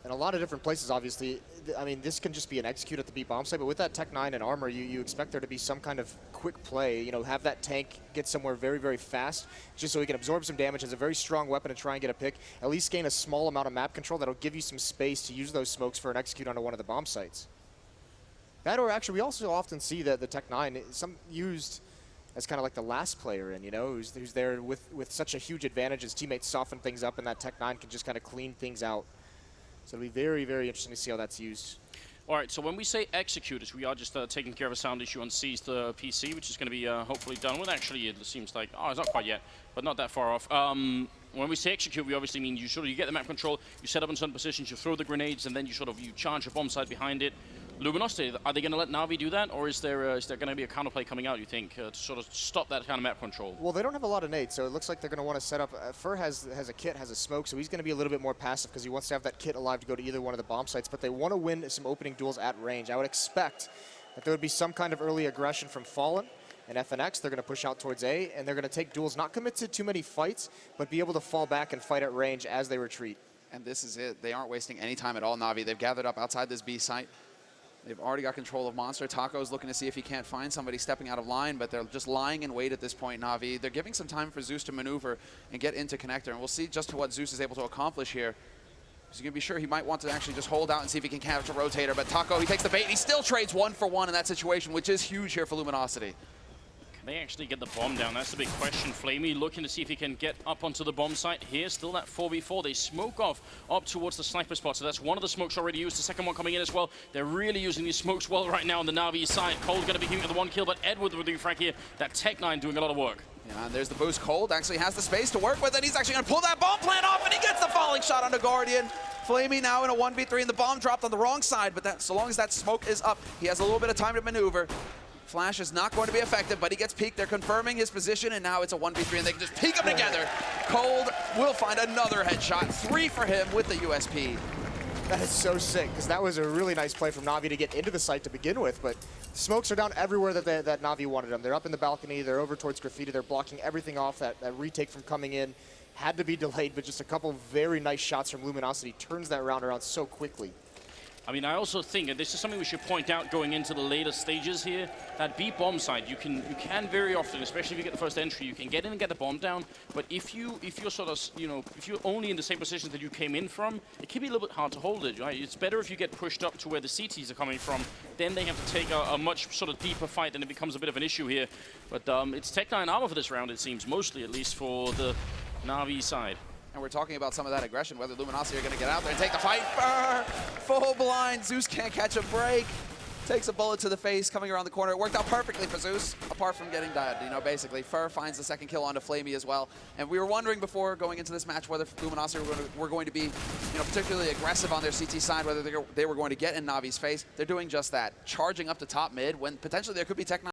in a lot of different places, obviously. I mean, this can just be an execute at the B bomb site, but with that Tech 9 and Armor, you expect there to be some kind of quick play, have that tank get somewhere very, very fast, just so he can absorb some damage as a very strong weapon and try and get a pick, at least gain a small amount of map control that'll give you some space to use those smokes for an execute onto one of the bomb sites. That, or actually, we also often see that the Tech 9 is used as kind of like the last player in, who's there with such a huge advantage. His teammates soften things up, and that Tech 9 can just kind of clean things out. So it'll be very, very interesting to see how that's used. All right, so when we say executors, we are just taking care of a sound issue on C's PC, which is going to be hopefully done with. Actually, it seems like, it's not quite yet, but not that far off. When we say execute, we obviously mean you get the map control, you set up in certain positions, you throw the grenades, and then you charge a bomb site behind it. Luminosity, are they going to let Na'Vi do that, or is there going to be a counterplay coming out, you think, to sort of stop that kind of map control? Well, they don't have a lot of nades, so it looks like they're going to want to set up. Fur has a kit, has a smoke, so he's going to be a little bit more passive because he wants to have that kit alive to go to either one of the bomb sites, but they want to win some opening duels at range. I would expect that there would be some kind of early aggression from Fallen and FNX. They're going to push out towards A, and they're going to take duels, not commit to too many fights, but be able to fall back and fight at range as they retreat. And this is it. They aren't wasting any time at all, Na'Vi. They've gathered up outside this B site. They've already got control of Monster. Taco's looking to see if he can't find somebody stepping out of line, but they're just lying in wait at this point, Na'Vi. They're giving some time for Zeus to maneuver and get into connector, and we'll see just what Zeus is able to accomplish here. He's going to be sure he might want to actually just hold out and see if he can catch a rotator, but Taco, he takes the bait, and he still trades 1-for-1 in that situation, which is huge here for Luminosity. Can they actually get the bomb down? That's the big question. Flamey looking to see if he can get up onto the bomb site here. Still that 4v4. They smoke off up towards the sniper spot. So that's one of the smokes already used. The second one coming in as well. They're really using these smokes well right now on the Na'Vi side. Cold going to be hitting the one kill, but Edward with the frag here. That Tech9 doing a lot of work. Yeah, and there's the boost. Cold actually has the space to work with, and he's actually going to pull that bomb plant off, and he gets the falling shot onto Guardian. Flamey now in a 1v3, and the bomb dropped on the wrong side, but so long as that smoke is up, he has a little bit of time to maneuver. Flash is not going to be effective, but he gets peeked. They're confirming his position, and now it's a 1v3, and they can just peek them together. Cold will find another headshot. 3 for him with the USP. That is so sick, because that was a really nice play from Na'Vi to get into the site to begin with, but smokes are down everywhere that Na'Vi wanted them. They're up in the balcony, they're over towards Graffiti, they're blocking everything off. That retake from coming in had to be delayed, but just a couple very nice shots from Luminosity turns that round around so quickly. I mean, I also think, and this is something we should point out going into the later stages here, that B bomb side, you can very often, especially if you get the first entry, you can get in and get the bomb down. But if you're sort of, if you're only in the same position that you came in from, it can be a little bit hard to hold it, right? It's better if you get pushed up to where the CTs are coming from. Then they have to take a much sort of deeper fight, and it becomes a bit of an issue here. But it's Tech9 armor for this round, it seems, mostly at least for the Na'Vi side. And we're talking about some of that aggression, whether Luminosity are going to get out there and take the fight. Fur, full blind. Zeus can't catch a break. Takes a bullet to the face coming around the corner. It worked out perfectly for Zeus, apart from getting died, basically. Fur finds the second kill onto Flamey as well. And we were wondering before going into this match whether Luminosity were going to be, particularly aggressive on their CT side, whether they were going to get in Navi's face. They're doing just that, charging up to top mid when potentially there could be Tech9